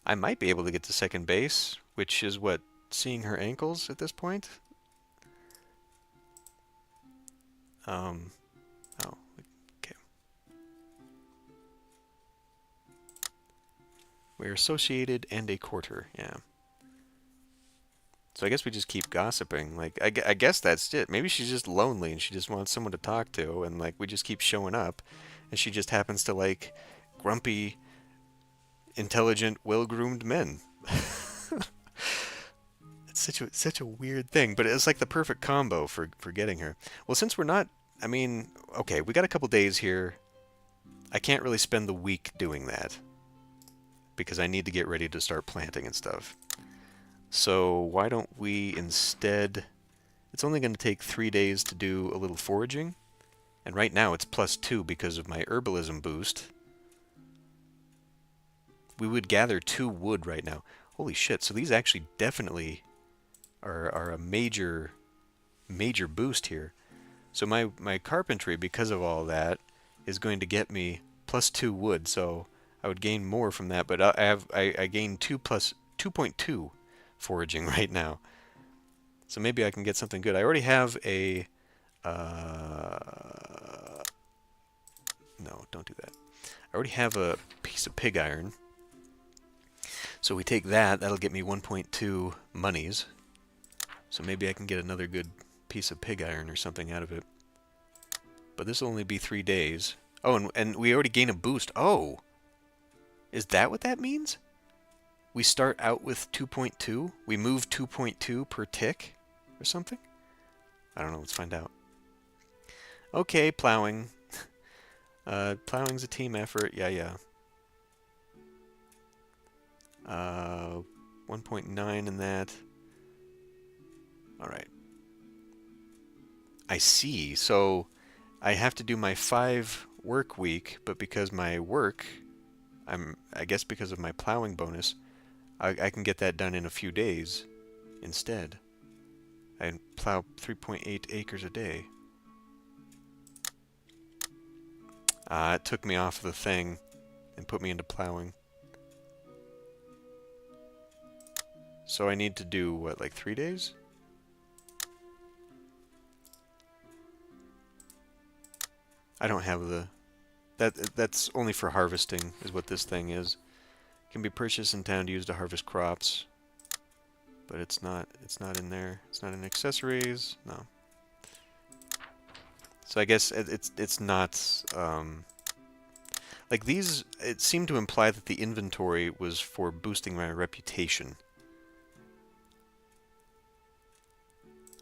I might be able to get to second base, which is what, seeing her ankles at this point. Oh, okay. We're associated and a quarter, yeah. So I guess we just keep gossiping. Like, I guess that's it. Maybe she's just lonely and she just wants someone to talk to, and like we just keep showing up, and she just happens to like grumpy, intelligent, well-groomed men. It's such a weird thing, but it's like the perfect combo for getting her. Well, since we're not, I mean, okay, we got a couple days here. I can't really spend the week doing that because I need to get ready to start planting and stuff. So why don't we instead... It's only going to take 3 days to do a little foraging. And right now it's +2 because of my herbalism boost. We would gather 2 wood right now. Holy shit, so these actually definitely are a major boost here. So my carpentry, because of all that, is going to get me +2 wood. So I would gain more from that, but I gain 2 plus 2.2 foraging right now. So maybe I can get something good. I already have a... no, don't do that. I already have a piece of pig iron. So we take that. That'll get me 1.2 monies. So maybe I can get another good piece of pig iron or something out of it. But this will only be 3 days. Oh, and we already gain a boost. Oh! Is that what that means? We start out with 2.2? We move 2.2 per tick? Or something? I don't know. Let's find out. Okay, plowing. Plowing's a team effort. Yeah. 1.9 in that. Alright. I see. So I have to do my 5 work week, but because my work, I guess because of my plowing bonus, I can get that done in a few days instead. I plow 3.8 acres a day. It took me off the thing and put me into plowing. So I need to do, what, like 3 days? I don't have the... That's only for harvesting, is what this thing is. Can be purchased in town to use to harvest crops. But it's not in there. It's not in accessories. No. So I guess it's not like these. It seemed to imply that the inventory was for boosting my reputation.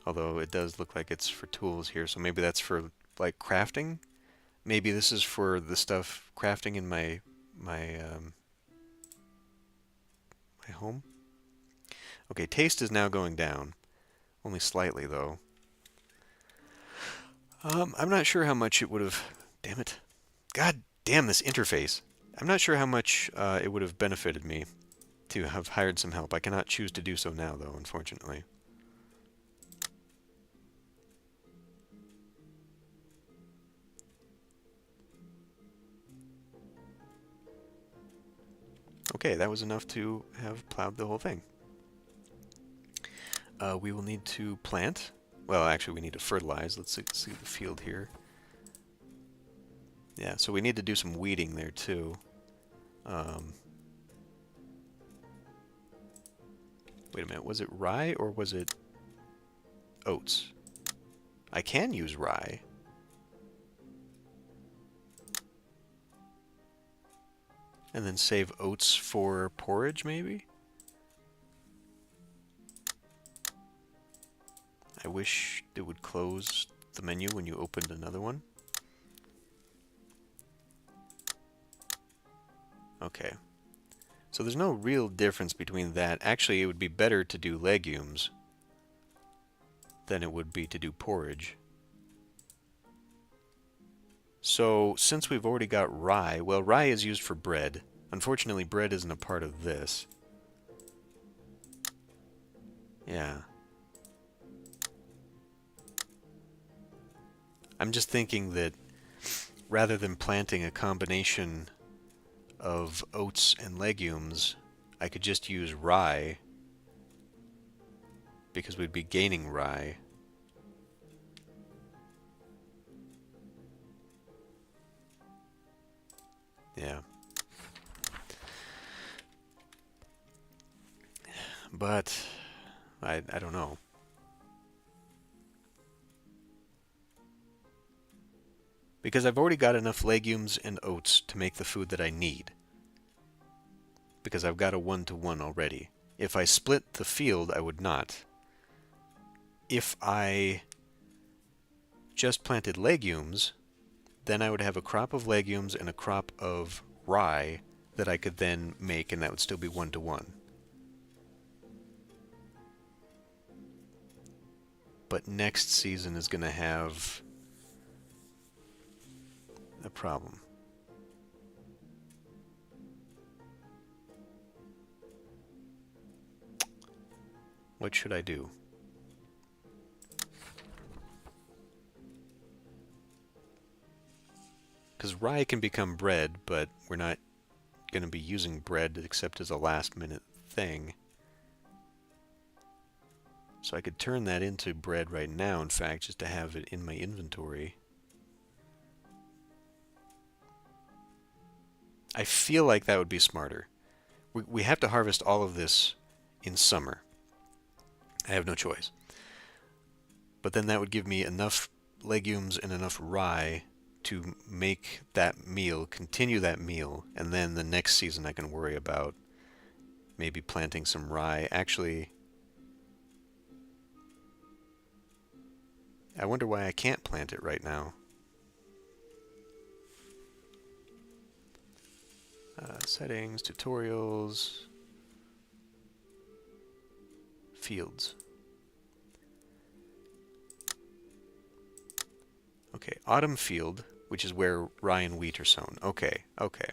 Although it does look like it's for tools here, so maybe that's for like crafting. Maybe this is for the stuff crafting in my my home. Okay, taste is now going down, only slightly though. I'm not sure how much it would have. Damn it! God damn this interface! I'm not sure how much it would have benefited me to have hired some help. I cannot choose to do so now, though, unfortunately. Okay, that was enough to have plowed the whole thing. We will need to plant. Well, actually, we need to fertilize. Let's see the field here. Yeah, so we need to do some weeding there, too. Wait a minute, was it rye or was it oats? I can use rye. And then save oats for porridge, maybe? I wish it would close the menu when you opened another one. Okay. So there's no real difference between that. Actually, it would be better to do legumes than it would be to do porridge. So, since we've already got rye, well, rye is used for bread. Unfortunately, bread isn't a part of this. Yeah. I'm just thinking that rather than planting a combination of oats and legumes, I could just use rye because we'd be gaining rye. Yeah. But I don't know. Because I've already got enough legumes and oats to make the food that I need. Because I've got a 1-to-1 already. If I split the field, I would not. If I just planted legumes, then I would have a crop of legumes and a crop of rye that I could then make, and that would still be 1-to-1. But next season is going to have a problem. What should I do? Because rye can become bread, but we're not going to be using bread except as a last-minute thing. So I could turn that into bread right now, in fact, just to have it in my inventory. I feel like that would be smarter. We have to harvest all of this in summer. I have no choice. But then that would give me enough legumes and enough rye to make that meal, continue that meal, and then the next season I can worry about maybe planting some rye. Actually, I wonder why I can't plant it right now. Settings, tutorials, fields. Okay, autumn field, which is where rye and wheat are sown. Okay, okay.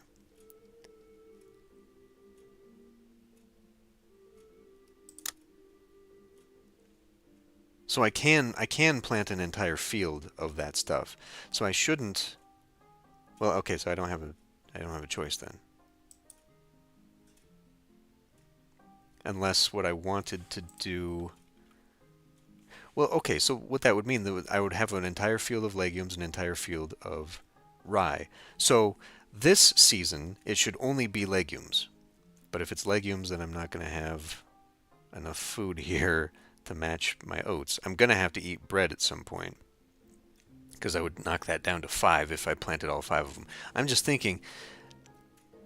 So I can plant an entire field of that stuff. So I shouldn't. Well, okay, so I don't have a choice then. Unless what I wanted to do. Well, okay, so what that would mean, that I would have an entire field of legumes, an entire field of rye. So this season, it should only be legumes. But if it's legumes, then I'm not going to have enough food here to match my oats. I'm going to have to eat bread at some point, because I would knock that down to 5 if I planted all 5 of them. I'm just thinking,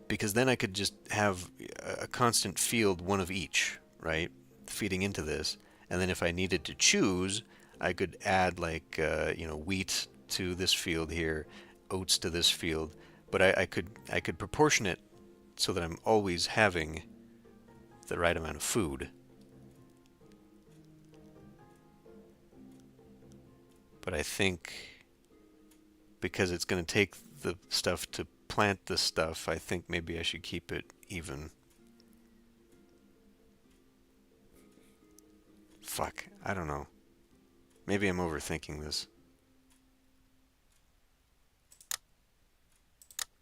because then I could just have a constant field, one of each, right, feeding into this. And then if I needed to choose, I could add like wheat to this field here, oats to this field. But I could proportion it so that I'm always having the right amount of food. But I think because it's going to take the stuff to plant the stuff, I think maybe I should keep it even. Fuck, I don't know. Maybe I'm overthinking this.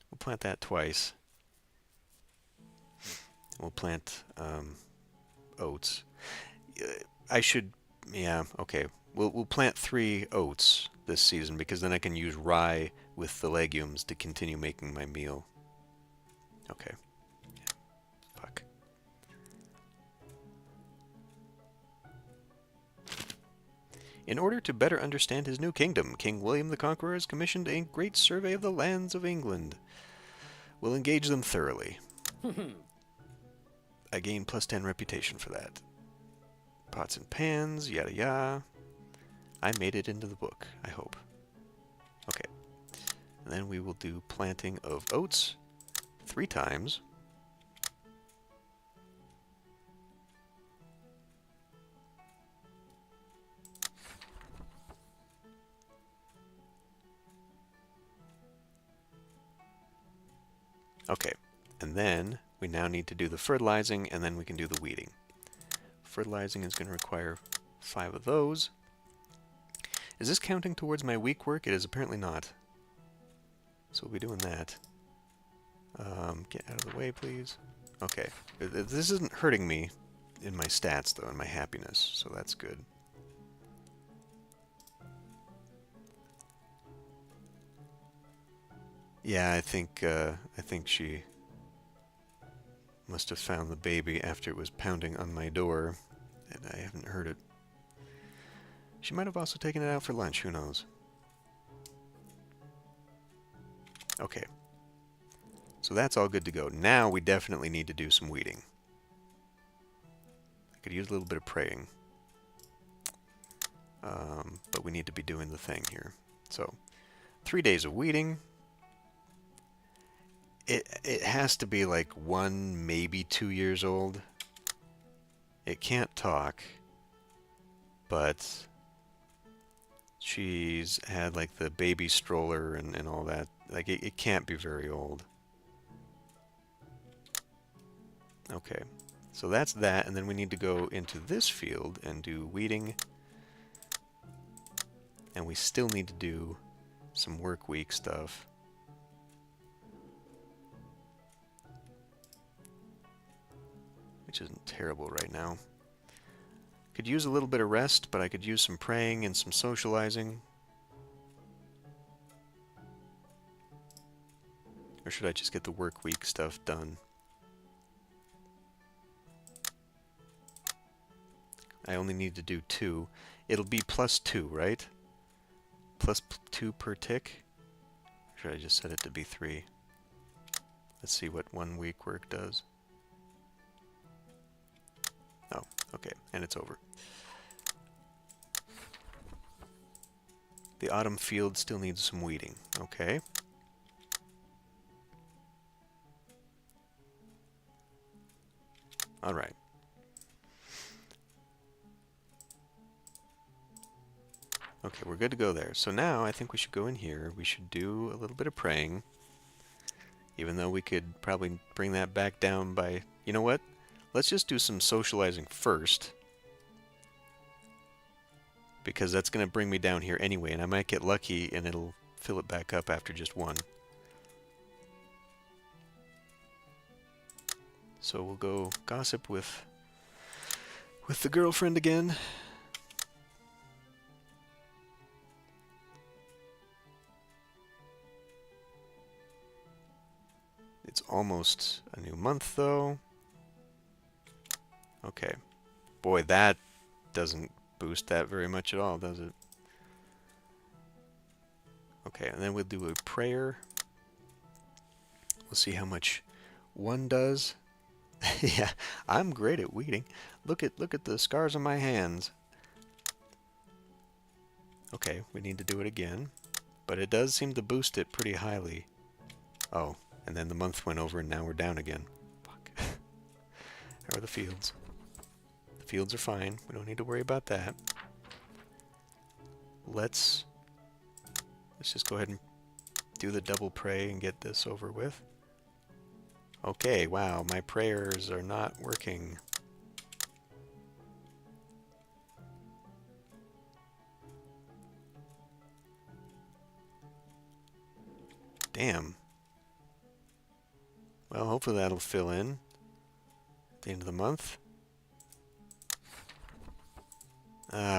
We'll plant that twice. We'll plant oats. I should, yeah, okay. We'll plant 3 oats this season, because then I can use rye with the legumes to continue making my meal. Okay. Fuck. In order to better understand his new kingdom, King William the Conqueror has commissioned a great survey of the lands of England. We'll engage them thoroughly. I gain +10 reputation for that. Pots and pans, yada yada. I made it into the book, I hope. Okay. And then we will do planting of oats 3 times. Okay. And then we now need to do the fertilizing, and then we can do the weeding. Fertilizing is going to require 5 of those. Is this counting towards my week work? It is apparently not. So we'll be doing that. Get out of the way, please. Okay. This isn't hurting me in my stats, though, in my happiness, so that's good. Yeah, I think she must have found the baby after it was pounding on my door, and I haven't heard it. She might have also taken it out for lunch, who knows. Okay. So that's all good to go. Now we definitely need to do some weeding. I could use a little bit of praying. But we need to be doing the thing here. So, 3 days of weeding. It has to be like 1, maybe 2 years old. It can't talk, but she's had like the baby stroller and all that. Like it can't be very old. Okay, so that's that, and then we need to go into this field and do weeding. And we still need to do some work week stuff. Which isn't terrible right now. Could use a little bit of rest, but I could use some praying and some socializing. Or should I just get the work week stuff done? I only need to do 2. It'll be +2, right? +2 per tick? Or should I just set it to be 3? Let's see what 1 week work does. Oh, okay, and it's over. The autumn field still needs some weeding. Okay. All right. Okay, we're good to go there. So now I think we should go in here. We should do a little bit of praying. Even though we could probably bring that back down by... You know what? Let's just do some socializing first. Because that's going to bring me down here anyway, and I might get lucky and it'll fill it back up after just 1. So we'll go gossip with the girlfriend again. It's almost a new month, though. Okay. Boy, that doesn't boost that very much at all, does it? Okay, and then we'll do a prayer. We'll see how much one does. Yeah, I'm great at weeding. Look at the scars on my hands. Okay, we need to do it again. But it does seem to boost it pretty highly. Oh, and then the month went over and now we're down again. Fuck. How are the fields? The fields are fine. We don't need to worry about that. Let's just go ahead and do the double pray and get this over with. Okay, wow, my prayers are not working. Damn. Well, hopefully that'll fill in at the end of the month.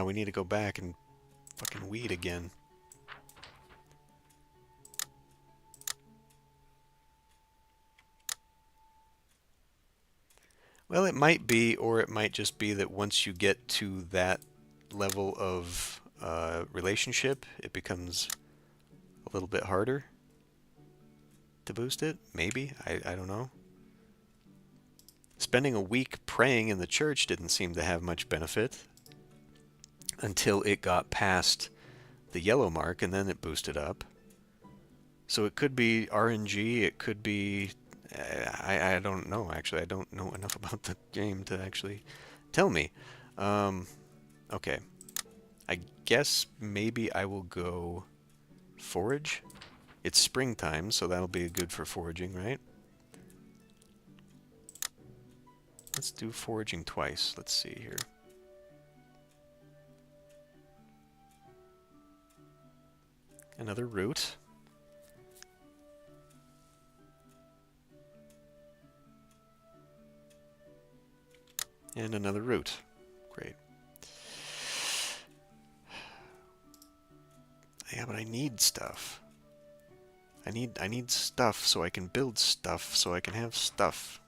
We need to go back and fucking weed again. Well, it might be, or it might just be that once you get to that level of relationship, it becomes a little bit harder to boost it. Maybe. I don't know. Spending a week praying in the church didn't seem to have much benefit until it got past the yellow mark, and then it boosted up. So it could be RNG, it could be... I don't know, actually. I don't know enough about the game to actually tell me. Okay. I guess maybe I will go forage. It's springtime, so that'll be good for foraging, right? Let's do foraging twice. Let's see here. Another root. And another root. Great. Yeah, but I need stuff. I need stuff so I can build stuff so I can have stuff.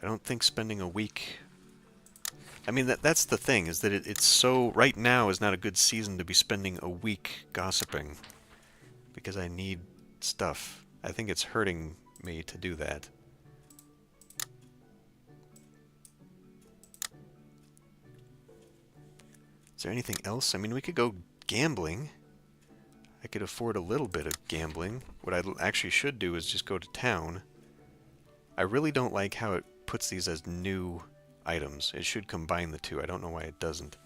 I don't think spending a week... I mean, that's the thing, is that it's so... Right now is not a good season to be spending a week gossiping. Because I need stuff. I think it's hurting me to do that. Is there anything else? I mean, we could go gambling. I could afford a little bit of gambling. What I actually should do is just go to town. I really don't like how it puts these as new items. It should combine the two. I don't know why it doesn't.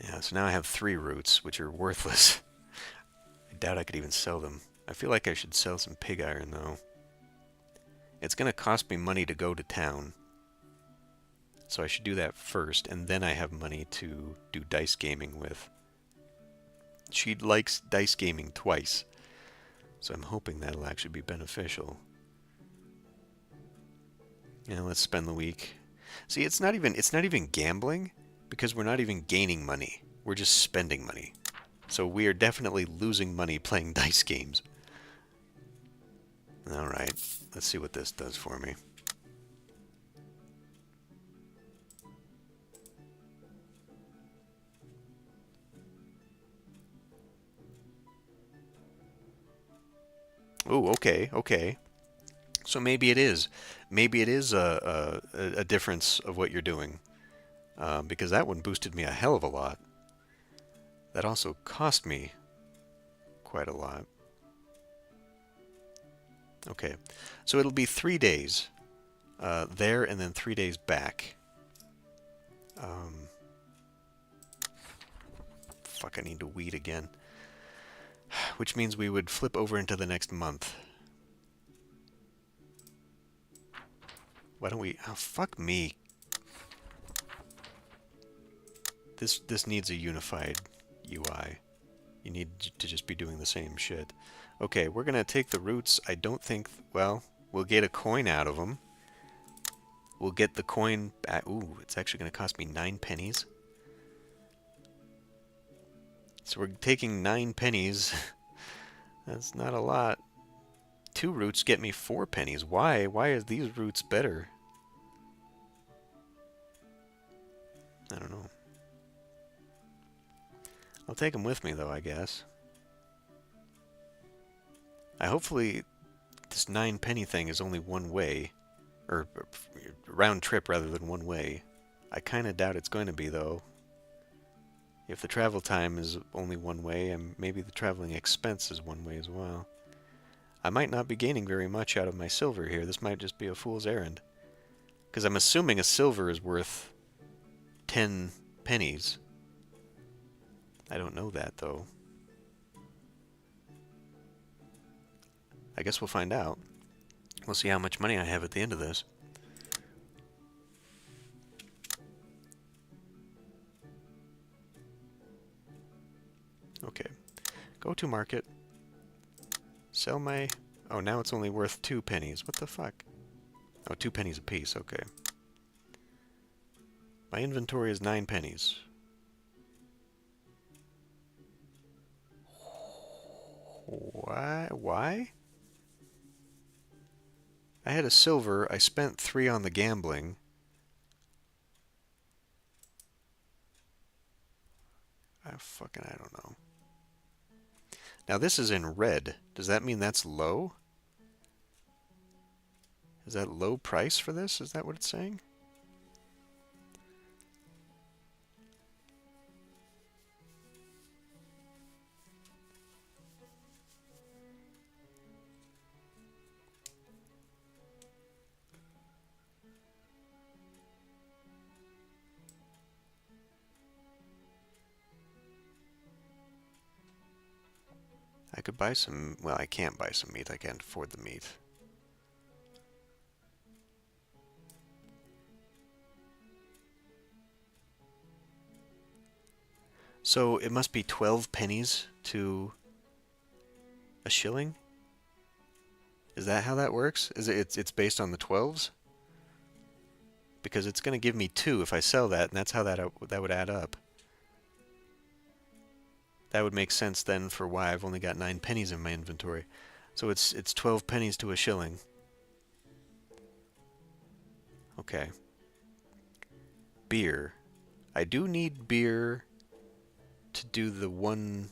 Yeah, so now I have 3 roots, which are worthless. I doubt I could even sell them. I feel like I should sell some pig iron, though. It's going to cost me money to go to town. So I should do that first, and then I have money to do dice gaming with. She likes dice gaming twice, so I'm hoping that'll actually be beneficial. Yeah, let's spend the week. See, it's not even gambling, because we're not even gaining money. We're just spending money. So we are definitely losing money playing dice games. Alright, let's see what this does for me. Oh, okay, okay. So maybe it is. Maybe it is a difference of what you're doing. Because that one boosted me a hell of a lot. That also cost me quite a lot. Okay, so it'll be 3 days there and then 3 days back. Fuck, I need to weed again. Which means we would flip over into the next month. Why don't we... Oh, fuck me. This needs a unified UI. You need to just be doing the same shit. Okay, we're going to take the roots. I don't think... Well, we'll get a coin out of them. We'll get the coin back... Ooh, it's actually going to cost me 9 pennies. So we're taking 9 pennies. That's not a lot. 2 roots get me 4 pennies. Why? Why are these roots better? I don't know. I'll take them with me, though, I guess. Hopefully this 9 penny thing is only one way. Or round trip rather than one way. I kind of doubt it's going to be, though. If the travel time is only one way, and maybe the traveling expense is one way as well. I might not be gaining very much out of my silver here. This might just be a fool's errand. Because I'm assuming a silver is worth 10 pennies. I don't know that, though. I guess we'll find out. We'll see how much money I have at the end of this. Okay. Go to market. Sell my... Oh, now it's only worth 2 pennies. What the fuck? Oh, 2 pennies a piece. Okay. My inventory is 9 pennies. Why? Why? I had a silver. I spent 3 on the gambling. I don't know. Now this is in red. Does that mean that's low? Is that low price for this? Is that what it's saying? I could buy some... Well, I can't buy some meat. I can't afford the meat. So it must be 12 pennies to a shilling? Is that how that works? It's based on the 12s? Because it's going to give me 2 if I sell that, and that's how that would add up. That would make sense then for why I've only got 9 pennies in my inventory. So it's 12 pennies to a shilling. Okay. Beer. I do need beer to do the one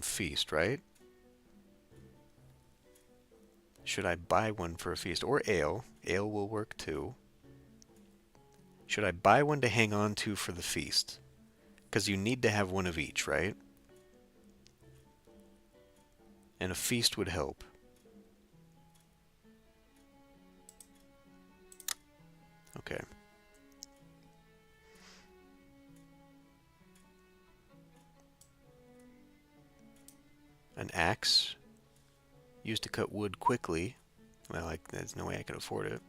feast, right? Should I buy one for a feast? Or ale. Ale will work too. Should I buy one to hang on to for the feast? Because you need to have one of each, right? And a feast would help. Okay. An axe. Used to cut wood quickly. Well, there's no way I could afford it.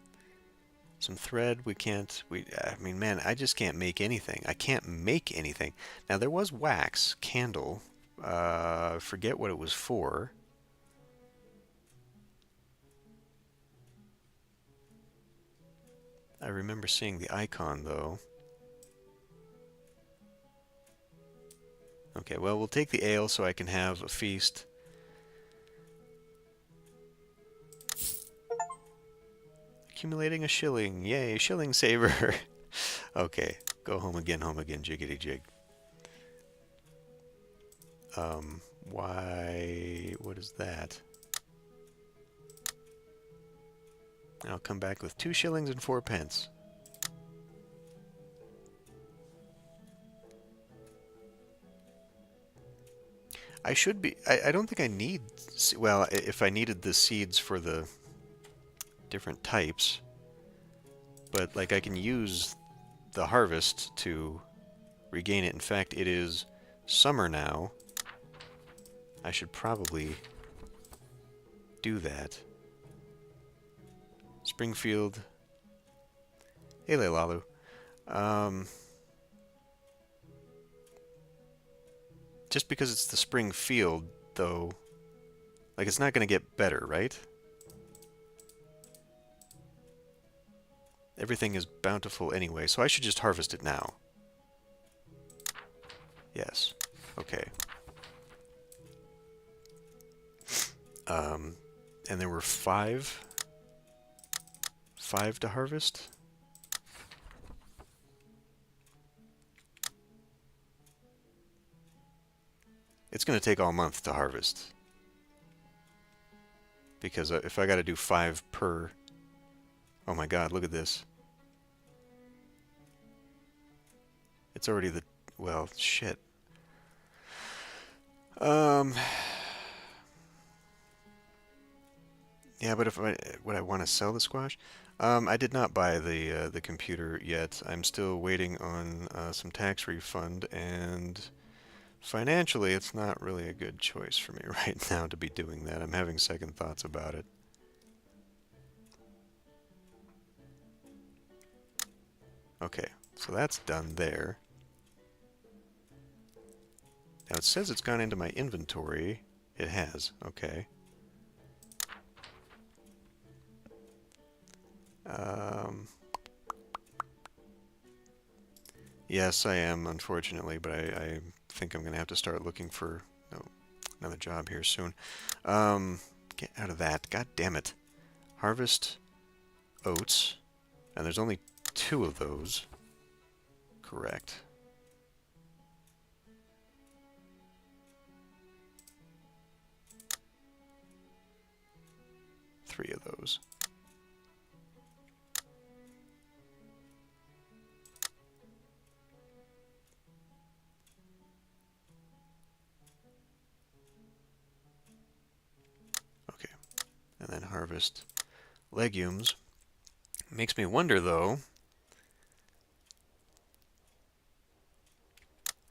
Some thread, I mean, man, I just can't make anything. I can't make anything. Now, there was wax, candle. Forget what it was for. I remember seeing the icon, though. Okay, well, we'll take the ale so I can have a feast. Accumulating a shilling. Yay, shilling saver. Okay, go home again, jiggity jig. Why? What is that? I'll come back with 2 shillings and 4 pence. I should be... I don't think I need... Well, if I needed the seeds for the different types. But, like, I can use the harvest to regain it. In fact, it is summer now. I should probably do that. Springfield. Hey, Lalu. Just because it's the spring field, though, like, it's not going to get better, right? Everything is bountiful anyway, so I should just harvest it now. Yes. Okay. And there were five to harvest. It's going to take all month to harvest. Because if I got to do 5 per... Oh my god, look at this. It's already the... Well, shit. Yeah, but if would I want to sell the squash? I did not buy the computer yet. I'm still waiting on some tax refund, and financially, it's not really a good choice for me right now to be doing that. I'm having second thoughts about it. Okay, so that's done there. Now it says it's gone into my inventory. It has, okay. Yes, I am, unfortunately, but I think I'm going to have to start looking for another job here soon. Get out of that. God damn it. Harvest oats. And there's only 2 of those. Correct. Three of those. Okay. And then harvest legumes. Makes me wonder, though.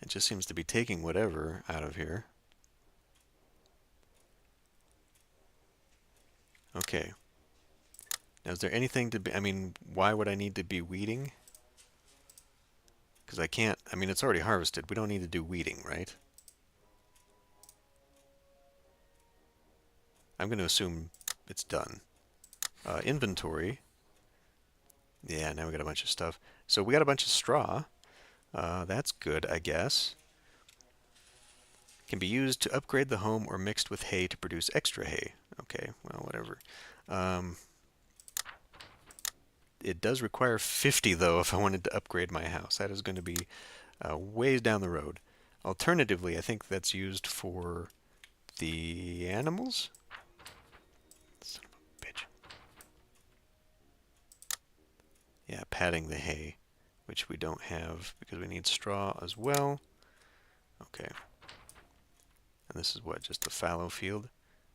It just seems to be taking whatever out of here. Okay. Now, is there anything to be... I mean, why would I need to be weeding? Because I can't... I mean, it's already harvested. We don't need to do weeding, right? I'm going to assume it's done. Inventory. Yeah, now we got a bunch of stuff. So we got a bunch of straw. That's good, I guess. Can be used to upgrade the home or mixed with hay to produce extra hay. Okay, well, whatever. It does require 50, though, if I wanted to upgrade my house. That is going to be ways down the road. Alternatively, I think that's used for the animals. Son of a bitch. Yeah, padding the hay, which we don't have because we need straw as well. Okay. And this is what, just a fallow field?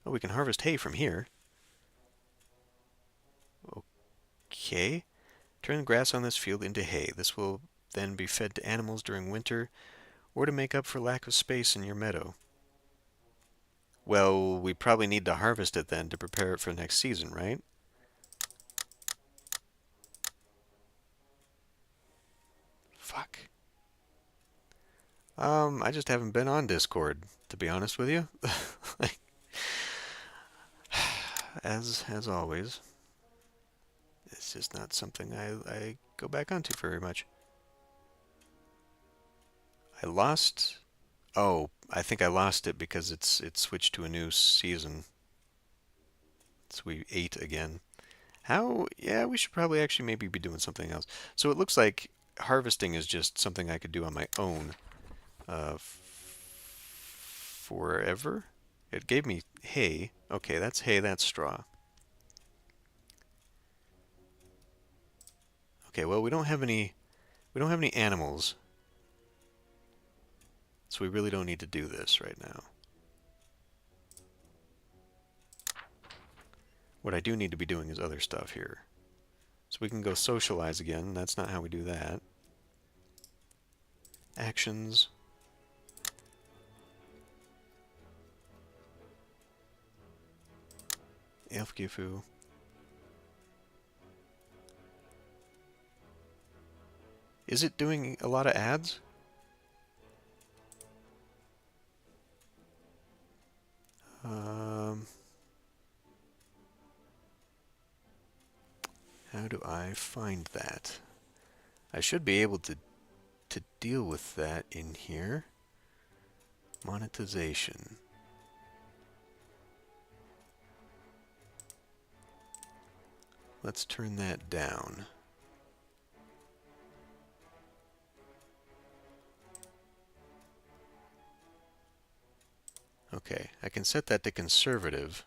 Oh, we can harvest hay from here. Okay. Turn the grass on this field into hay. This will then be fed to animals during winter or to make up for lack of space in your meadow. Well, we probably need to harvest it then to prepare it for next season, right? Fuck. I just haven't been on Discord, to be honest with you. As always. It's just not something I go back onto very much. I lost... Oh, I think I lost it because it switched to a new season. So we ate again. How? Yeah, we should probably actually maybe be doing something else. So it looks like harvesting is just something I could do on my own forever. It gave me hay. Okay, that's hay, that's straw. Okay, well, we don't have any animals. So we really don't need to do this right now. What I do need to be doing is other stuff here. So we can go socialize again. That's not how we do that. Actions. Elfgifu. Is it doing a lot of ads? How do I find that? I should be able to deal with that in here. Monetization. let's turn that down. Okay, I can set that to conservative.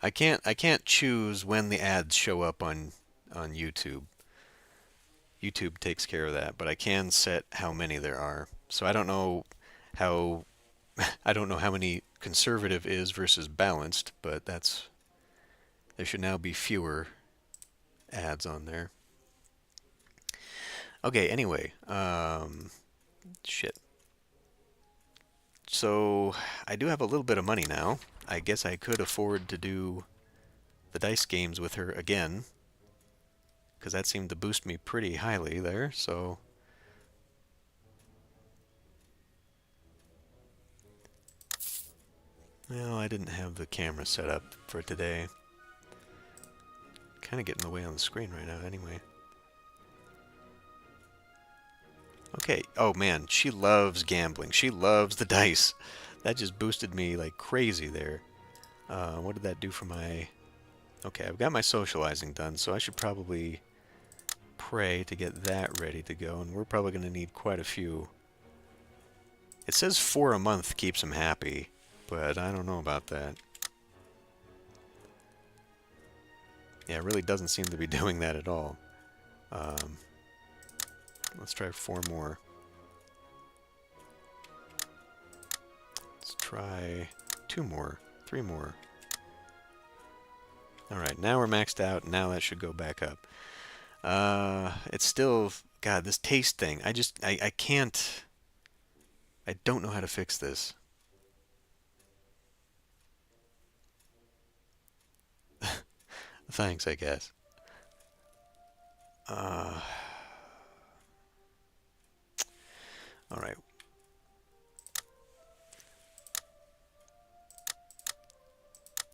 I can't choose when the ads show up on YouTube. YouTube takes care of that, but I can set how many there are. So I don't know how I don't know how many conservative is versus balanced, but there should now be fewer ads on there. Okay, anyway, shit. So I do have a little bit of money now. I guess I could afford to do the dice games with her again, because that seemed to boost me pretty highly there, so... Well, I didn't have the camera set up for today. Kind of getting in the way on the screen right now anyway. Okay, oh man, she loves gambling. She loves the dice. That just boosted me like crazy there. What did that do for my... Okay, I've got my socializing done, so I should probably pray to get that ready to go, and we're probably going to need quite a few. It says 4 a month keeps him happy, but I don't know about that. Yeah, it really doesn't seem to be doing that at all. Let's try 4 more. Let's try 2 more, 3 more. Alright, now we're maxed out. Now that should go back up. It's still... God, this taste thing. I can't... I don't know how to fix this. Thanks, I guess. Alright.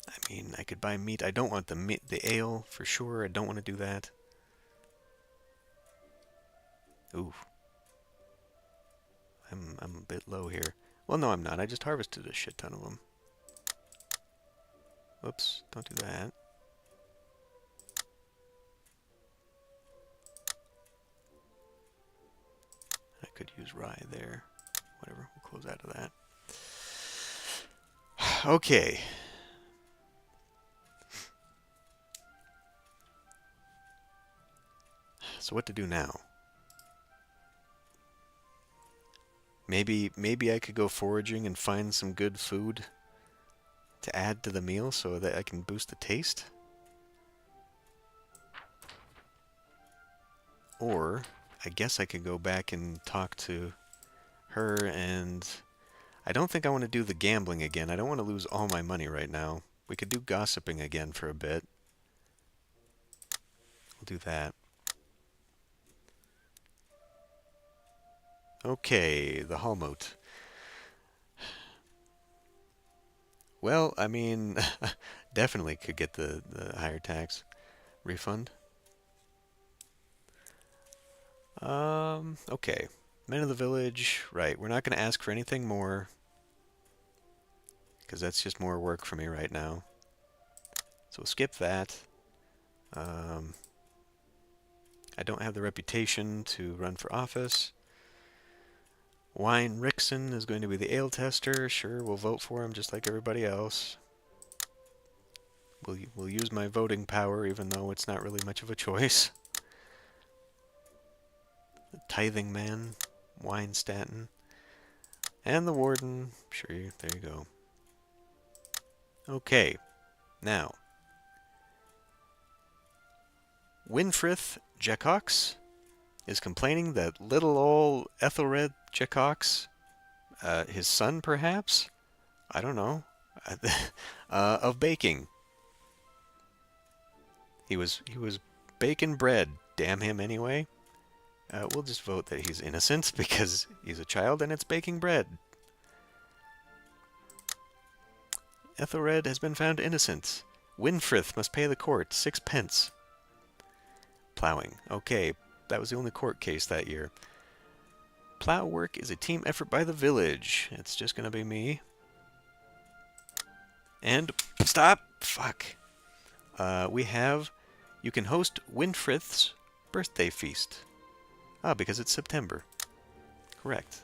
I mean, I could buy meat. I don't want the ale for sure. I don't want to do that. Ooh. I'm a bit low here. Well, no, I'm not. I just harvested a shit ton of them. Whoops, don't do that. I could use rye there. Whatever, we'll close out of that. Okay. So what to do now? Maybe I could go foraging and find some good food to add to the meal so that I can boost the taste? Or I guess I could go back and talk to her, and I don't think I want to do the gambling again. I don't want to lose all my money right now. We could do gossiping again for a bit. We'll do that. Okay, the hall mote. Well, I mean, definitely could get the higher tax refund. Okay. Men of the village, right. We're not going to ask for anything more, because that's just more work for me right now. So we'll skip that. I don't have the reputation to run for office. Wine Rickson is going to be the ale tester. Sure, we'll vote for him just like everybody else. We'll use my voting power, even though it's not really much of a choice. The tithing man, Wine Stanton. And the warden. Sure, there you go. Okay, now. Winfrith Jackox is complaining that little old Ethelred Jackox, his son perhaps? I don't know. Of baking. He was baking bread. Damn him anyway. We'll just vote that he's innocent because he's a child and it's baking bread. Ethelred has been found innocent. Winfrith must pay the court 6 pence. Plowing. Okay, that was the only court case that year. Plow work is a team effort by the village. It's just going to be me. And stop! Fuck. We have... You can host Winfrith's birthday feast. Ah, because it's September. Correct.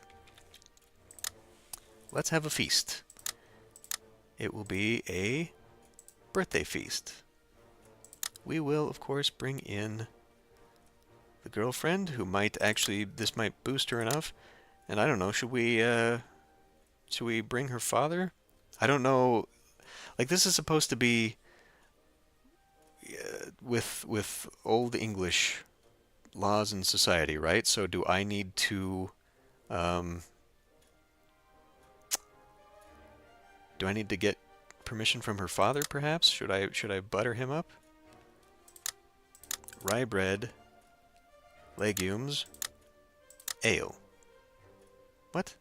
Let's have a feast. It will be a birthday feast. We will, of course, bring in the girlfriend, who might actually... This might boost her enough. And I don't know, should we bring her father? I don't know. Like, this is supposed to be with old English laws and society, right? So do I need to get permission from her father, perhaps? Should I butter him up? Rye bread, legumes, ale. What?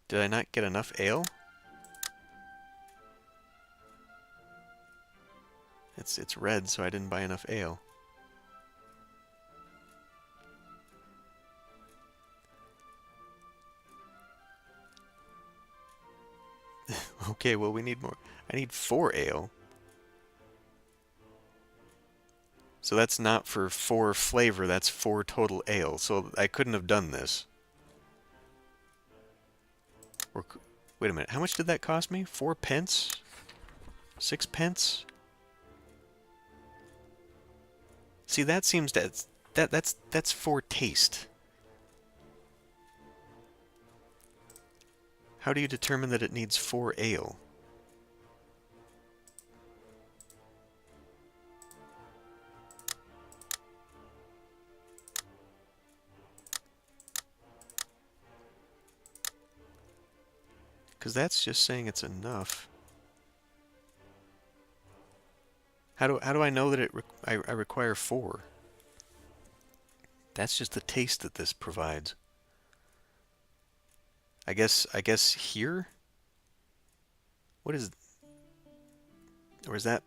Did I not get enough ale? It's red, so I didn't buy enough ale. Okay, well, we need more. I need 4 ale. So that's not for 4 flavor, that's 4 total ale. So I couldn't have done this. Or, wait a minute, how much did that cost me? 4 pence? 6 pence? See, that seems that's for taste. How do you determine that it needs 4 ale? Because that's just saying it's enough. How do I know that I require 4? That's just the taste that this provides. I guess here? What is... Or is that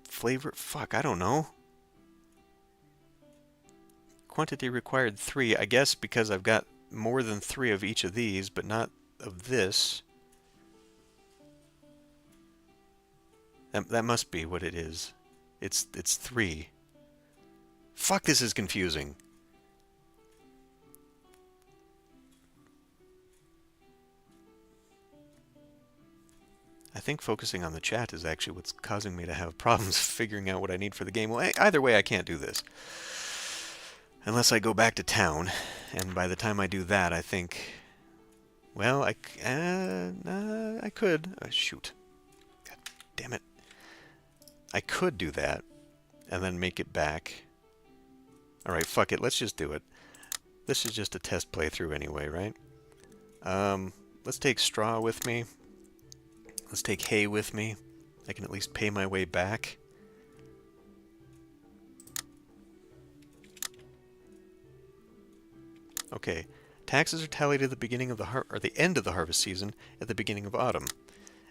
flavor? Fuck, I don't know. Quantity required 3. I guess because I've got more than 3 of each of these, but not of this. That must be what it is. It's 3. Fuck, this is confusing. I think focusing on the chat is actually what's causing me to have problems figuring out what I need for the game. Well, either way, I can't do this. Unless I go back to town, and by the time I do that, I think... Well, I could... shoot. God damn it. I could do that, and then make it back. Alright, fuck it, let's just do it. This is just a test playthrough anyway, right? Let's take straw with me. Let's take hay with me. I can at least pay my way back. Okay. Taxes are tallied at the beginning of the end of the harvest season, at the beginning of autumn.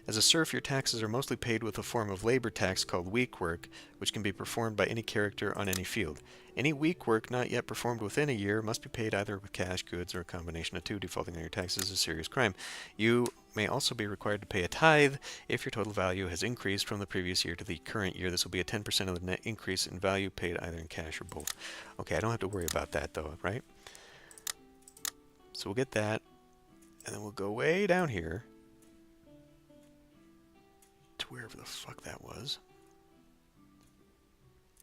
As a serf, your taxes are mostly paid with a form of labor tax called week work, which can be performed by any character on any field. Any week work not yet performed within a year must be paid either with cash, goods, or a combination of two. Defaulting on your taxes is a serious crime. You may also be required to pay a tithe if your total value has increased from the previous year to the current year. This will be a 10% of the net increase in value paid either in cash or both. Okay, I don't have to worry about that though, right? So we'll get that, and then we'll go way down here to wherever the fuck that was.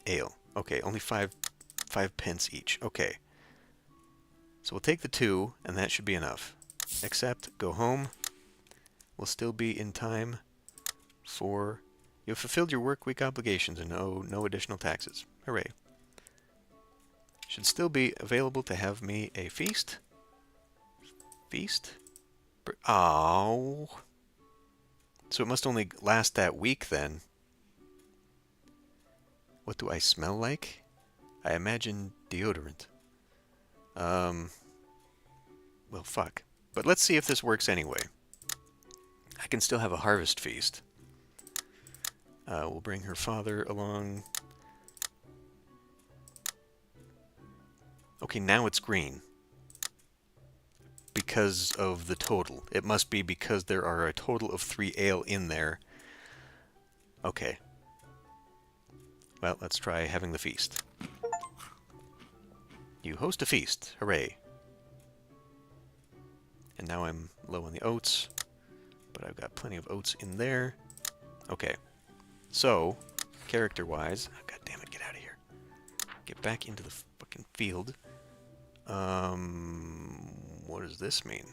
Ale. Okay, only 5 pence each. Okay. So we'll take the 2, and that should be enough. Accept, go home. We'll still be in time for... You have fulfilled your work week obligations and owe no additional taxes. Hooray. Should still be available to have me a feast. Feast? Oh. So it must only last that week then. What do I smell like? I imagine deodorant. Well, fuck. But let's see if this works anyway. I can still have a harvest feast. We'll bring her father along. Okay, now it's green. Because of the total. It must be because there are a total of 3 ale in there. Okay. Well, let's try having the feast. You host a feast. Hooray. And now I'm low on the oats. But I've got plenty of oats in there. Okay. So, character-wise... Oh, God damn it, get out of here. Get back into the fucking field. What does this mean?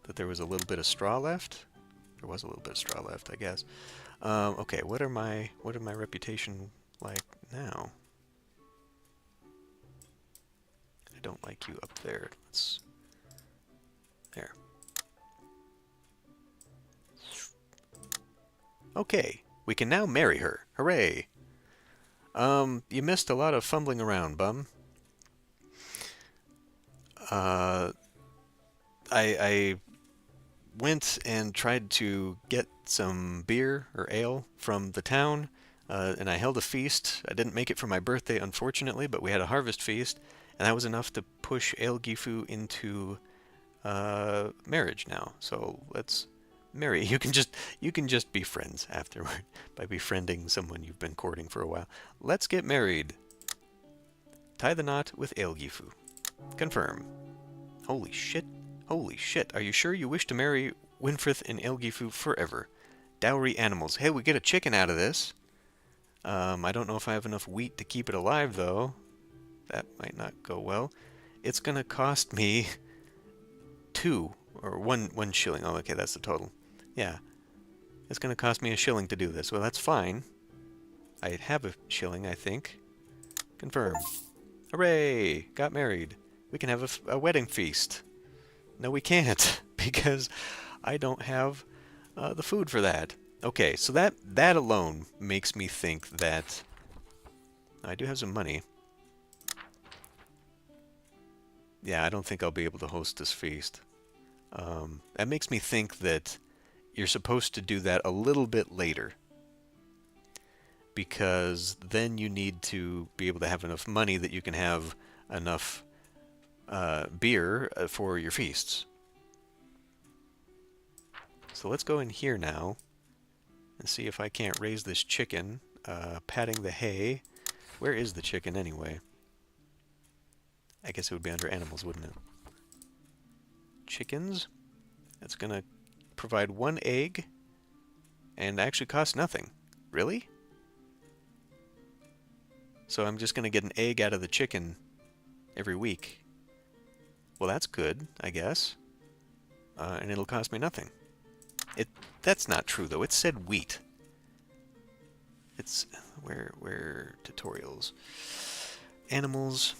That there was a little bit of straw left? There was a little bit of straw left, I guess. Okay, what are my reputation like now? I don't like you up there. Let's... There. Okay, we can now marry her. Hooray! You missed a lot of fumbling around, bum. I went and tried to get some beer or ale from the town, and I held a feast. I didn't make it for my birthday, unfortunately, but we had a harvest feast, and that was enough to push Ale Gifu into marriage now. So let's marry. You can just be friends afterward by befriending someone you've been courting for a while. Let's get married. Tie the knot with Ale Gifu. Confirm. Holy shit. Holy shit. Are you sure you wish to marry Winfrith and Ale Gifu forever? Dowry animals. Hey, we get a chicken out of this. I don't know if I have enough wheat to keep it alive, though. That might not go well. It's gonna cost me 2 or 1 shilling. Oh, okay, that's the total. Yeah. It's gonna cost me a shilling to do this. Well, that's fine. I have a shilling, I think. Confirm. Hooray! Got married. We can have a wedding feast. No, we can't, because I don't have the food for that. Okay, so that alone makes me think that... I do have some money. Yeah, I don't think I'll be able to host this feast. That makes me think that you're supposed to do that a little bit later. Because then you need to be able to have enough money that you can have enough beer for your feasts. So let's go in here now and see if I can't raise this chicken, patting the hay. Where is the chicken anyway? I guess it would be under animals, wouldn't it? Chickens. That's going to provide 1 egg and actually cost nothing. Really? So I'm just going to get an egg out of the chicken every week. Well, that's good, I guess. And it'll cost me nothing. That's not true, though. It said wheat. It's... Where tutorials? Animals...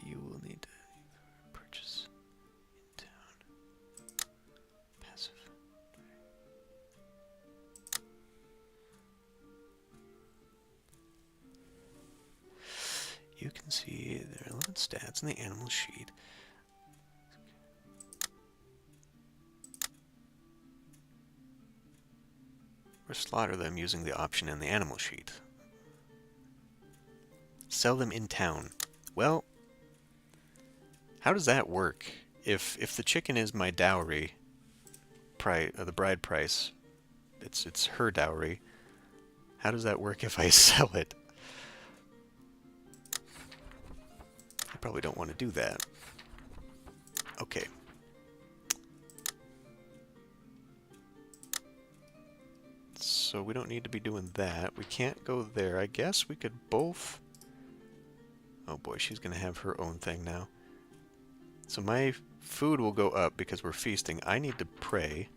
you will need to purchase in town. Passive. You can see there are 11 stats in the animal sheet. Or slaughter them using the option in the animal sheet. Sell them in town. Well, how does that work? If the chicken is my dowry, the bride price, it's her dowry. How does that work if I sell it? I probably don't want to do that. Okay. So we don't need to be doing that. We can't go there. I guess we could both... Oh boy, she's going to have her own thing now. So my food will go up because we're feasting. I need to pray.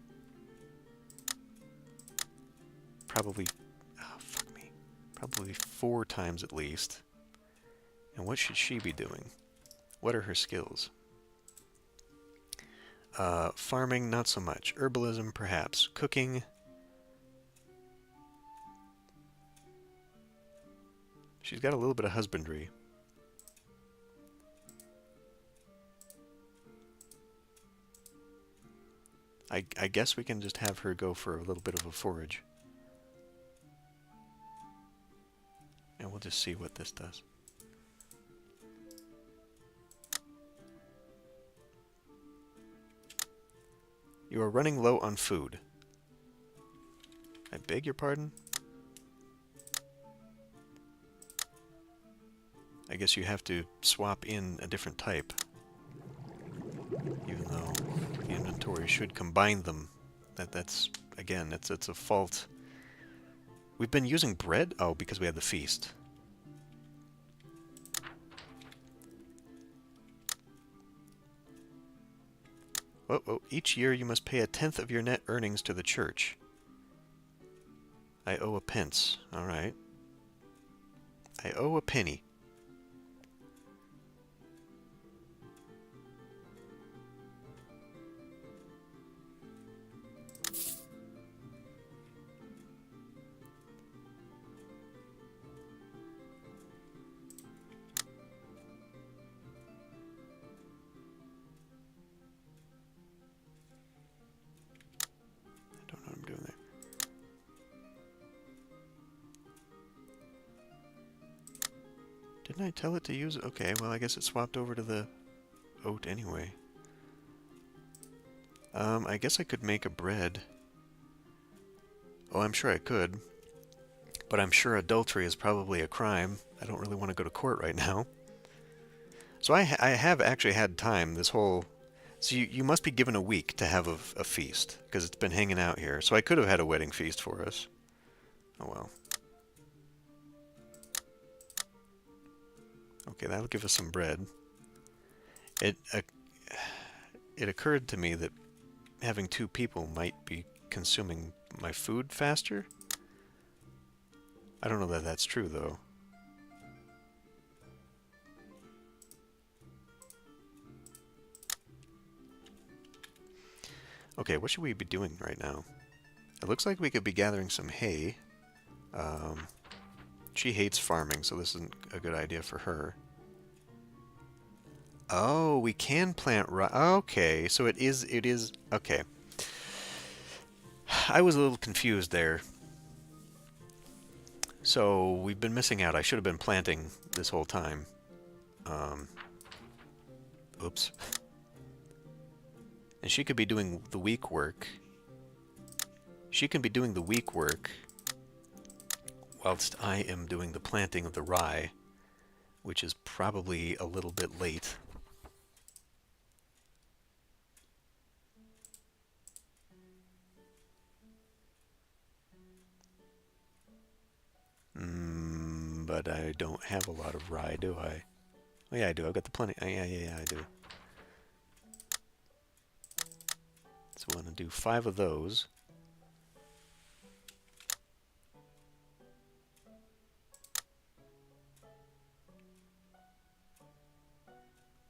Probably... Oh, fuck me. Probably 4 times at least. And what should she be doing? What are her skills? Farming, not so much. Herbalism, perhaps. Cooking. She's got a little bit of husbandry. I guess we can just have her go for a little bit of a forage. And we'll just see what this does. You are running low on food. I beg your pardon? I guess you have to swap in a different type. Even though the inventory should combine them. That's again, it's a fault. We've been using bread? Oh, because we had the feast. Oh, each year you must pay 1/10 of your net earnings to the church. I owe a pence. Alright. I owe a penny. Didn't I tell it to use it? Okay, well, I guess it swapped over to the oat anyway. I guess I could make a bread. Oh, I'm sure I could. But I'm sure adultery is probably a crime. I don't really want to go to court right now. So I have actually had time this whole... So you must be given a week to have a feast, because it's been hanging out here. So I could have had a wedding feast for us. Oh well. Okay, that'll give us some bread. It occurred to me that having 2 people might be consuming my food faster. I don't know that that's true, though. Okay, what should we be doing right now? It looks like we could be gathering some hay. She hates farming, so this isn't a good idea for her. Oh, we can plant rye. Okay, so it is, okay. I was a little confused there. So, we've been missing out. I should have been planting this whole time. Oops. And she could be doing the week work. She can be doing the week work whilst I am doing the planting of the rye, which is probably a little bit late. But I don't have a lot of rye, do I? Oh yeah, I do. I've got the plenty. Oh, yeah, I do. So we're going to do 5 of those.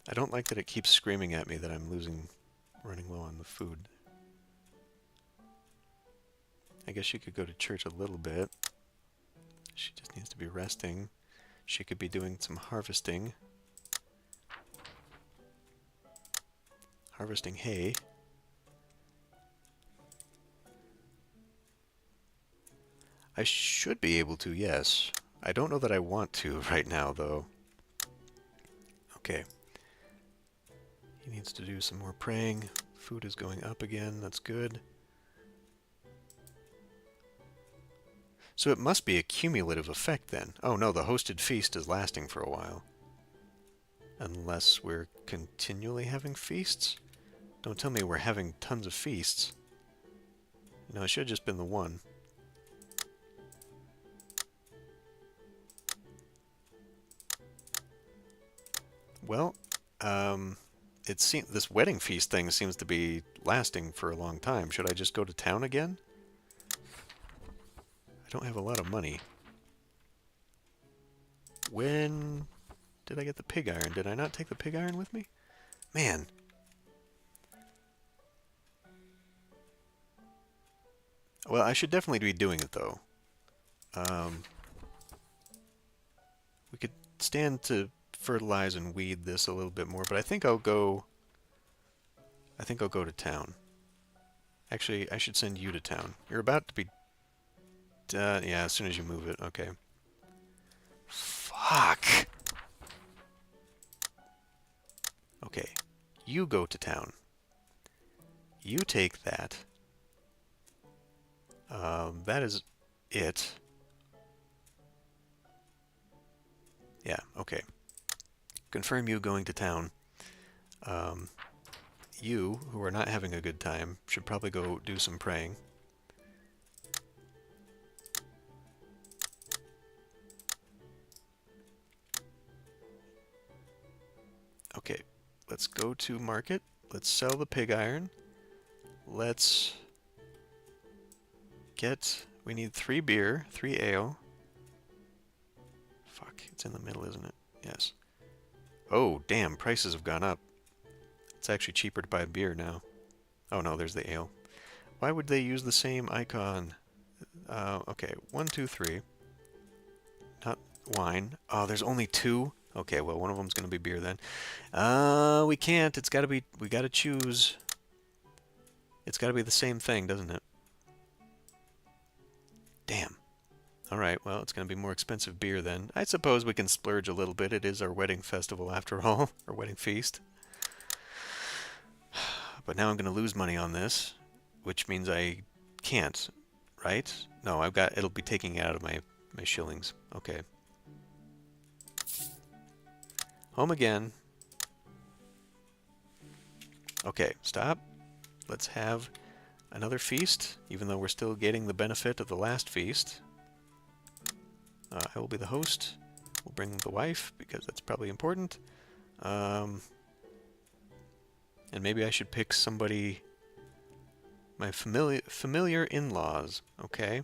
I don't like that it keeps screaming at me that I'm running low on the food. I guess she could go to church a little bit. She just needs to be resting. She could be doing some harvesting. Harvesting hay. I should be able to, yes. I don't know that I want to right now, though. Okay. He needs to do some more praying. Food is going up again. That's good. So it must be a cumulative effect then. Oh no, the hosted feast is lasting for a while. Unless we're continually having feasts? Don't tell me we're having tons of feasts. No, it should have just been the one. Well, it seems this wedding feast thing seems to be lasting for a long time. Should I just go to town again? I don't have a lot of money. When did I get the pig iron? Did I not take the pig iron with me? Man. Well, I should definitely be doing it though. We could stand to fertilize and weed this a little bit more, but I think I'll go. I think I'll go to town. Actually, I should send you to town. You're about to be. Yeah, as soon as you move it. Okay. Fuck. Okay. You go to town. You take that. That is it. Yeah, okay. Confirm you going to town. You, who are not having a good time, should probably go do some praying. Okay, let's go to market. Let's sell the pig iron. Let's get... We need 3 beer, 3 ale. Fuck, it's in the middle, isn't it? Yes. Oh, damn, prices have gone up. It's actually cheaper to buy beer now. Oh no, there's the ale. Why would they use the same icon? Okay, 1, 2, 3. Not wine. Oh, there's only 2? Okay, well, one of them's gonna be beer then. We can't. It's gotta be... We gotta choose. It's gotta be the same thing, doesn't it? Damn. Alright, well, it's gonna be more expensive beer then. I suppose we can splurge a little bit. It is our wedding festival after all. Our wedding feast. But now I'm gonna lose money on this, which means I can't, right? No, I've got... It'll be taking it out of my shillings. Okay. Home again. Okay, stop. Let's have another feast, even though we're still getting the benefit of the last feast. I will be the host. We'll bring the wife, because that's probably important. And maybe I should pick somebody... My familiar in-laws. Okay.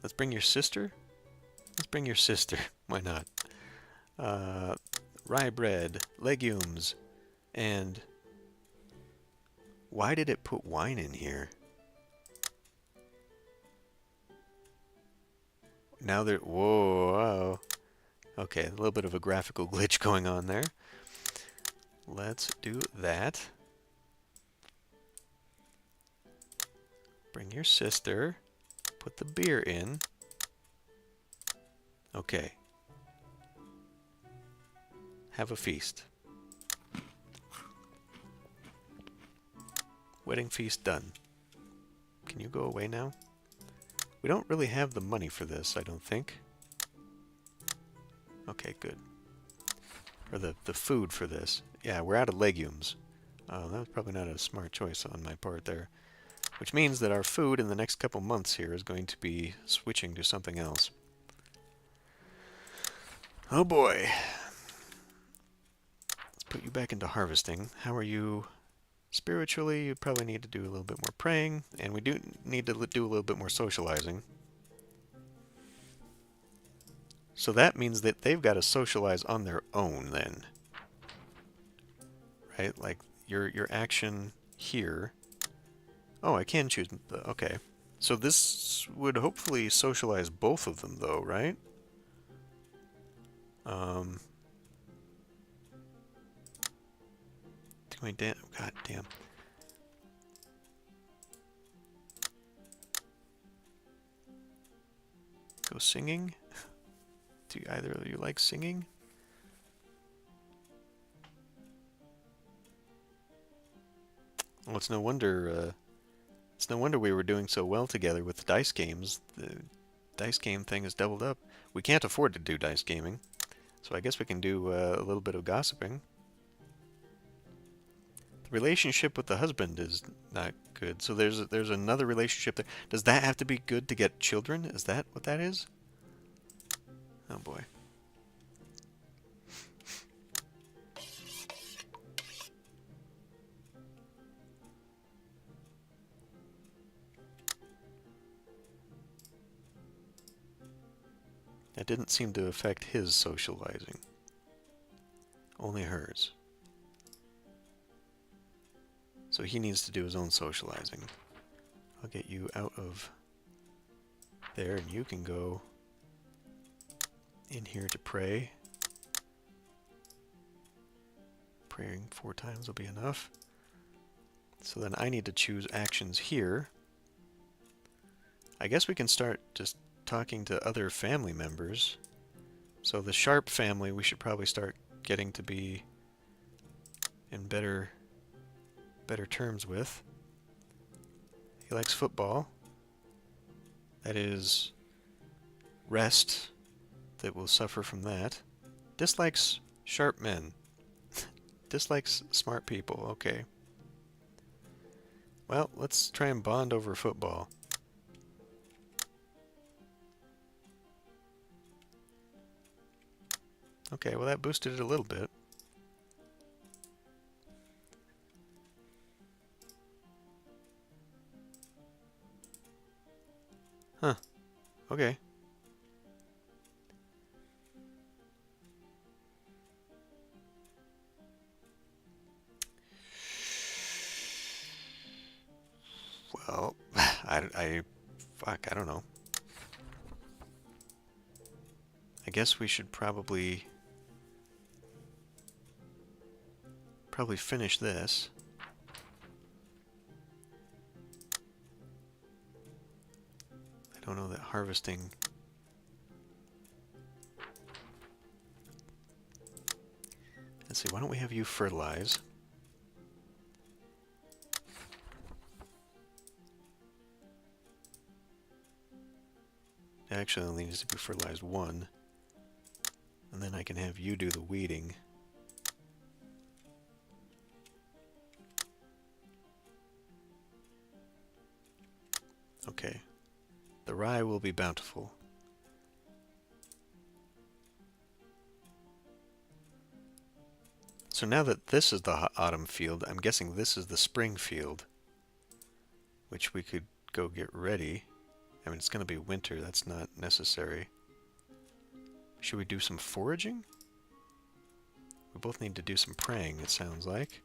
Let's bring your sister. Let's bring your sister. Why not? Rye bread, legumes, and... Why did it put wine in here? Now there... Whoa. Okay, a little bit of a graphical glitch going on there. Let's do that. Bring your sister. Put the beer in. Okay. Have a feast. Wedding feast done. Can you go away now? We don't really have the money for this, I don't think. Okay, good. Or the food for this. Yeah, we're out of legumes. That was probably not a smart choice on my part there. Which means that our food in the next couple months here is going to be switching to something else. Oh boy. Let's put you back into harvesting. How are you spiritually? You probably need to do a little bit more praying, and we do need to do a little bit more socializing. So that means that they've got to socialize on their own then. Right? Like your action here. Oh, I can choose the... Okay. So this would hopefully socialize both of them, though, right? God damn. Go singing? Do either of you like singing? Well, it's no wonder we were doing so well together with the dice games. The dice game thing is doubled up. We can't afford to do dice gaming, so I guess we can do a little bit of gossiping. The relationship with the husband is not good, so there's another relationship there. Does that have to be good to get children? Is that what that is? Oh boy. That didn't seem to affect his socializing. Only hers. So he needs to do his own socializing. I'll get you out of there, and you can go in here to pray. Praying 4 times will be enough. So then I need to choose actions here. I guess we can start just talking to other family members. So the Sharp family we should probably start getting to be in better terms with. He likes football. That is Rest that will suffer from that. Dislikes sharp men. Dislikes smart people. Okay. Well, let's try and bond over football. Okay, well that boosted it a little bit. Huh. Okay. Well, fuck, I don't know. I guess we should probably finish this. I don't know that harvesting... Let's see, why don't we have you fertilize? It actually only needs to be fertilized 1. And then I can have you do the weeding. Okay. The rye will be bountiful. So now that this is the autumn field, I'm guessing this is the spring field, which we could go get ready. I mean, it's going to be winter, that's not necessary. Should we do some foraging? We both need to do some praying, it sounds like.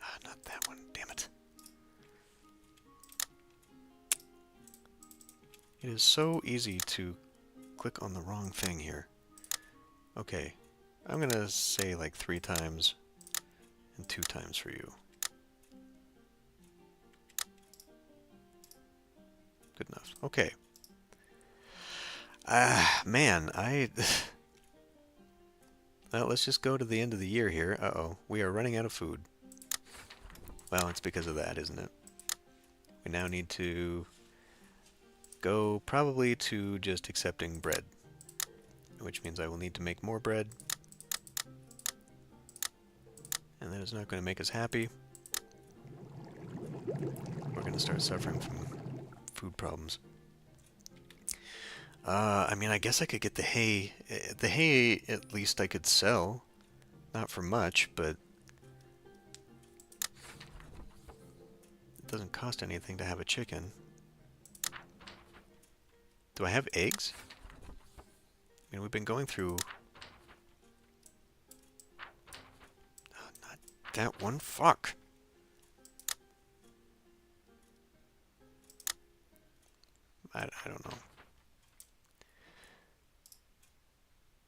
Ah, not that one, damn it. It is so easy to click on the wrong thing here. Okay, I'm going to say like 3 times and 2 times for you. Good enough. Okay. Man, well, let's just go to the end of the year here. Uh-oh, we are running out of food. Well, it's because of that, isn't it? We now need to go probably to just accepting bread, which means I will need to make more bread. And that is not going to make us happy. We're going to start suffering from food problems. I mean, I guess I could get the hay. The hay, at least I could sell. Not for much, but it doesn't cost anything to have a chicken. Do I have eggs? I mean, we've been going through... Oh, not that one. Fuck. I don't know.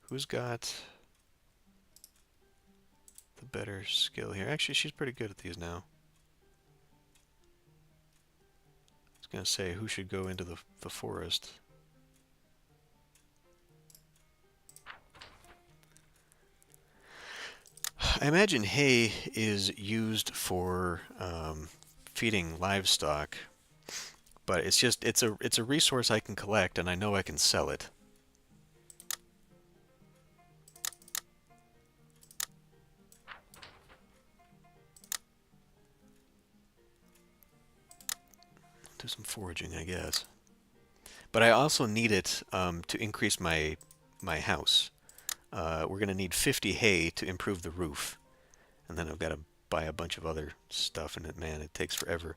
Who's got the better skill here? Actually, she's pretty good at these now. I was going to say, who should go into the forest? I imagine hay is used for feeding livestock, but it's a resource I can collect, and I know I can sell it. Do some foraging, I guess. But I also need it to increase my house. We're going to need 50 hay to improve the roof. And then I've got to buy a bunch of other stuff, and man, it takes forever.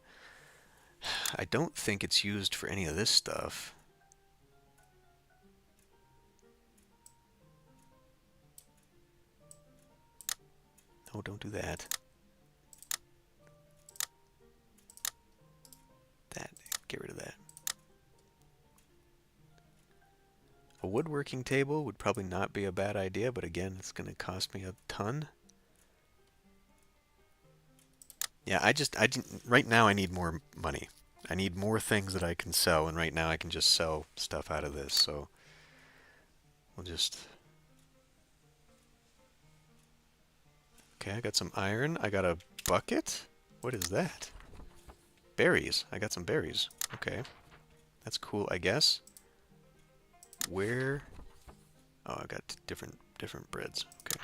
I don't think it's used for any of this stuff. Oh, don't do that. get rid of that. A woodworking table would probably not be a bad idea, but again, it's going to cost me a ton. Yeah, right now I need more money. I need more things that I can sell, and right now I can just sell stuff out of this, so we'll just... Okay, I got some iron. I got a bucket? What is that? Berries. I got some berries. Okay. That's cool, I guess. Where... Oh, I got different breads. Okay.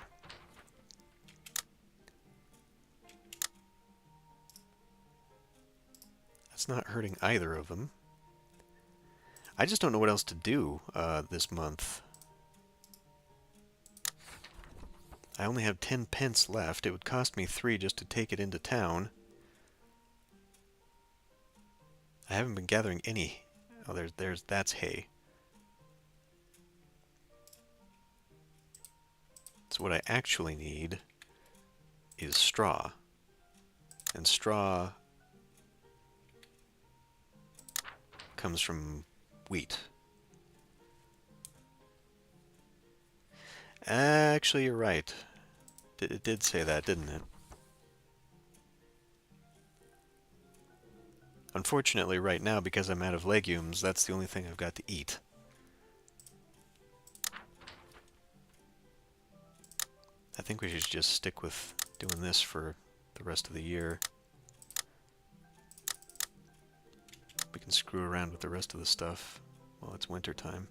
That's not hurting either of them. I just don't know what else to do this month. I only have 10 pence left. It would cost me 3 just to take it into town. I haven't been gathering any. Oh, that's hay. So what I actually need is straw. And straw comes from wheat. Actually, you're right. It did say that, didn't it? Unfortunately, right now, because I'm out of legumes, that's the only thing I've got to eat. I think we should just stick with doing this for the rest of the year. We can screw around with the rest of the stuff while it's winter time.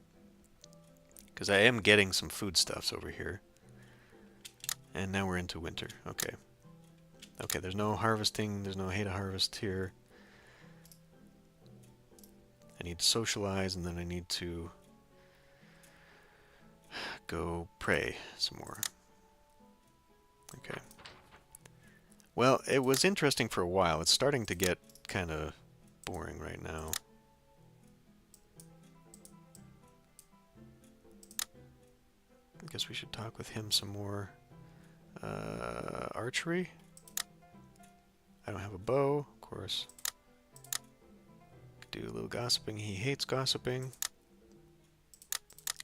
Because I am getting some foodstuffs over here. And now we're into winter. Okay. Okay, there's no harvesting. There's no hay to harvest here. I need to socialize, and then I need to go pray some more. Okay. Well, it was interesting for a while. It's starting to get kind of boring right now. I guess we should talk with him some more. Archery? I don't have a bow, of course. Do a little gossiping. He hates gossiping.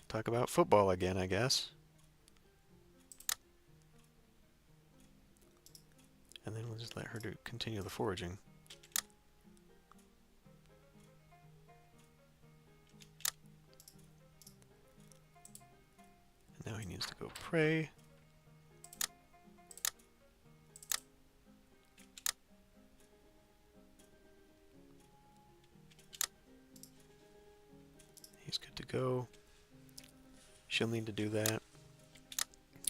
Talk about football again, I guess. And then we'll just let her continue the foraging. And now he needs to go pray. He's good to go. She'll need to do that.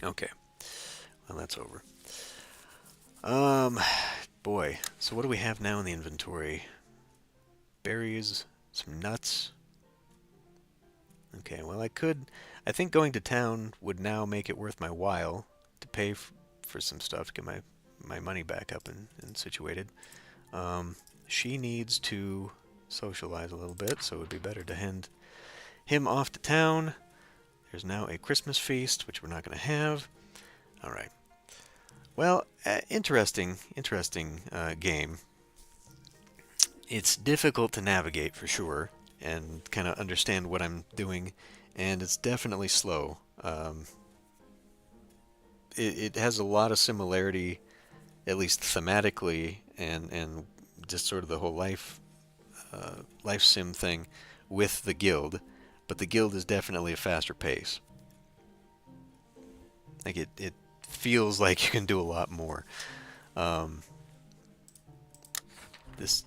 Okay. Well, that's over. Boy. So what do we have now in the inventory? Berries, some nuts. Okay, well I think going to town would now make it worth my while to pay for some stuff to get my money back up and situated. She needs to socialize a little bit, so it would be better to hand him off to town. There's now a Christmas feast, which we're not going to have. All right. Well, interesting game. It's difficult to navigate for sure, and kind of understand what I'm doing, and it's definitely slow. It has a lot of similarity, at least thematically, and just sort of the whole life sim thing with the guild, but the guild is definitely a faster pace. Like it feels like you can do a lot more. This,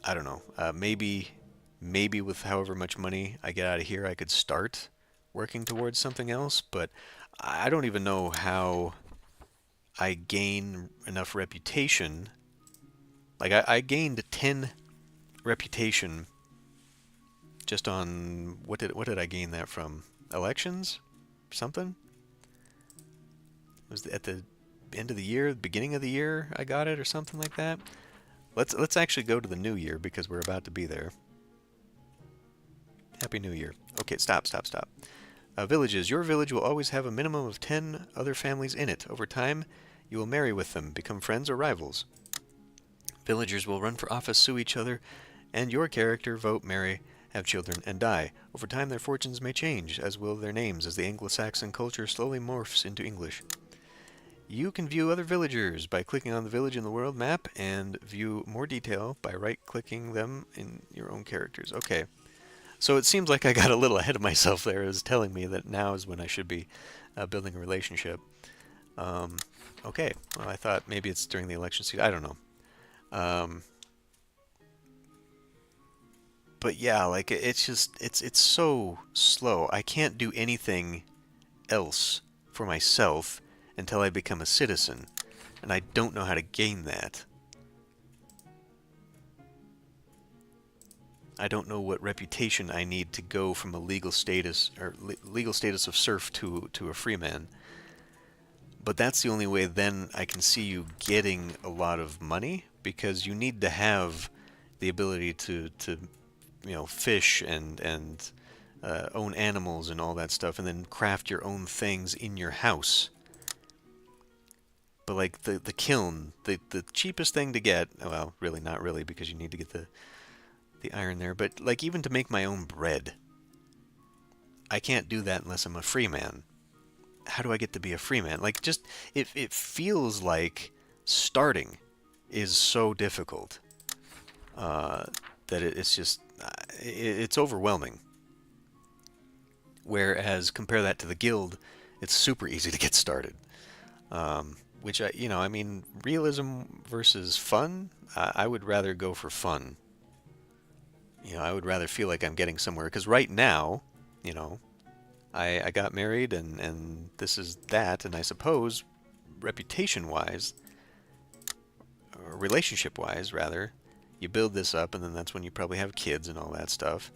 I don't know. Maybe with however much money I get out of here, I could start working towards something else. But I don't even know how I gain enough reputation. Like I gained 10 reputation just on what did I gain that from? Elections? Something? It was at the end of the year, beginning of the year, I got it or something like that. Let's actually go to the new year because we're about to be there. Happy New Year. Okay, stop. Villages. Your village will always have a minimum of 10 other families in it. Over time, you will marry with them, become friends or rivals. Villagers will run for office, sue each other, and your character vote, marry, have children, and die. Over time, their fortunes may change, as will their names, as the Anglo-Saxon culture slowly morphs into English. You can view other villagers by clicking on the village in the world map, and view more detail by right-clicking them in your own characters. Okay, so it seems like I got a little ahead of myself there, as telling me that now is when I should be building a relationship. Okay, well, I thought maybe it's during the election season. I don't know. But yeah, like it's just it's so slow. I can't do anything else for myself until I become a citizen, and I don't know how to gain that. I don't know what reputation I need to go from a legal status or legal status of serf to a free man. But that's the only way then I can see you getting a lot of money, because you need to have the ability to fish and own animals and all that stuff, and then craft your own things in your house. But like the kiln, the cheapest thing to get, well, really not really, because you need to get the iron there, but like even to make my own bread, I can't do that unless I'm a free man. How do I get to be a free man? Like, just it feels like starting is so difficult that it's just it's overwhelming. Whereas compare that to the guild, it's super easy to get started. Which I mean, realism versus fun. I would rather go for fun. I would rather feel like I'm getting somewhere, because right now, I got married, and this is that, and I suppose reputation-wise, or relationship-wise, rather, you build this up, and then that's when you probably have kids and all that stuff.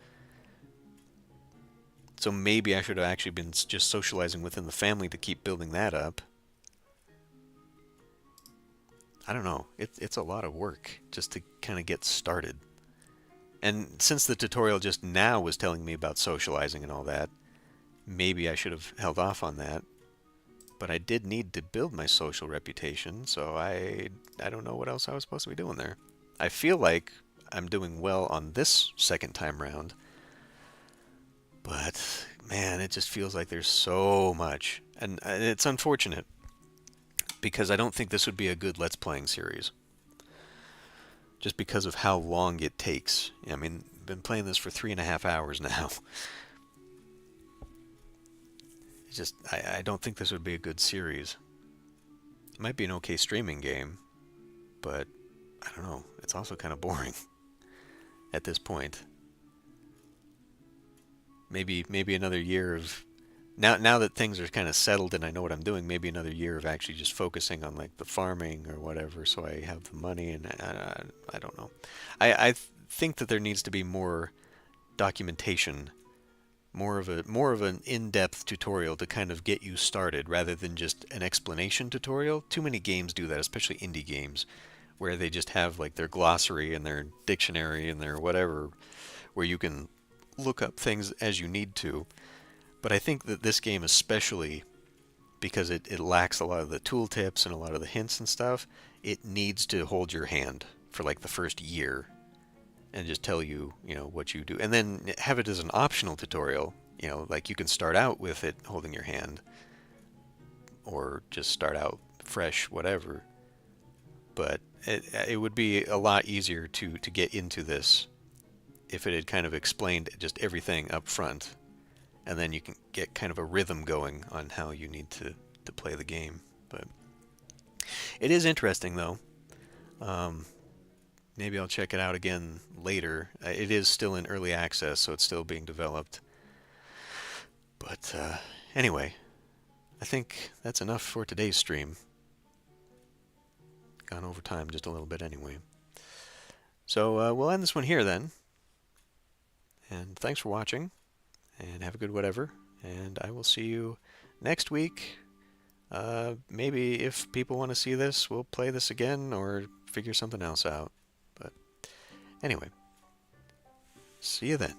So maybe I should have actually been just socializing within the family to keep building that up. I don't know. It's a lot of work just to kind of get started. And since the tutorial just now was telling me about socializing and all that, maybe I should have held off on that. But I did need to build my social reputation, so I don't know what else I was supposed to be doing there. I feel like I'm doing well on this second time round, but man, it just feels like there's so much. And it's unfortunate, because I don't think this would be a good Let's Playing series. Just because of how long it takes. I mean, I've been playing this for 3.5 hours now. It's just, I don't think this would be a good series. It might be an okay streaming game, but I don't know. It's also kind of boring at this point. Maybe another year of now that things are kind of settled and I know what I'm doing. Maybe another year of actually just focusing on like the farming or whatever, so I have the money. And I don't know. I think that there needs to be more documentation, more of an in-depth tutorial to kind of get you started, rather than just an explanation tutorial. Too many games do that, especially indie games, where they just have like their glossary and their dictionary and their whatever, where you can look up things as you need to. But I think that this game, especially because it lacks a lot of the tooltips and a lot of the hints and stuff, it needs to hold your hand for like the first year and just tell you, what you do. And then have it as an optional tutorial, like you can start out with it holding your hand, or just start out fresh, whatever. But it would be a lot easier to get into this if it had kind of explained just everything up front, and then you can get kind of a rhythm going on how you need to play the game. But it is interesting, though. Maybe I'll check it out again later. It is still in early access, so it's still being developed. But anyway, I think that's enough for today's stream. Gone over time just a little bit anyway. So we'll end this one here then. And thanks for watching, and have a good whatever. And I will see you next week. Maybe if people want to see this, we'll play this again or figure something else out. But anyway, see you then.